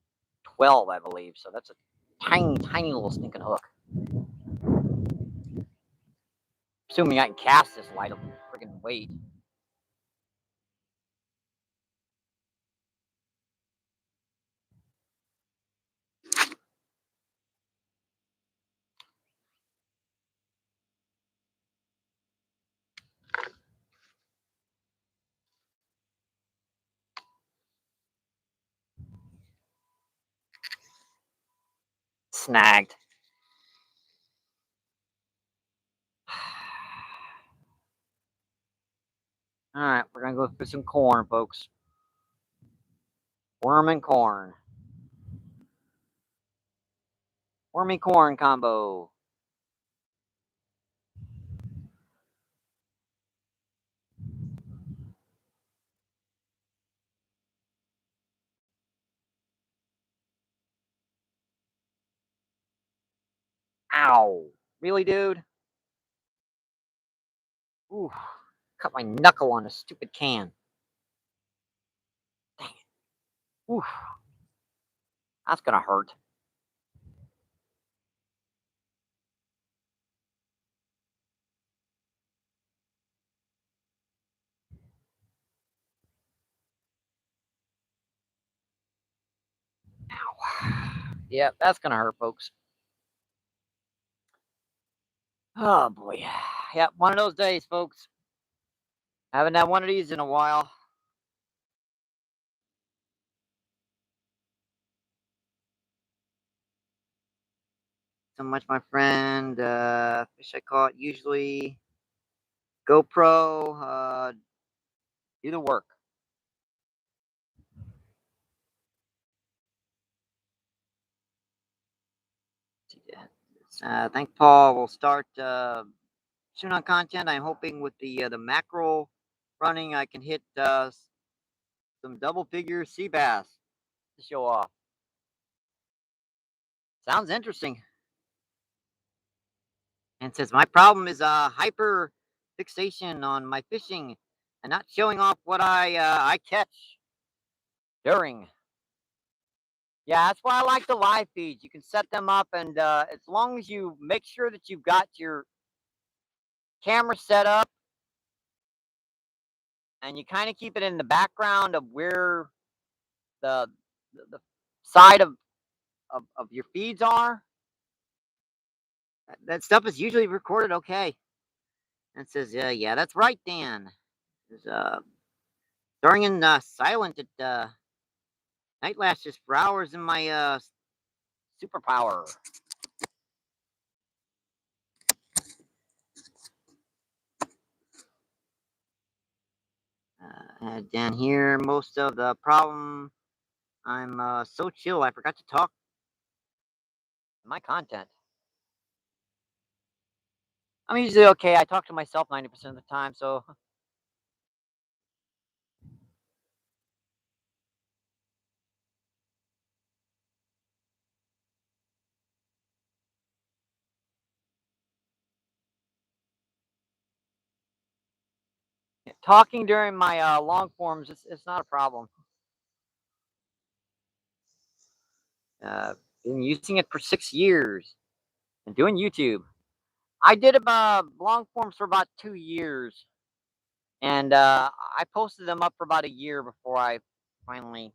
S1: 12, I believe. So that's a tiny, tiny little stinking hook. Assuming I can cast this light of freaking weight. Snagged. All right, we're gonna go through some corn, folks. Worm and corn. Wormy corn combo. Ow. Really, dude? Ooh. Cut my knuckle on a stupid can. Dang it. Oof, that's gonna hurt. Ow. Yeah, that's gonna hurt, folks. Oh boy. Yeah, one of those days, folks. Haven't had one of these in a while. So much, my friend. Fish I caught usually GoPro. Do the work. Thank Paul. We'll start soon on content. I'm hoping with the mackerel running, I can hit some double figure sea bass to show off. Sounds interesting. And says my problem is hyper fixation on my fishing and not showing off what I catch during. Yeah, that's why I like the live feeds. You can set them up, and as long as you make sure that you've got your camera set up and you kind of keep it in the background of where the the side of your feeds are, that stuff is usually recorded okay. And it says, yeah, that's right, Dan. It's, during in silent at night lashes for hours in my superpower. Down here, most of the problem. I'm so chill. I forgot to talk my content. I'm usually okay. I talk to myself 90% of the time, so talking during my long forms, it's not a problem. Uh, been using it for 6 years and doing YouTube. I did about long forms for about 2 years, and I posted them up for about a year before I finally.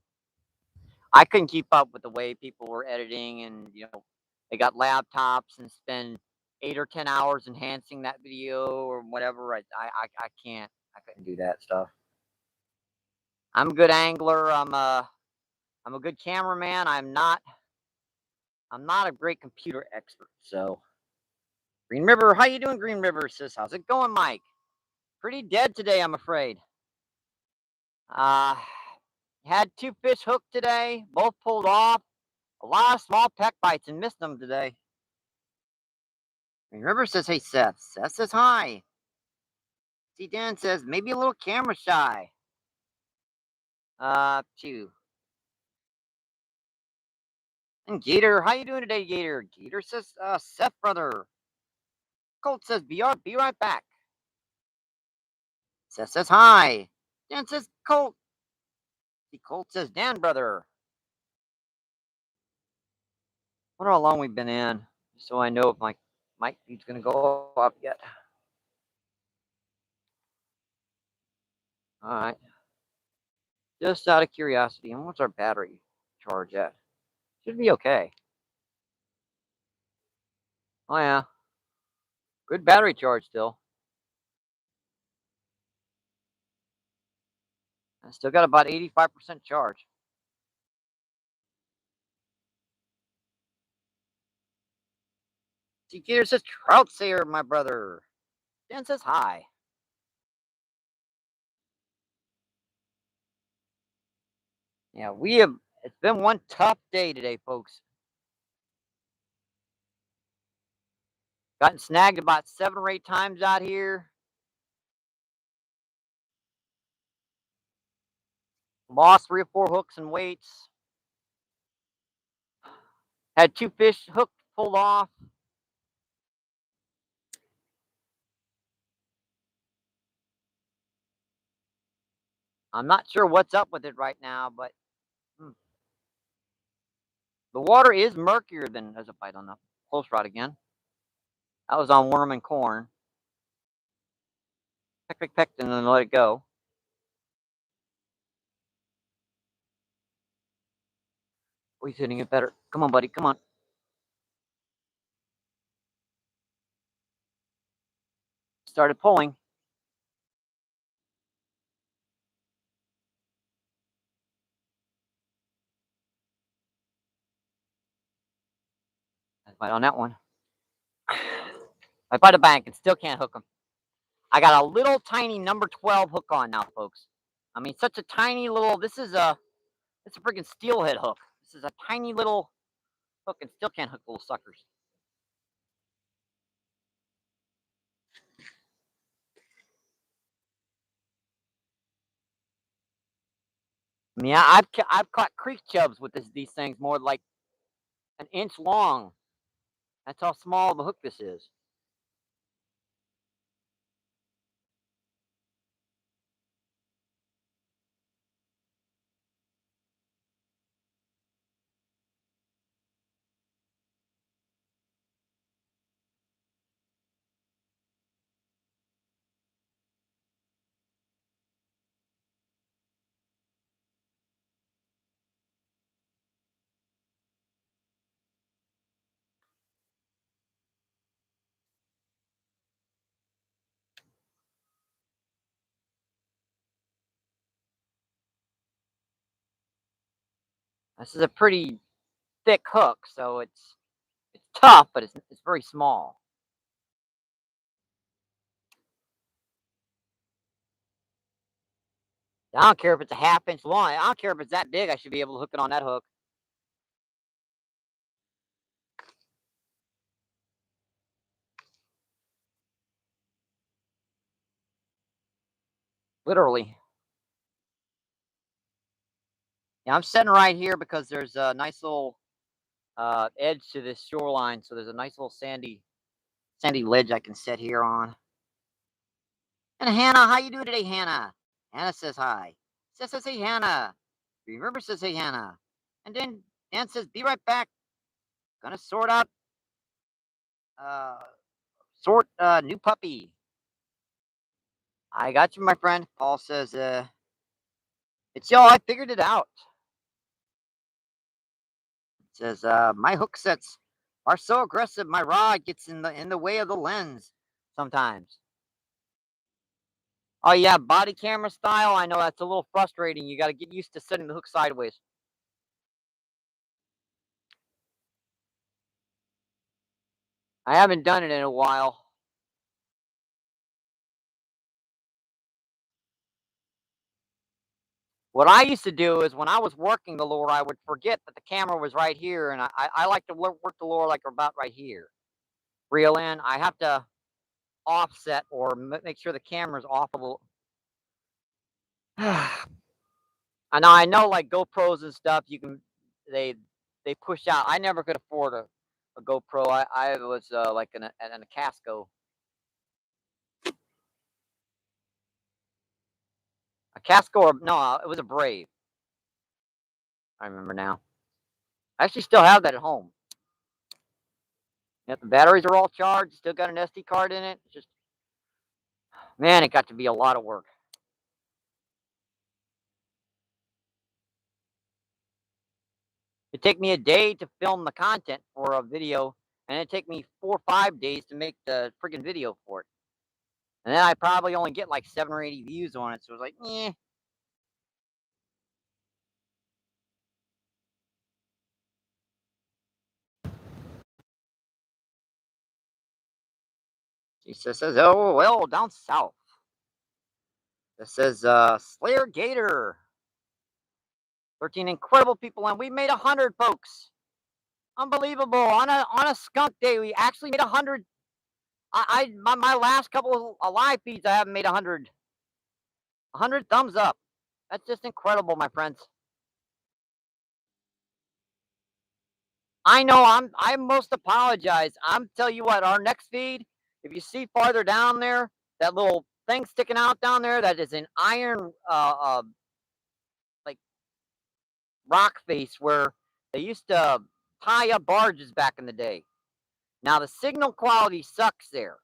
S1: I couldn't keep up with the way people were editing, and they got laptops and spend 8 or 10 hours enhancing that video or whatever. I can't. I couldn't do that stuff. I'm a good angler. I'm a good cameraman. I'm not a great computer expert. So Green River, how you doing, Green River? Says, how's it going, Mike? Pretty dead today, I'm afraid. Uh, had two fish hooked today, both pulled off. A lot of small peck bites and missed them today. Green River says, hey, Seth. Seth says, hi. See, Dan says, maybe a little camera shy. Two. And Gator, how you doing today, Gator? Gator says, Seth, brother. Colt says, be right back. Seth says, hi. Dan says, Colt. See, Colt says, Dan, brother. Wonder how long we've been in, so I know if my mic feed's gonna go up yet. All right. Just out of curiosity, and what's our battery charge at? Should be okay. Oh yeah, good battery charge still. I still got about 85% charge. TK says Trout Sayer, my brother. Dan says hi. Yeah, we have. It's been one tough day today, folks. Gotten snagged about 7 or 8 times out here. Lost 3 or 4 hooks and weights. Had 2 fish hooked pulled off. I'm not sure what's up with it right now, but The water is murkier than. There's a bite on the close rod again. That was on worm and corn. Peck, peck, peck, and then let it go. Oh, he's hitting it better. Come on, buddy. Come on. Started pulling. I bite on that one. I bite a bank and still can't hook him. I got a little tiny number 12 hook on now, folks. I mean, such a tiny little. It's a freaking steelhead hook. This is a tiny little hook and still can't hook little suckers. I mean, I've caught creek chubs with these things more like an inch long. That's how small the hook this is. This is a pretty thick hook, so it's tough, but it's very small. I don't care if it's a half-inch long. I don't care if it's that big. I should be able to hook it on that hook. Literally. Yeah, I'm sitting right here because there's a nice little edge to this shoreline, so there's a nice little sandy ledge I can sit here on. And Hannah, how you doing today, Hannah? Hannah says hi. Says hey, Hannah. Remember says hey, Hannah. And then Dan says, be right back. Gonna uh, sort new puppy. I got you, my friend. Paul says, it's y'all. I figured it out. It says, my hook sets are so aggressive. My rod gets in the way of the lens sometimes. Oh yeah, body camera style. I know that's a little frustrating. You got to get used to setting the hook sideways. I haven't done it in a while. What I used to do is when I was working the lure, I would forget that the camera was right here, and I like to work the lure like about right here. Reel in. I have to offset or make sure the camera's off a little. I know, like GoPros and stuff. They they push out. I never could afford a GoPro. I was like in a Casco. A Casco or no, it was a Brave. I remember now. I actually still have that at home. Yep, the batteries are all charged. Still got an SD card in it. It's just, man, it got to be a lot of work. It'd take me a day to film the content for a video, and it'd take me 4 or 5 days to make the friggin' video for it. And then I probably only get like 7 or 8 views on it. So it was like, eh. She says, oh, well, down south. This says, Slayer Gator. 13 incredible people, and we made 100, folks. Unbelievable. On a skunk day, we actually made 100. My last couple of live feeds, I haven't made 100. 100 thumbs up. That's just incredible, my friends. I know I most apologize. I'm tell you what, our next feed, if you see farther down there, that little thing sticking out down there, that is an iron like rock face where they used to tie up barges back in the day. Now the signal quality sucks there.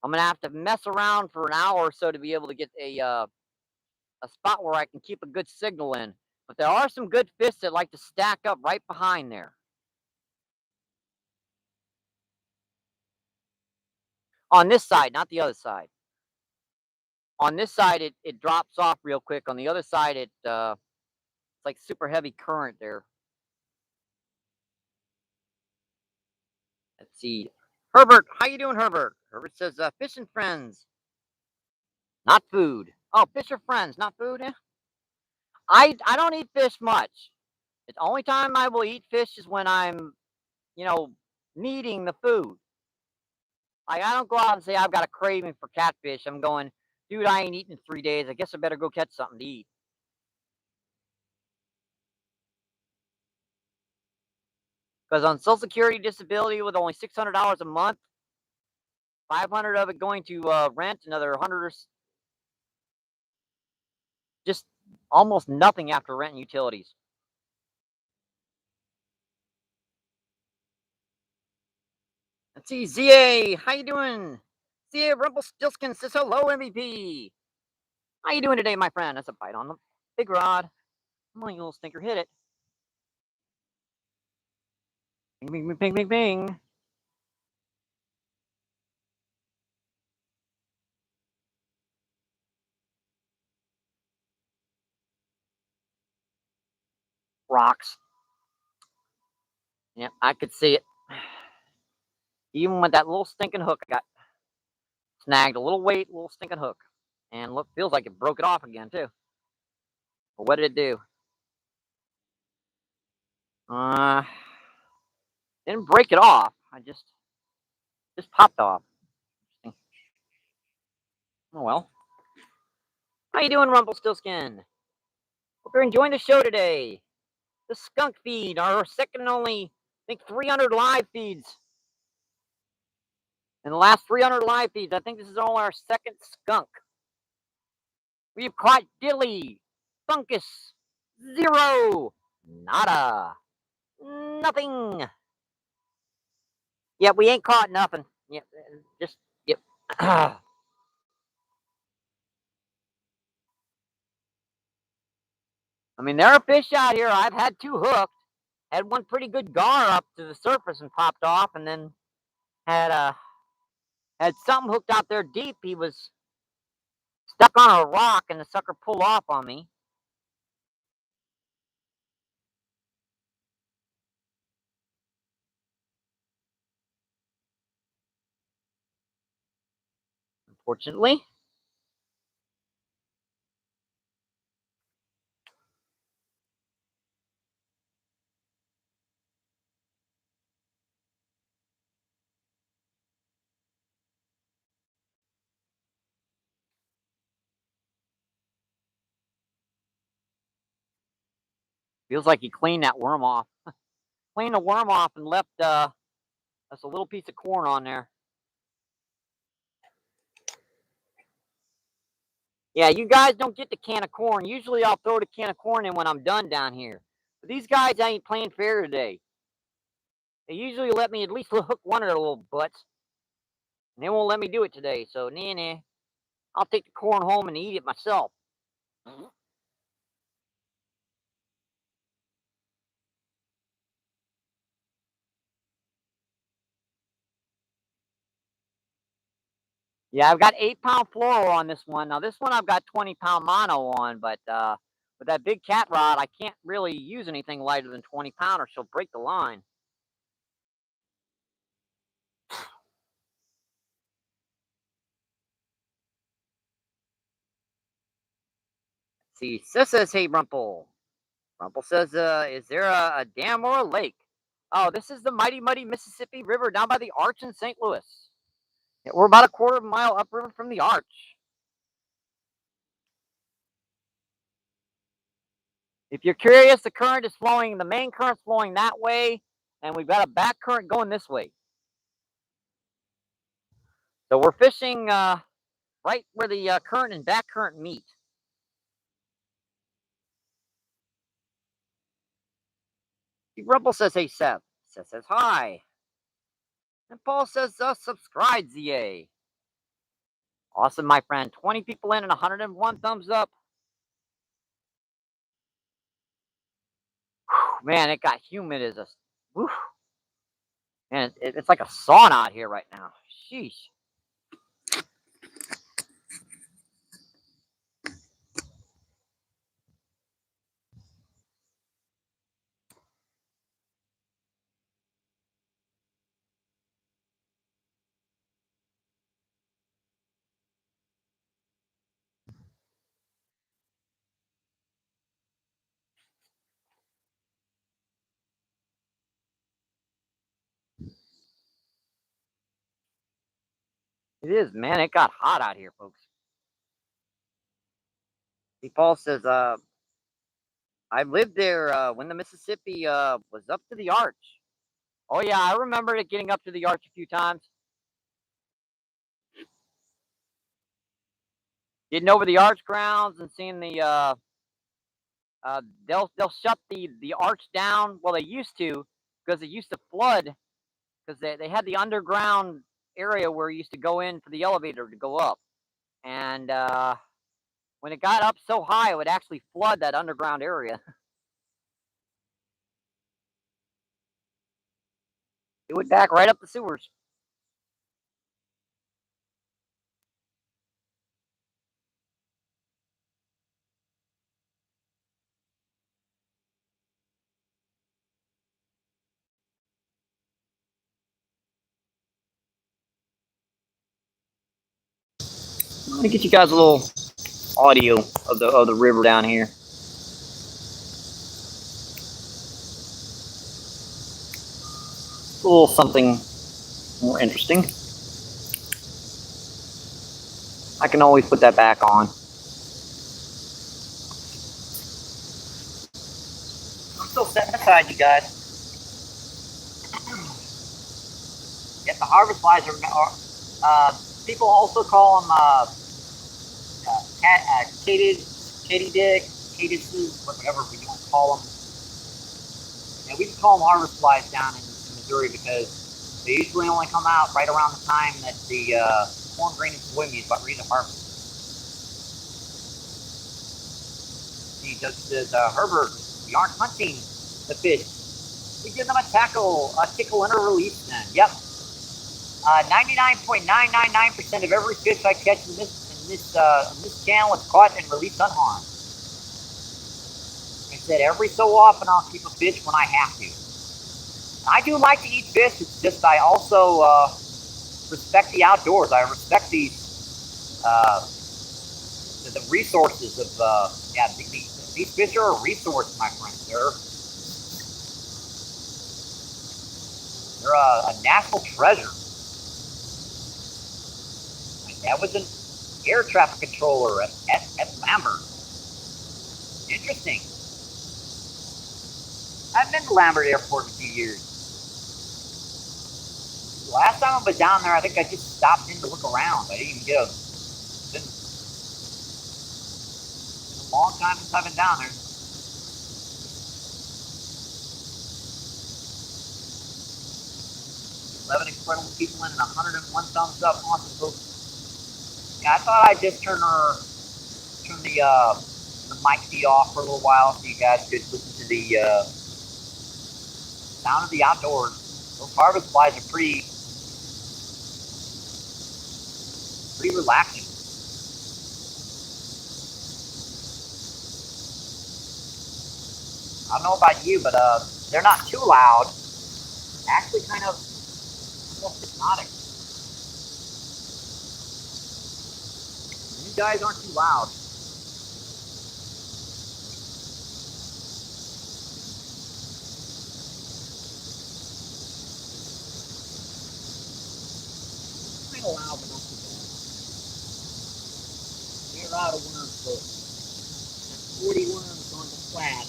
S1: I'm gonna have to mess around for an hour or so to be able to get a spot where I can keep a good signal in. But there are some good fish that like to stack up right behind there. On this side, not the other side. On this side, it drops off real quick. On the other side, it's like super heavy current there. Let's see. Herbert, how you doing, Herbert? Herbert says, fishing friends, not food. Oh, fish are friends, not food. Eh? I don't eat fish much. The only time I will eat fish is when I'm, you know, needing the food. Like, I don't go out and say I've got a craving for catfish. I'm going, dude, I ain't eating in 3 days. I guess I better go catch something to eat. Because on Social Security disability with only $600 a month, 500 of it going to rent, another 100 just almost nothing after rent and utilities. Let's see, ZA, how you doing? ZA Rumpelstiltskin says hello, MVP. How you doing today, my friend? That's a bite on the big rod. Come on, you little stinker, hit it. Bing, bing, bing, bing, bing, bing. Rocks. Yep, I could see it. Even with that little stinking hook, I got snagged a little weight, little stinking hook. And look, feels like it broke it off again, too. But what did it do? Didn't break it off. I just popped off. Oh well. How you doing, Rumpelstiltskin? Hope you're enjoying the show today. The skunk feed, our second and only, I think, 300 live feeds. In the last 300 live feeds, I think this is only our second skunk. We've caught dilly, funkus, zero, nada, nothing. Yeah, we ain't caught nothing. Yep, just, yep. I mean, there are fish out here. I've had two hooked. Had one pretty good gar up to the surface and popped off, and then had had something hooked out there deep. He was stuck on a rock, and the sucker pulled off on me. Unfortunately, feels like he cleaned that worm off. Cleaned the worm off and left just a little piece of corn on there. Yeah, you guys don't get the can of corn. Usually I'll throw the can of corn in when I'm done down here. But these guys ain't playing fair today. They usually let me at least hook one of their little butts. And they won't let me do it today. So, nah. I'll take the corn home and eat it myself. Yeah, I've got 8-pound fluoro on this one. Now, this one I've got 20-pound mono on, but with that big cat rod, I can't really use anything lighter than 20 pound or she'll break the line. See, Sis says, hey, Rumple. Rumple says, is there a dam or a lake? Oh, this is the mighty muddy Mississippi River down by the Arch in St. Louis. Yeah, we're about a quarter of a mile upriver from the Arch. If you're curious, the current is flowing, the main current's flowing that way, and we've got a back current going this way. So we're fishing right where the current and back current meet. Rumple says, hey, Seth. says hi. And Paul says, subscribe, ZA. Awesome, my friend. 20 people in and 101 thumbs up. Whew, man, it got humid as a... Whew. Man, it's like a sauna out here right now. Sheesh. It is, man. It got hot out here, folks. See, Paul says, I lived there when the Mississippi was up to the arch. Oh, yeah, I remember it getting up to the arch a few times. Getting over the arch grounds and seeing the they'll shut the arch down. Well, they used to, because it used to flood, because they had the underground area where you used to go in for the elevator to go up. And when it got up so high, it would actually flood that underground area. It would back right up the sewers. I'm gonna get you guys a little audio of the river down here. A little something more interesting. I can always put that back on. I'm still setting aside, you guys. Yes, the harvest flies are people also call them katydids, whatever we want to call them. And we just call them harvest flies down in Missouri because they usually only come out right around the time that the corn, grain, and soybeans about ready to harvest. See, just as Herbert, we aren't hunting the fish. We give them a tickle, and a release then. Yep. 99.999% of every fish I catch in this channel is caught and released unharmed. I said every so often I'll keep a fish when I have to. I do like to eat fish. It's just I also respect the outdoors. I respect the resources of these fish are a resource, my friends. They're a national treasure. My dad was an air traffic controller at Lambert. Interesting. I haven't been to Lambert Airport in a few years. Last time I was down there, I think I just stopped in to look around. I didn't even get it's been a long time since I've been down there. 11 incredible people in and 101 thumbs up. Awesome, folks. Yeah, I thought I'd just turn the mic feed off for a little while so you guys could listen to the sound of the outdoors. Those harvest flies are pretty relaxing. I don't know about you, but they're not too loud. Actually, kind of almost hypnotic. You guys aren't too loud. Kind of loud, but not too bad. They're out of worms, folks. 40 worms on the flat.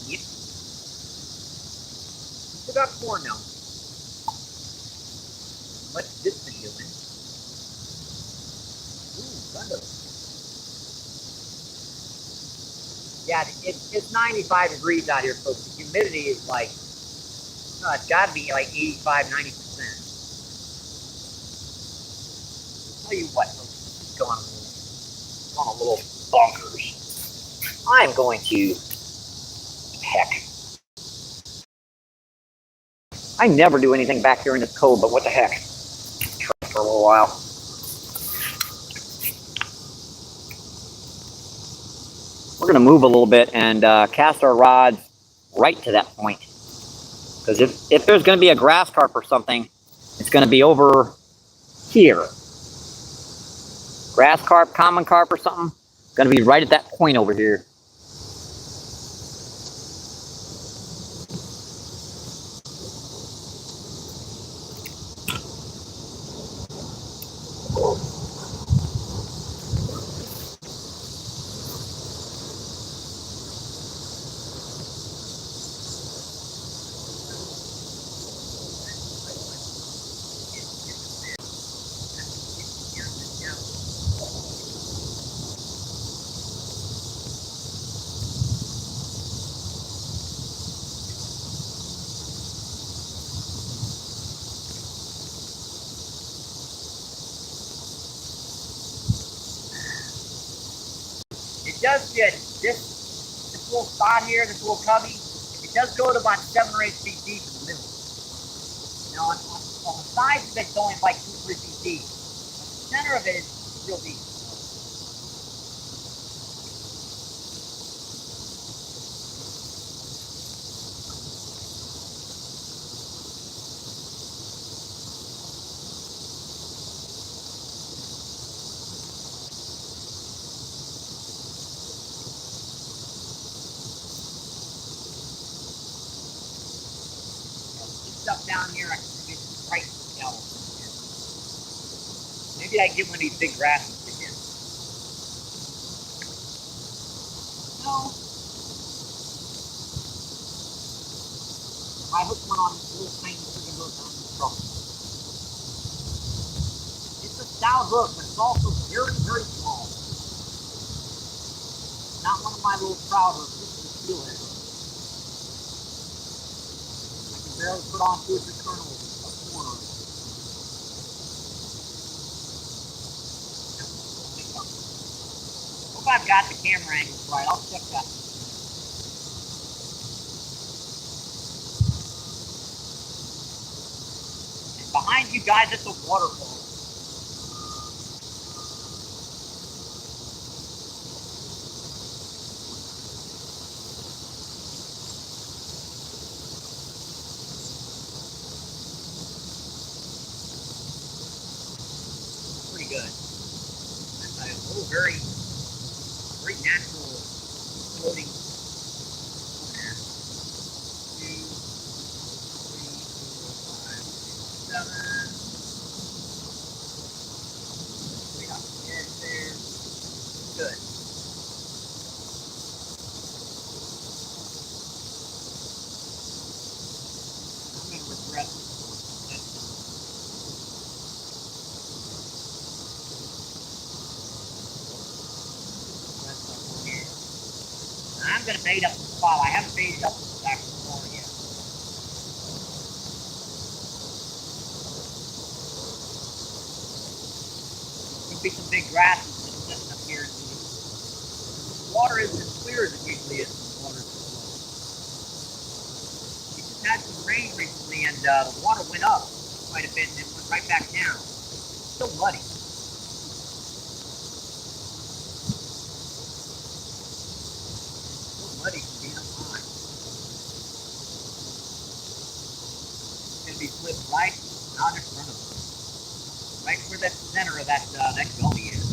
S1: Yep. Still got 4 now. What's this video in? Ooh, thunder. Yeah, it's 95 degrees out here, so the humidity is like, it's got to be like 85, 90%. Tell you what, folks, let's go on a little bonkers. I'm going to, heck. I never do anything back here in this cove, but what the heck. Try for a little while. We're going to move a little bit and cast our rods right to that point. Because if there's going to be a grass carp or something, it's going to be over here. Grass carp, common carp or something, going to be right at that point over here. It does get this little spot here, this little cubby. It does go to about 7 or 8 feet deep in the middle. Now on the sides of it's only like 2 or 3 feet deep. The center of it is real deep. Stuff down here, I can get right down. Maybe I can get one of these big grasses again. No. I hooked one on this little tiny freaking hook on the truck. It's a stout hook, but it's also very, very small. Not one of my little trout hooks. This is a steelhead hook. Barely put on 2 or 3 kernels a corner. Hope I've got the camera angles right. I'll check that. And behind you guys, it's a waterfall. Good. That's a little very natural floating. 1, 2, 3, 4, 5, 6, 7. We got the edge there. Good. I'm going to regret this. I'm going to bait up the spot. I haven't baited up the actual corner yet. Could be some big grasses just sitting up here. The water isn't as clear as it usually is when the water is low. We just had some rain recently, and the water went up quite a bit and then went right back down. It's still muddy. Muddy from being up high. It's going to be flipped right out in front of us. Right where that center of that gully is.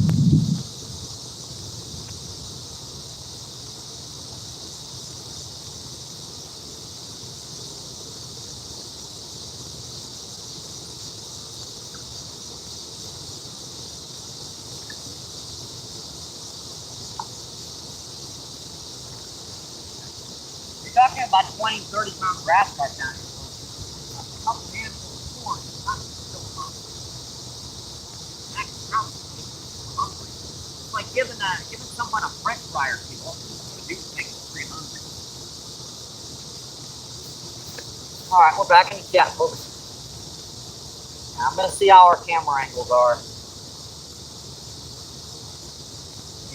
S1: Talking about 20, 30 pound grass carp down here. A couple handfuls of corn is not still hungry. That's hungry. It's like giving someone a French fry or two. All you want to do is make All right, we're back in the chat, folks. Now I'm going to see how our camera angles are.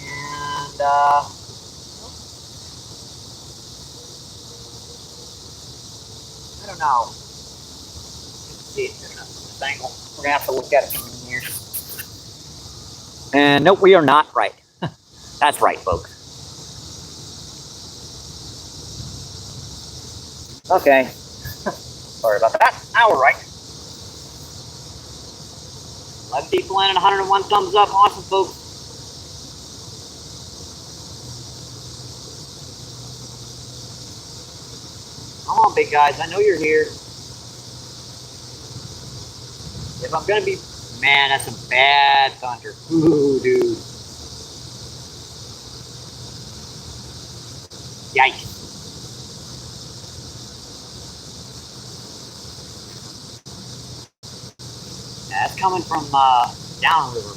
S1: And, I don't know. Let's see it from this angle. We're going to have to look at it from here. And nope, we are not right. That's right, folks. Okay. Sorry about that. Now we're right. 11 people in and 101 thumbs up. Awesome, folks. Come on, big guys. I know you're here. If I'm going to be... Man, that's some bad thunder. Ooh, dude. Yikes. That's coming from downriver.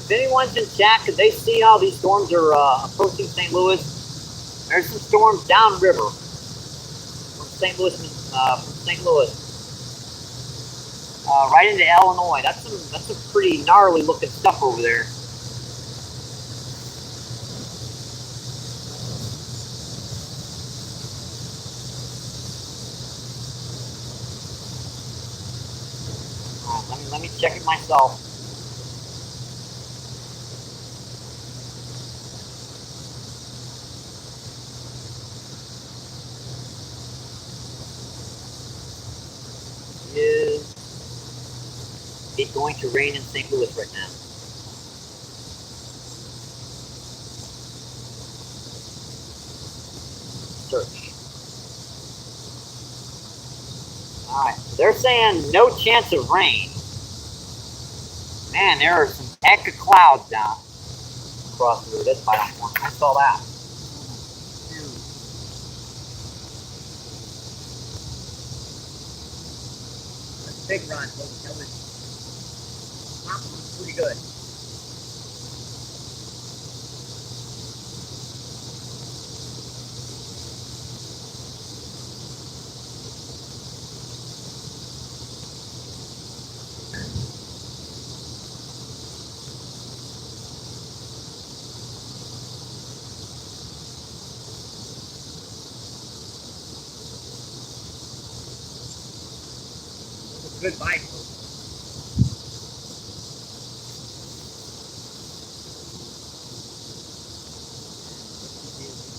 S1: If anyone's in chat, could they see how these storms are approaching St. Louis? There's some storms downriver from St. Louis, right into Illinois. That's some pretty gnarly looking stuff over there. Let me check it myself. Is it going to rain in St. Louis right now? Search. Alright, so they're saying no chance of rain. Man, there are some heck of clouds down across through this platform. I saw that. That's a big run, folks. That was pretty good. Good bite, folks.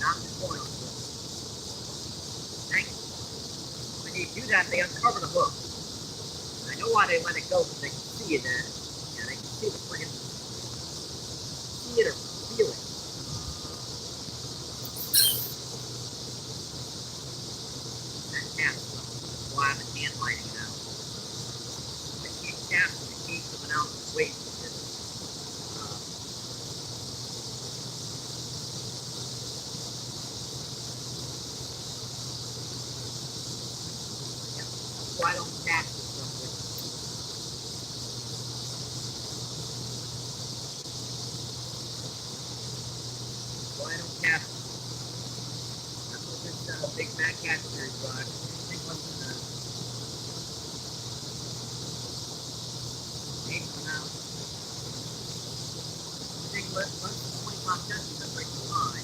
S1: Not the foil. When you do that, they uncover the hook. I know why they let it go, because they can see it then. Yeah, they can see the friggin' see it or feel it. That cast stuff. Why I've been hand lighting it out. I can't cast in the case of an ounce's weight. Why don't cast this stuff with it? Why don't cast it? That's what this Big Mac Cat series brought. Anything less than an eighth of an ounce. Anything less than 25 cents, that's like the line.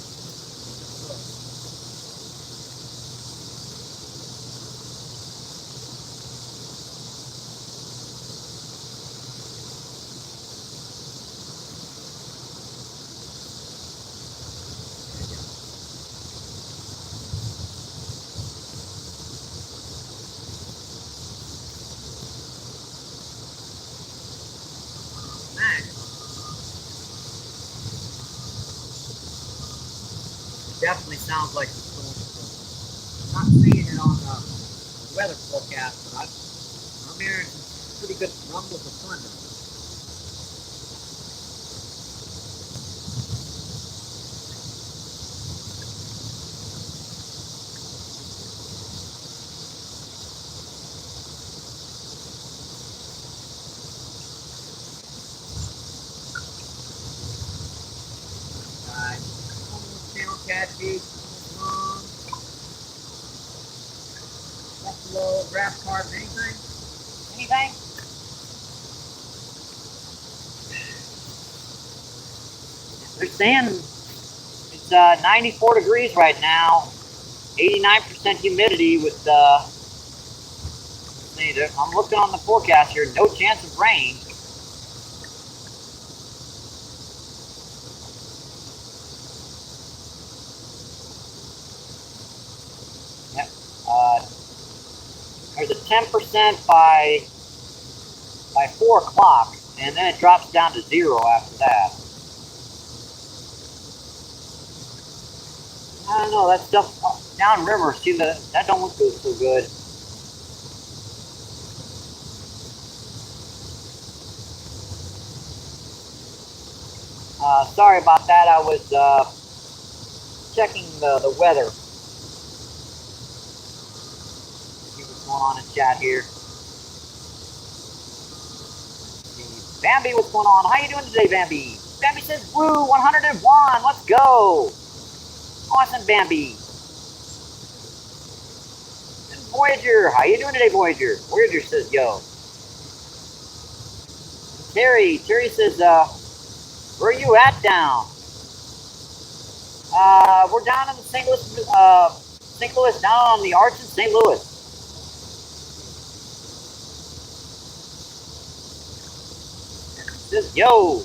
S1: Definitely sounds like the storm. I'm not seeing it on the weather forecast, but I'm hearing some pretty good rumbles of thunder. Catchy. buffalo, grass carp, anything? Anything? They're saying it's 94 degrees right now, 89% humidity with I'm looking on the forecast here, no chance of rain. Yep. There's a 10% by 4 o'clock, and then it drops down to 0 after that. I don't know, that stuff downriver, see, that don't look so good. Sorry about that, I was checking the weather. See what's going on in chat here. Bambi, what's going on? How you doing today, Bambi? Bambi says, woo, 101, let's go. Awesome, Bambi. And Voyager, how you doing today, Voyager? Voyager says, yo. Terry says, where are you at down? We're down in the St. Louis, down on the arch in St. Louis. Says, yo.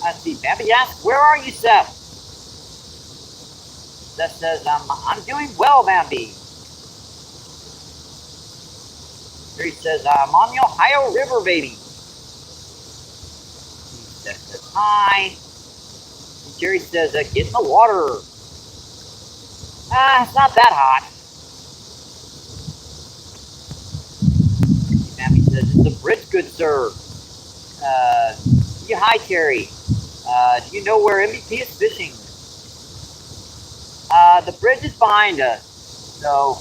S1: Let's see, Bambi asks, where are you, Seth? Seth says, I'm doing well, Bambi. Terry says, I'm on the Ohio River, baby. Seth says, hi. And Jerry says, get in the water. It's not that hot. Bambi says, it's a bridge, good sir. Yeah, hi, Terry. Do you know where MBP is fishing? The bridge is behind us. So,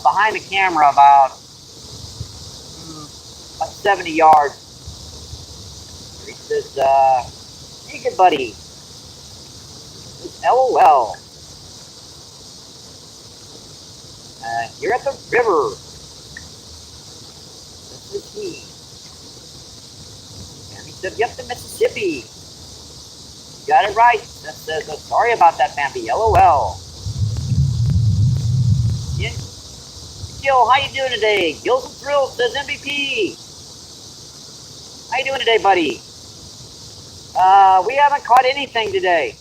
S1: behind the camera about 70 yards. He says, hey, good buddy. It's LOL. You're at the river. This is he. And he said, yep, the Mississippi. You got it right. That says, sorry about that, Bambi. LOL. Yeah. Gil, how you doing today? Gil's and Thrills says MVP. How you doing today, buddy? We haven't caught anything today.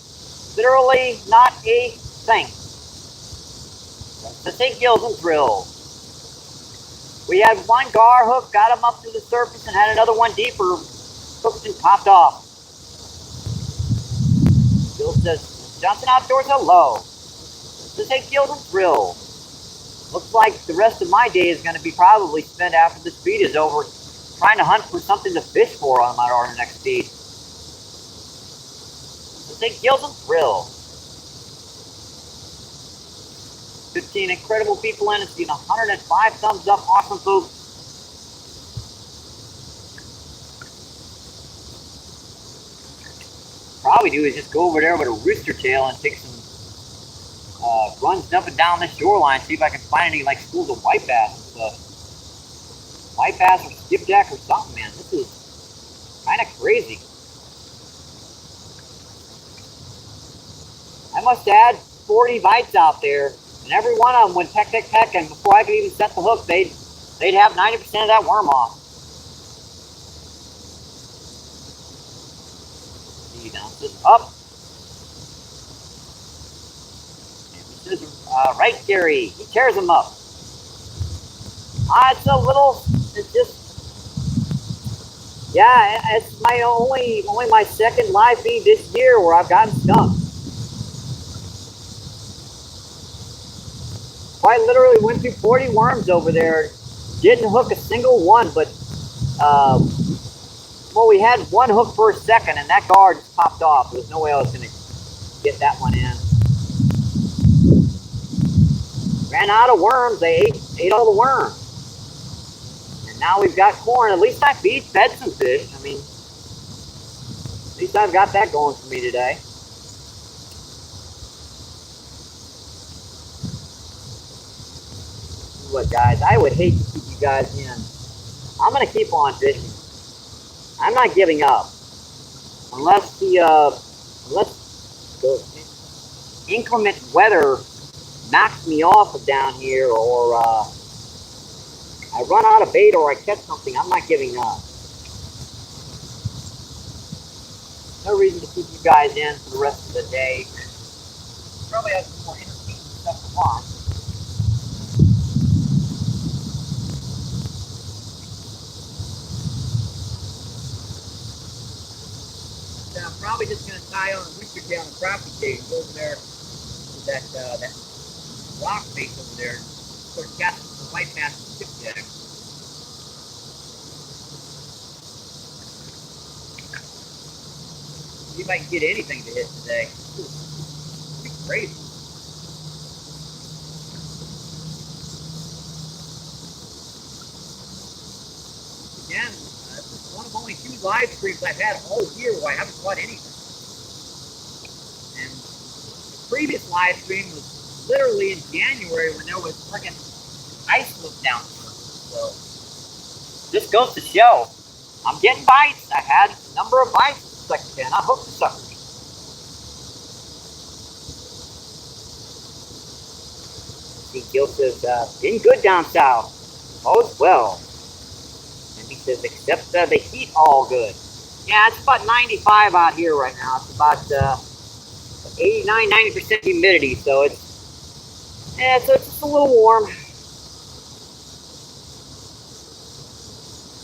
S1: Literally not a thing. Let's take Gills and Thrills. We had one gar hook, got him up to the surface, and had another one deeper, hooked and popped off. Gil says, Johnson Outdoors, hello. Let's take Gills and Thrills. Looks like the rest of my day is going to be probably spent after this feed is over trying to hunt for something to fish for on our next feed. Let's take Gills and Thrills. 15 incredible people in. It's been 105 thumbs up. Awesome, folks. Probably do is just go over there with a rooster tail and take some runs up and down the shoreline, see if I can find any like schools of white bass and stuff. White bass or skipjack or something, man. This is kind of crazy. I must add 40 bites out there, and every one of them went peck, peck, peck, and before I could even set the hook, they'd have 90% of that worm off. See, now just up. Right, Gary. He tears them up. It's a little. It's just. Yeah, it's my only my second live feed this year where I've gotten stung. I literally went through 40 worms over there. Didn't hook a single one, but well, we had one hook per second, and that gar just popped off. There was no way I was going to get that one in. Ran out of worms. They ate all the worms. And now we've got corn. At least I fed some fish. I mean, at least I've got that going for me today. Look, guys, I would hate to keep you guys in. I'm gonna keep on fishing. I'm not giving up unless the inclement weather knocks me off of down here, or I run out of bait, or I catch something. I'm not giving up. No reason to keep you guys in for the rest of the day. Probably have some more entertaining stuff to watch. I'm probably just going to tie on a winter tail and a crappie tail and go over there to that rock face over there and start casting some white bass and skipjack. See if I can get anything to hit today. It'd be crazy. Again, this is one of only 2 live streams I've had all year where I haven't caught anything. And the previous live stream was literally in January when there was friggin' ice float down here. So this goes to show I'm getting bites. I've had a number of bites this second, not hooked the suckers. See, Gil says, been good down south. All's well. And he says, except the heat, all good. Yeah, it's about 95 out here right now. It's about 89, 90% humidity, so it's just a little warm.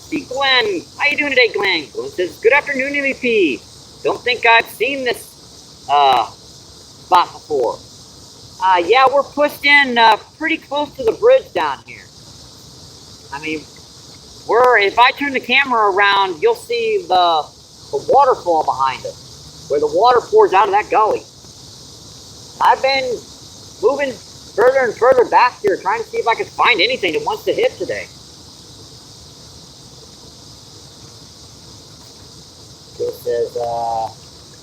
S1: See, Glenn, how you doing today, Glenn? Glenn says, good afternoon, MVP. Don't think I've seen this spot before. Yeah, we're pushed in pretty close to the bridge down here. I mean, if I turn the camera around, you'll see the waterfall behind us, where the water pours out of that gully. I've been moving further and further back here, trying to see if I can find anything that wants to hit today. It says,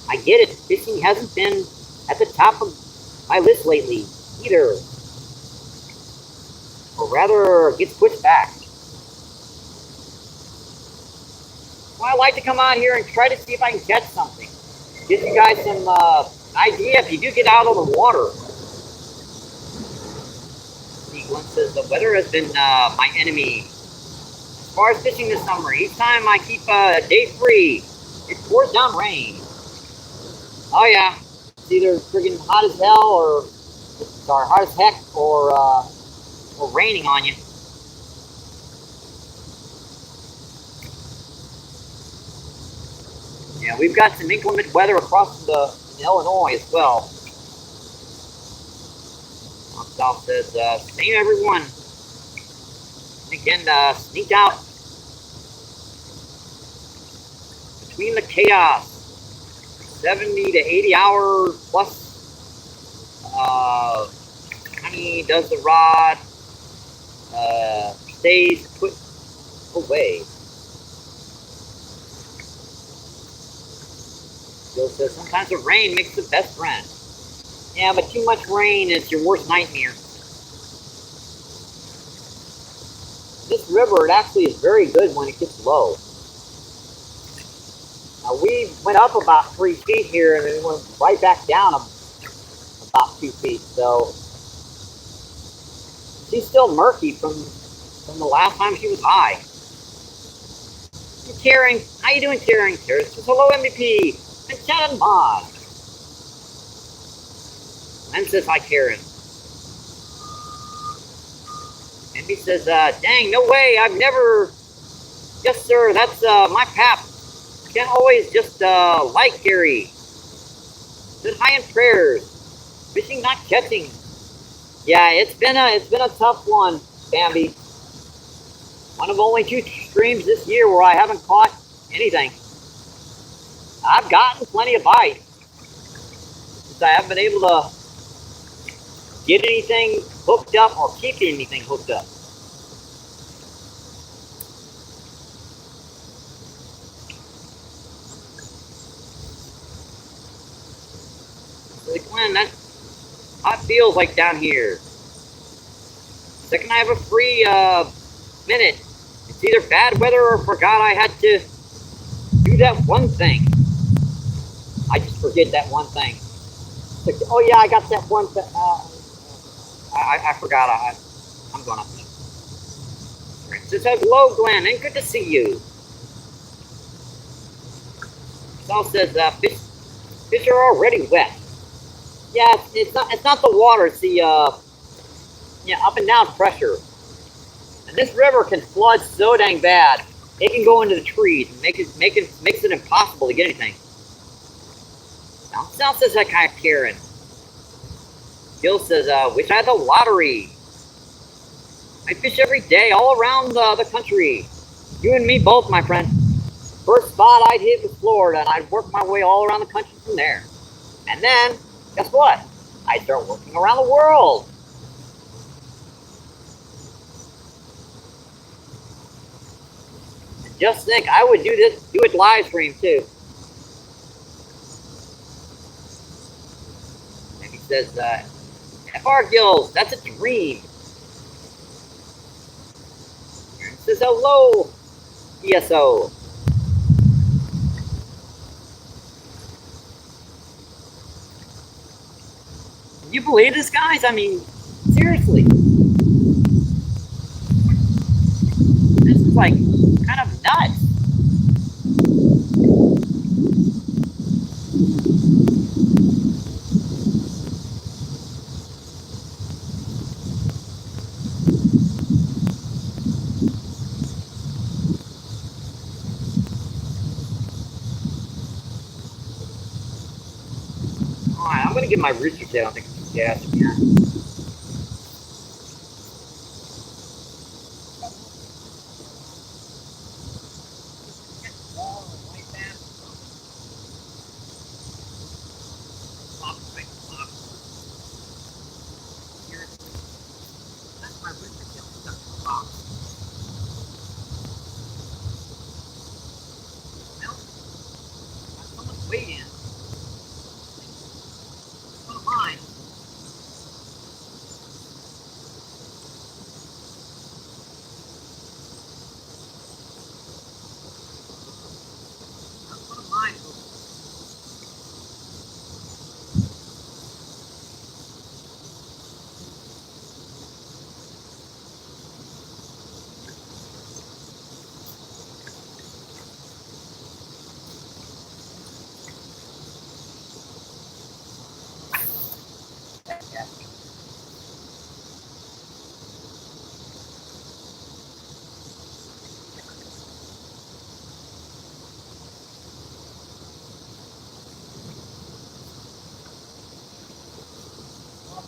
S1: I get it. Fishing hasn't been at the top of my list lately either, or rather gets pushed back. Well, I like to come out here and try to see if I can catch something. Give you guys some idea if you do get out of the water. See, Glenn says the weather has been my enemy. As far as fishing this summer, each time I keep a day free, it pours down rain. Oh yeah, it's either friggin' hot as hell, or hot as heck, or raining on you. Yeah, we've got some inclement weather across in Illinois as well. South says, same everyone. And again, sneak out between the chaos. 70 to 80 hour plus. Honey does the rod. Stays put away. Bill says, sometimes the rain makes the best friend. Yeah, but too much rain is your worst nightmare. This river, it actually is very good when it gets low. Now, we went up about 3 feet here, and then went right back down about 2 feet. So she's still murky from the last time she was high. And Karen, how you doing, Karen? Karen says, hello, MVP. And chat and mod. And says, hi, Karen. MVP says, dang, no way, I've never... Yes, sir, that's my pap. Can't always just like Gary. Says hi in prayers. Fishing, not catching. Yeah, it's been a tough one, Bambi. One of only 2 streams this year where I haven't caught anything. I've gotten plenty of bites. Just I haven't been able to get anything hooked up or keep anything hooked up. Like, Glenn, that's how it feels like down here. Second I have a free minute, it's either bad weather or forgot I had to do that one thing. I just forget that one thing. Like, oh yeah, I got that one thing. I forgot. I'm going up there. It says hello, Glenn, and good to see you. It all says fish are already wet. Yeah, it's not the water. It's the up and down pressure. And this river can flood so dang bad. It can go into the trees and makes it impossible to get anything. Now says that kind of Karen. Gil says, wish I had the lottery. I fish every day all around the country. You and me both, my friend. First spot I'd hit was Florida, and I'd work my way all around the country from there. And then, guess what? I'd start working around the world. And just think, I would do it live stream too. And he says, FR Gills, that's a dream. And he says, hello, ESO. Can you believe this, guys? I mean, seriously. This is like kind of nuts. Alright, I'm gonna get my rooster tail. I think it's gas again.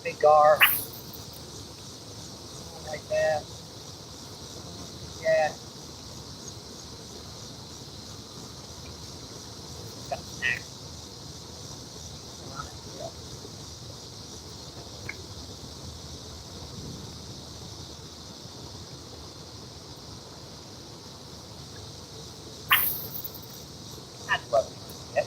S1: Big gar. Like that. Yeah. Got snacks. That's lovely. Yep.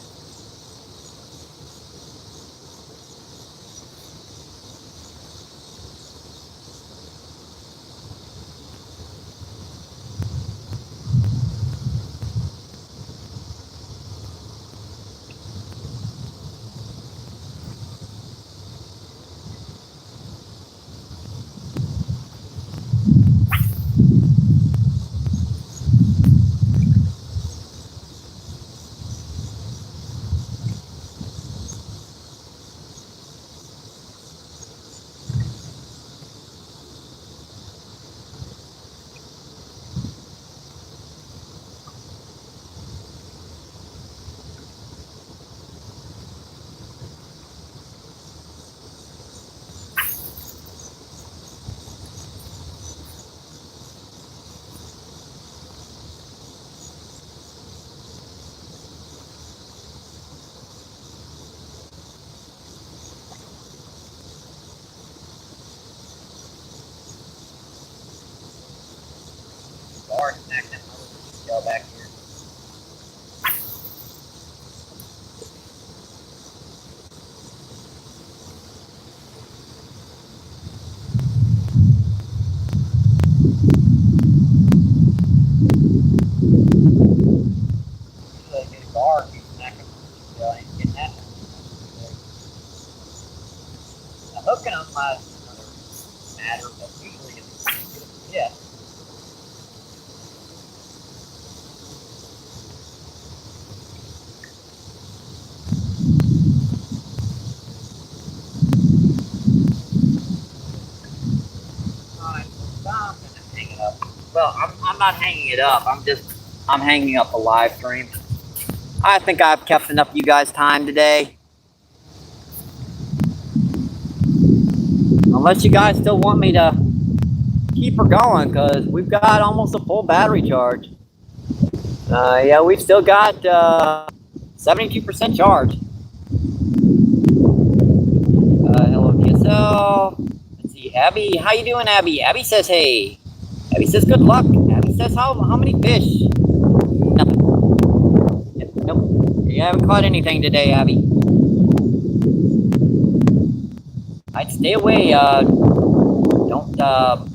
S1: bar, keep snacking. Ain't getting that. Now, hooking them is another matter, but usually it's yeah. Alright, so I'm gonna hang it up. Well, I'm not hanging it up. I'm hanging up a live stream. I think I've kept enough of you guys' time today. Unless you guys still want me to keep her going, because we've got almost a full battery charge. Yeah, we've still got 72% charge. Hello, PSL. Let's see, Abby. How you doing, Abby? Abby says, hey. Abby says, good luck. Abby says, how many fish? Nothing. Nope. You haven't caught anything today, Abby. I'd stay away. Don't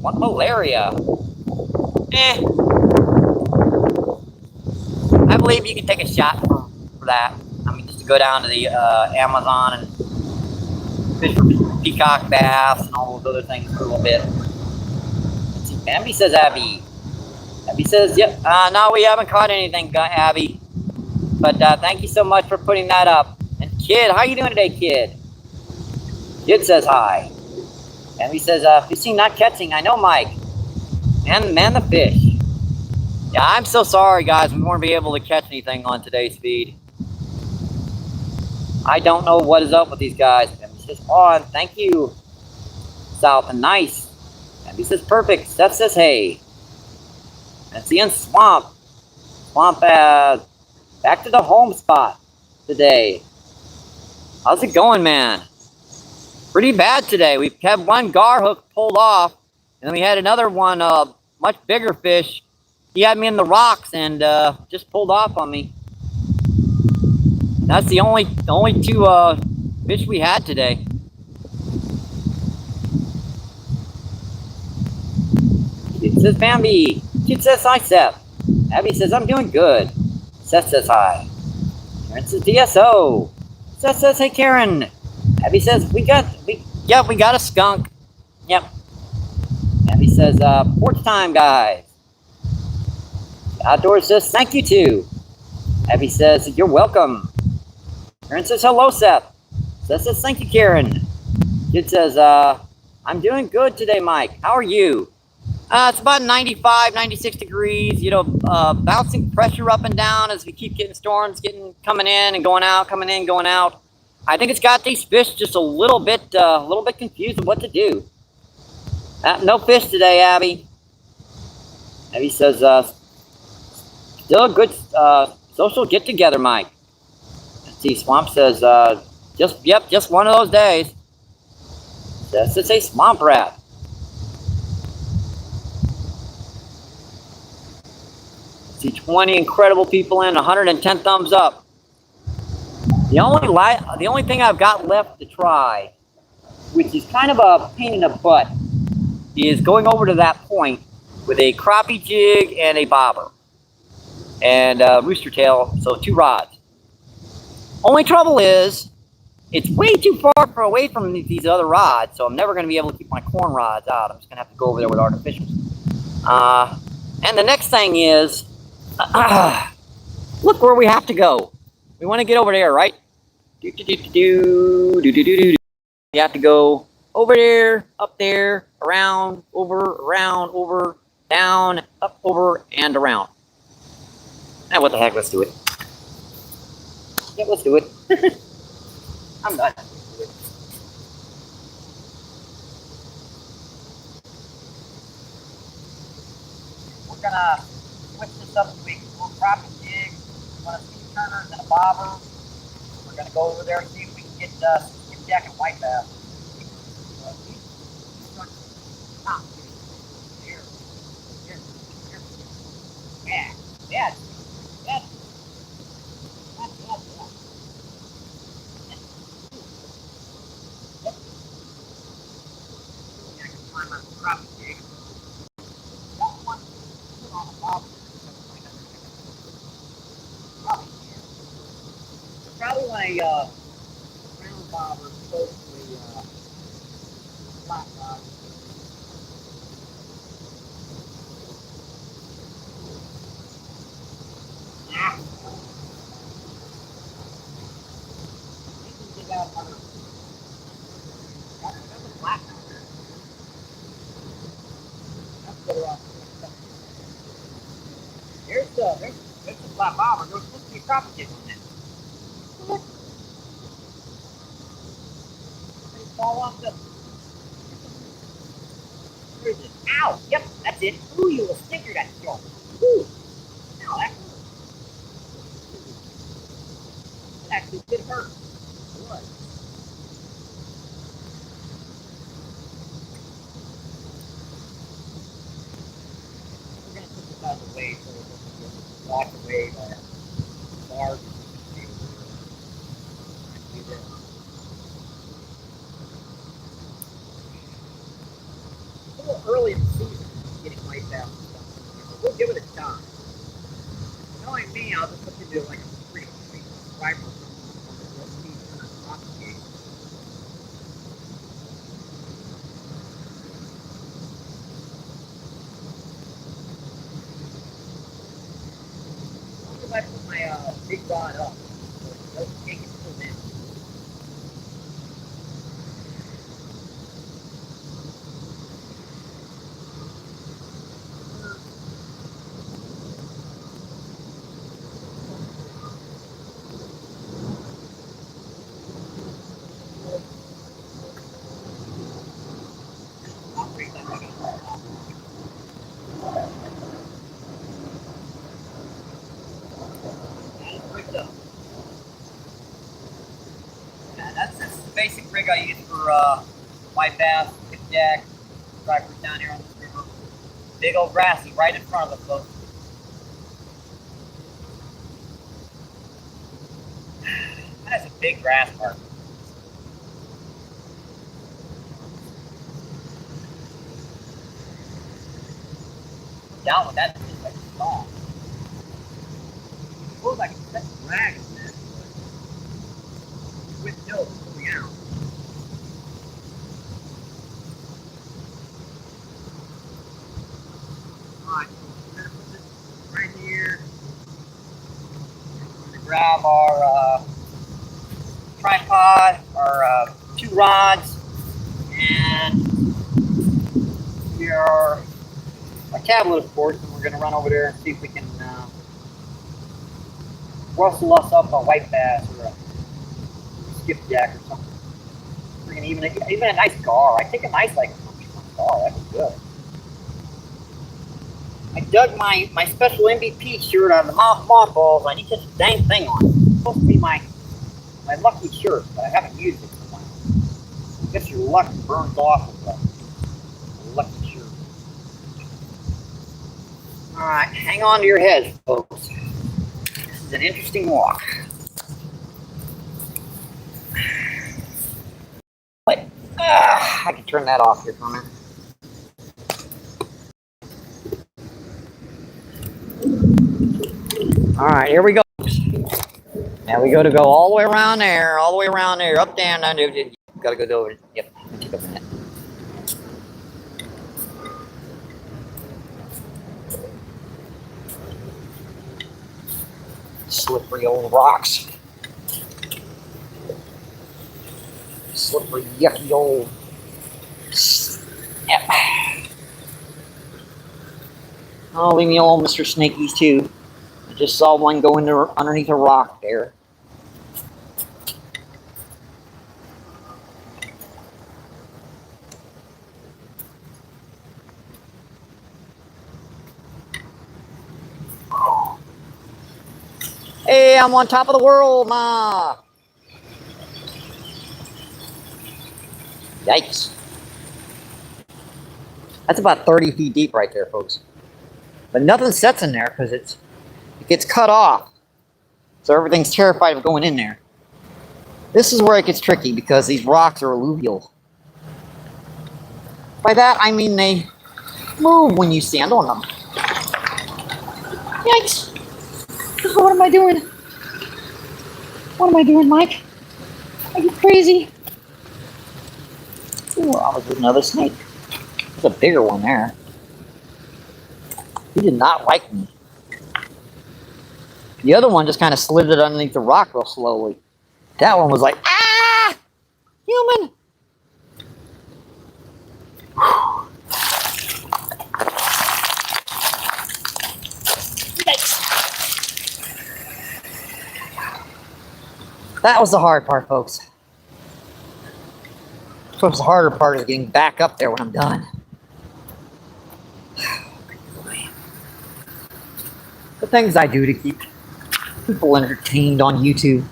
S1: want malaria. I believe you can take a shot for that. I mean, just to go down to the Amazon and fish for peacock bass and all those other things for a little bit. Let's see. Abby says, Abby. Abby says, yep. No, we haven't caught anything, Abby. But thank you so much for putting that up. And Kid, how you doing today, Kid? Kid says hi. Abby says, fishing, not catching. I know, Mike. Man the fish. Yeah, I'm so sorry, guys. We won't be able to catch anything on today's feed. I don't know what is up with these guys. Abby says, on. Thank you, South, and nice. Abby says, perfect. Steph says, hey. And see in Swamp. Swamp, back to the home spot today. How's it going, man? Pretty bad today. We've had one gar hook pulled off, and then we had another one, much bigger fish. He had me in the rocks and just pulled off on me. That's the only two fish we had today. It says Bambi. Kid says hi, Seth. Abby says I'm doing good. Seth says hi. Karen says DSO. Seth says hey, Karen. Abby says we got a skunk. Yep. Abby says porch time, guys. Outdoors says thank you too. Abby says you're welcome. Karen says hello, Seth. Seth says thank you, Karen. Kid says I'm doing good today, Mike. How are you? It's about 95, 96 degrees, you know, bouncing pressure up and down as we keep getting storms coming in and going out, coming in, going out. I think it's got these fish just a little bit confused of what to do. No fish today, Abby. Abby says, still a good social get together, Mike. Let's see, Swamp says, just one of those days. Says it's a swamp rat. See 20 incredible people in, 110 thumbs up. The only thing I've got left to try, which is kind of a pain in the butt, is going over to that point with a crappie jig and a bobber and a rooster tail, so 2 rods. Only trouble is it's way too far away from these other rods, so I'm never going to be able to keep my corn rods out. I'm just going to have to go over there with artificials. And the next thing is, look where we have to go. We want to get over there, right? You have to go over there, up there, around, over, down, up, over, and around. Now, what the heck? Let's do it. Yeah, let's do it. I'm done. We're gonna switch this up so we can do a crappie jig, one of sea turners and a bobber. We're gonna go over there and see if we can get skipjack and white bass. Yeah. a round bobber, supposedly flat bobber. Ah. Maybe dig out another. That's a flat bobber. That's better off. There's the flat bobber. There's supposed to be a crappie jig on that. Look. They fall off the. Where is it? Ow! Yep, that's it. Ooh, you little stinker, that shark. Ooh! Ow, that actually did hurt. What? We're gonna put this out of the way so it doesn't get blocked away by bars. It's a little early in the season getting white bass and stuff. We'll give it a time. Knowing me, I'll just look into like a free striper on the season rock gate. As long as I put my big rod up, so it doesn't take it pulled in. That's just the basic rig I use for white bass, skipjack, stripers down here on this river. Big old grassy right in front of us, folks. That's a big grass park. Down with that thing like a song. I suppose I can set the drag in this, but with no pulling out. Alright, so we're gonna put this right here. We're gonna grab our tripod, our 2 rods, and our tablet, of course, and we're going to run over there and see if we can rustle us up a white bass or a skipjack or something. Even a nice gar. I think a nice like gar. That was good. I dug my special MBP shirt out of the mothballs. I need this dang thing on. It's supposed to be my lucky shirt, but I haven't used it for a while. I guess your luck burns off with a lucky shirt. Alright, hang on to your heads, folks. This is an interesting walk. But, I can turn that off here for a minute. Alright, here we go. Now we go all the way around there, up, down, down, gotta go over. Yep, take a minute. Slippery old rocks. Slippery, yucky old. Yep. Oh, leave me alone, Mr. Snakies, too. I just saw one go underneath a rock there. Hey, I'm on top of the world, ma. Yikes. That's about 30 feet deep right there, folks. But nothing sets in there because it gets cut off. So everything's terrified of going in there. This is where it gets tricky because these rocks are alluvial. By that, I mean they move when you stand on them. Yikes. What am I doing? What am I doing, Mike? Are you crazy? Ooh, I was with another snake. There's a bigger one there. He did not like me. The other one just kind of slithered underneath the rock real slowly. That one was like, ah! Human! That was the hard part, folks. Of course, the harder part is getting back up there when I'm done. The things I do to keep people entertained on YouTube.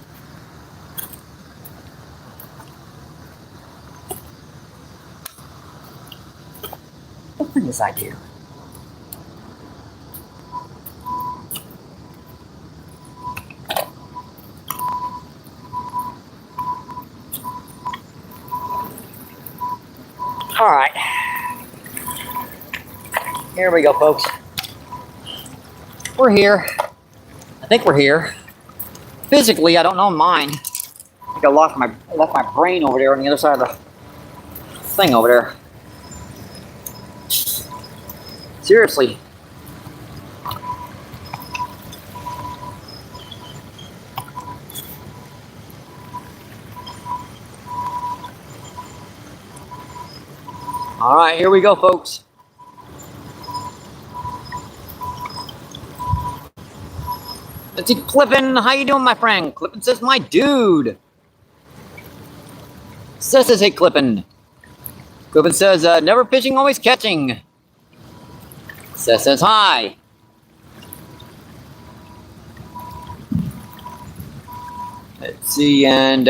S1: The things I do. All right. Here we go, folks. We're here. I think we're here. Physically, I don't know mine. I think I left my brain over there on the other side of the thing over there. Seriously. All right, here we go, folks. Let's see, Clippin. How you doing, my friend? Clippin says, my dude. Says, hey, Clippin. Clippin says, never fishing, always catching. Says, hi. Let's see, and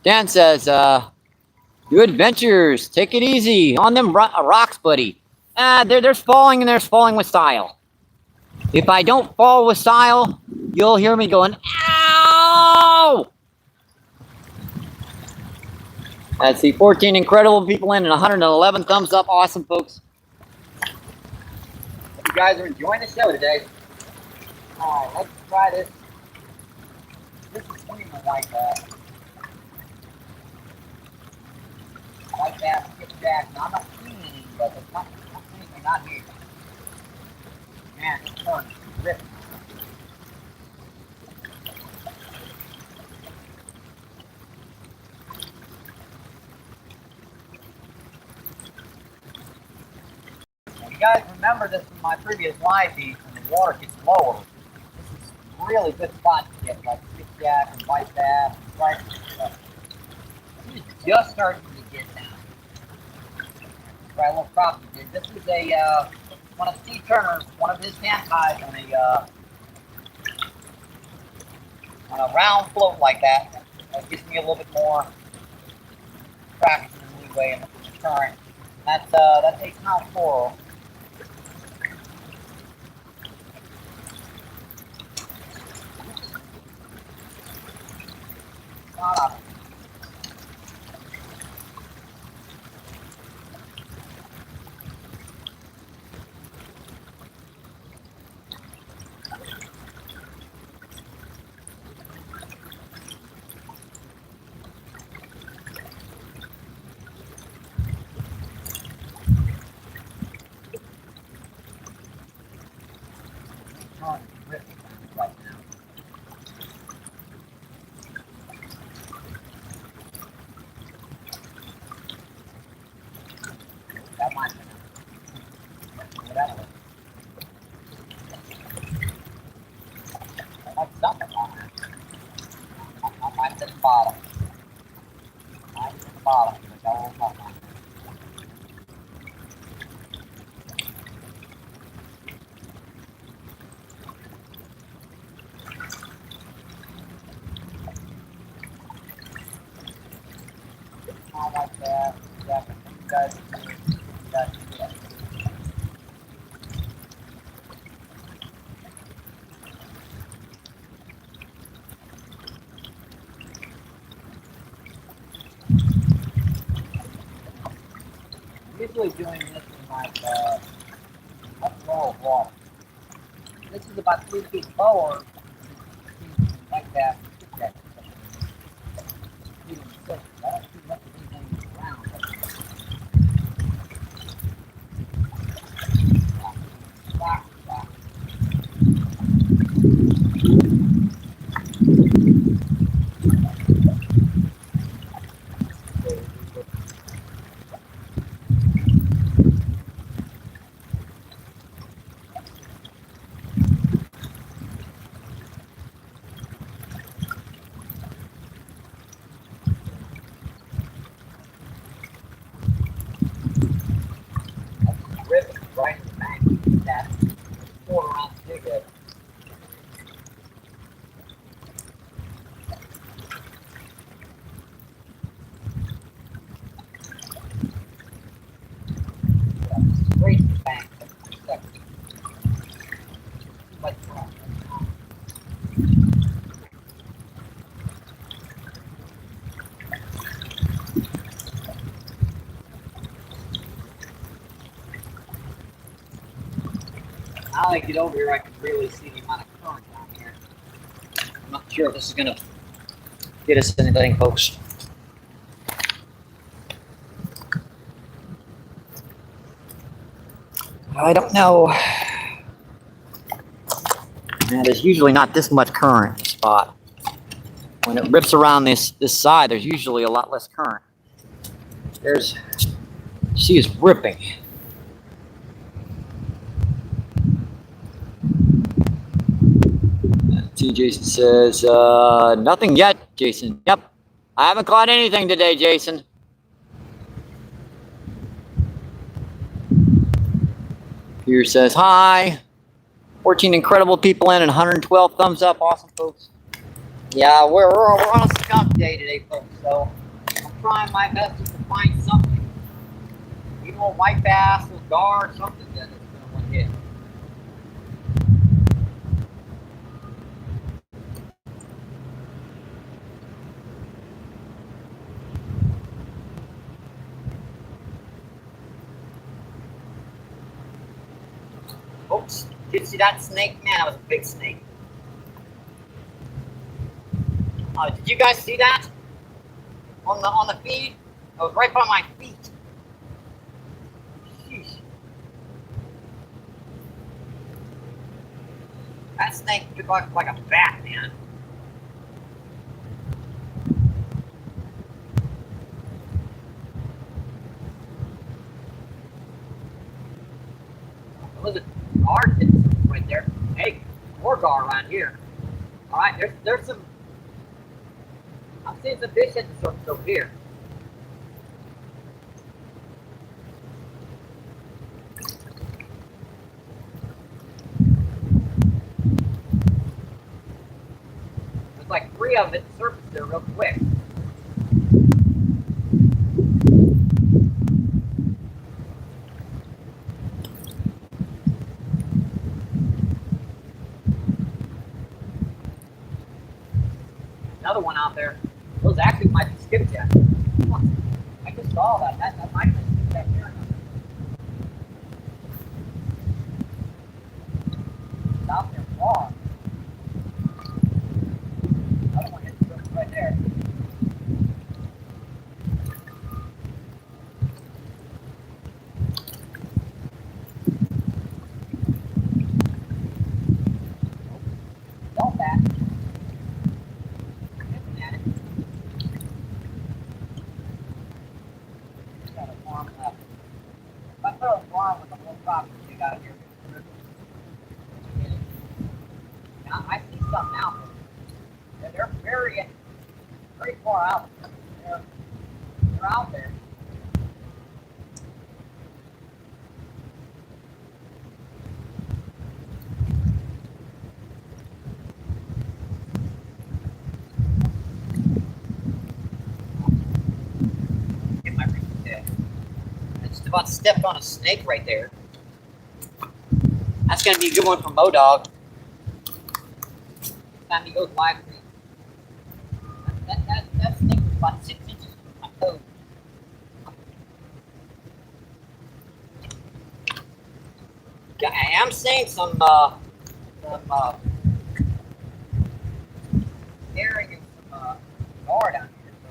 S1: Dan says, good adventures. Take it easy on them rocks, buddy. There's falling, and there's falling with style. If I don't fall with style, you'll hear me going, ow! Let's see, 14 incredible people in and 111 thumbs up. Awesome, folks. Hope you guys are enjoying the show today. All right, let's try this. This is swimming like that. Like that, skipjack. Now, I'm not seeing any, but it's not anything not here. Man, this one is ripping. You guys remember this from my previous live feeds when the water gets lower. This is a really good spot to get like skipjack and white bass and stripes and stuff. This is just starting to get down. Try a little crop he did. This is a one of Steve Turner's, one of his hand ties on a round float like that. That gives me a little bit more traction and leeway in the current. That's 8-pound coral. Usually doing this in like up low of water. This is about 3 feet lower, like that. Now I get over here, I can really see the amount of current down here. I'm not sure if this is gonna get us anything, folks. I don't know. Man, there's usually not this much current in the spot. When it rips around this side, there's usually a lot less current. She is ripping. T. Jason says, nothing yet, Jason. Yep. I haven't caught anything today, Jason. Peter says, hi. 14 incredible people in and 112 thumbs up. Awesome, folks. Yeah, we're on a skunk day today, folks, so I'm trying my best just to find something. Even a white bass, a gar, something that is going to hit. Folks, did you see that snake? Man, that was a big snake. Did you guys see that? On the feed? It was right by my feet. Sheesh. That snake looked like a bat, man. Was it gar right there? Hey, more gar around here. All right, there's some. I'm seeing some fish at the surface over here. There's like 3 of them at the surface there real quick. Another one out there. Those actually might be skipjack. I just saw that. That might be skipjack here. It's out there far. Another one hit the surface right there. Don't that. Now, I see some now, but they're very far out. They're out there. Get my reach there. I just about stepped on a snake right there. That's going to be a good one for Modog. Time he goes live stream. That snake was about 6 inches from my toe. Yeah, I am seeing some area, some gar down here. So.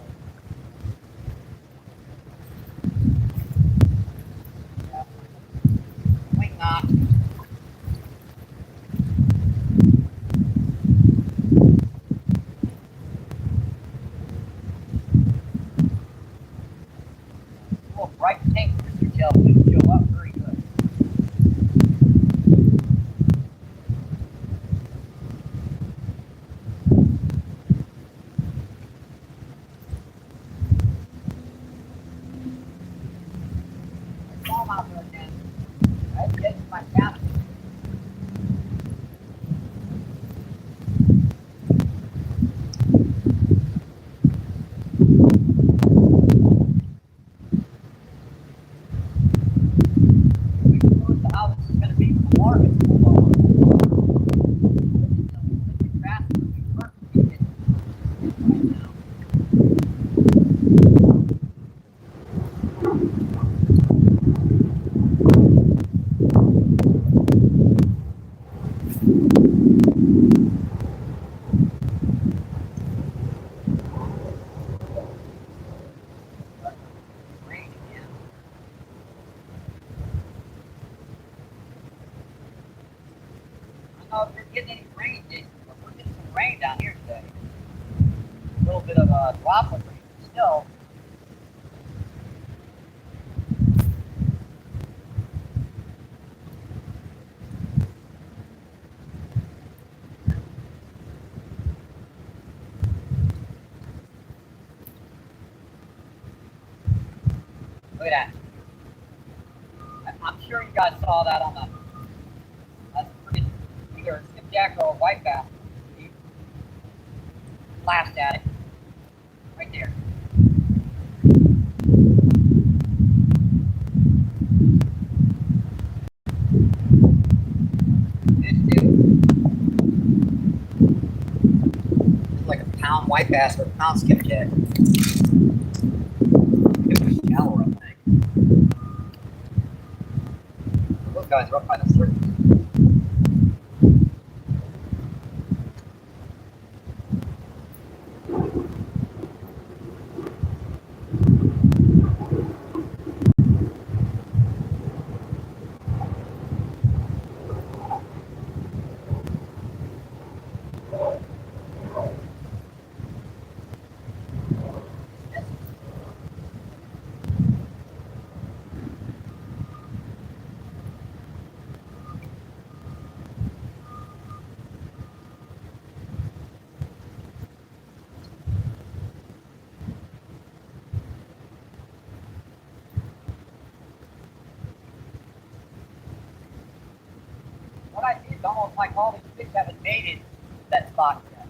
S1: Yeah. Wing knot. Bright pink rooster tail would show up very good. down here today. A little bit of a droplet rain still. Look at that. I'm sure you guys saw that on the, that's pretty, either a skipjack or a white bass. He flashed at it. Right there. This dude. This is like a pound white bass or a pound skipjack. It was shallower, I think. Those guys are up by the surface. What I see is almost like all these fish haven't made it to that spot yet.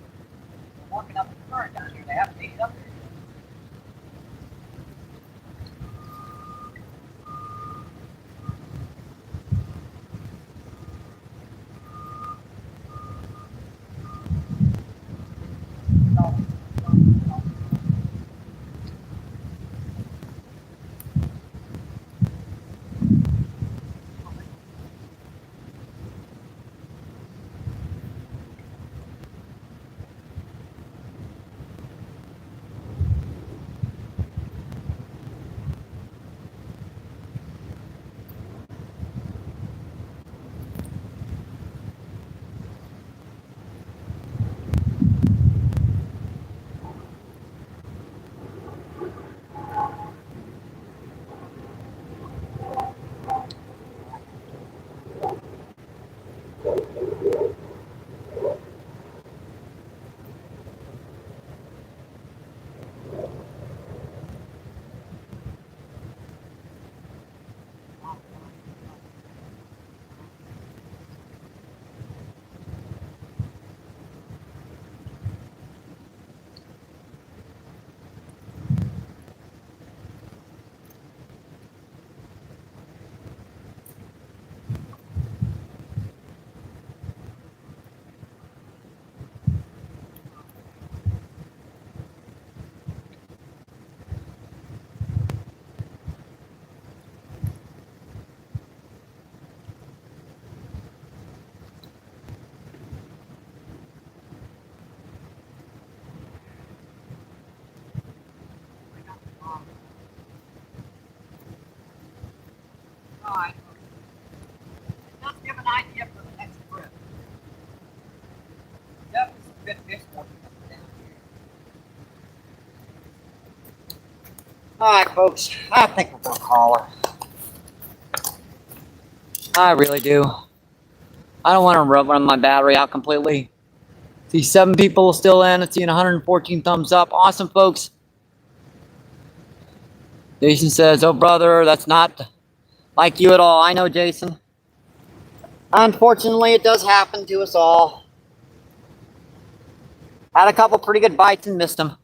S1: They're working up the current down here. They haven't made it up there yet. Alright. Just give an idea for the next trip. Definitely some good fish working down here. Alright, folks. I think we're going to call her. I really do. I don't want to run my battery out completely. See 7 people still in. It's seeing 114 thumbs up. Awesome, folks. Jason says, oh, brother, that's not like you at all. I know, Jason. Unfortunately, it does happen to us all. Had a couple pretty good bites and missed them.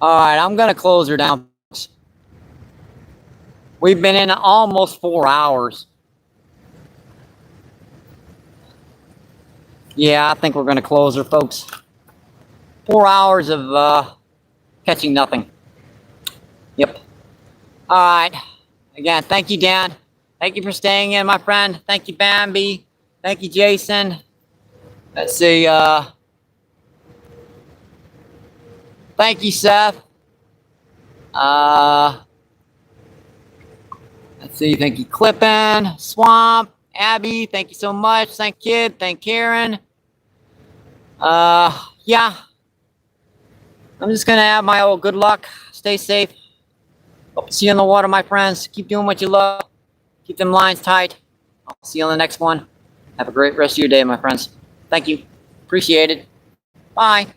S1: All right, I'm going to close her down. We've been in almost 4 hours. Yeah, I think we're going to close her, folks. 4 hours of catching nothing. Yep. All right. Again, thank you, Dan. Thank you for staying in, my friend. Thank you, Bambi. Thank you, Jason. Let's see. Thank you, Seth. Let's see. Thank you, Clippin, Swamp, Abby, thank you so much. Thank Kid. Thank Karen. Yeah. I'm just gonna have my old good luck. Stay safe. Hope to see you in the water, my friends. Keep doing what you love. Keep them lines tight. I'll see you on the next one. Have a great rest of your day, my friends. Thank you. Appreciate it. Bye.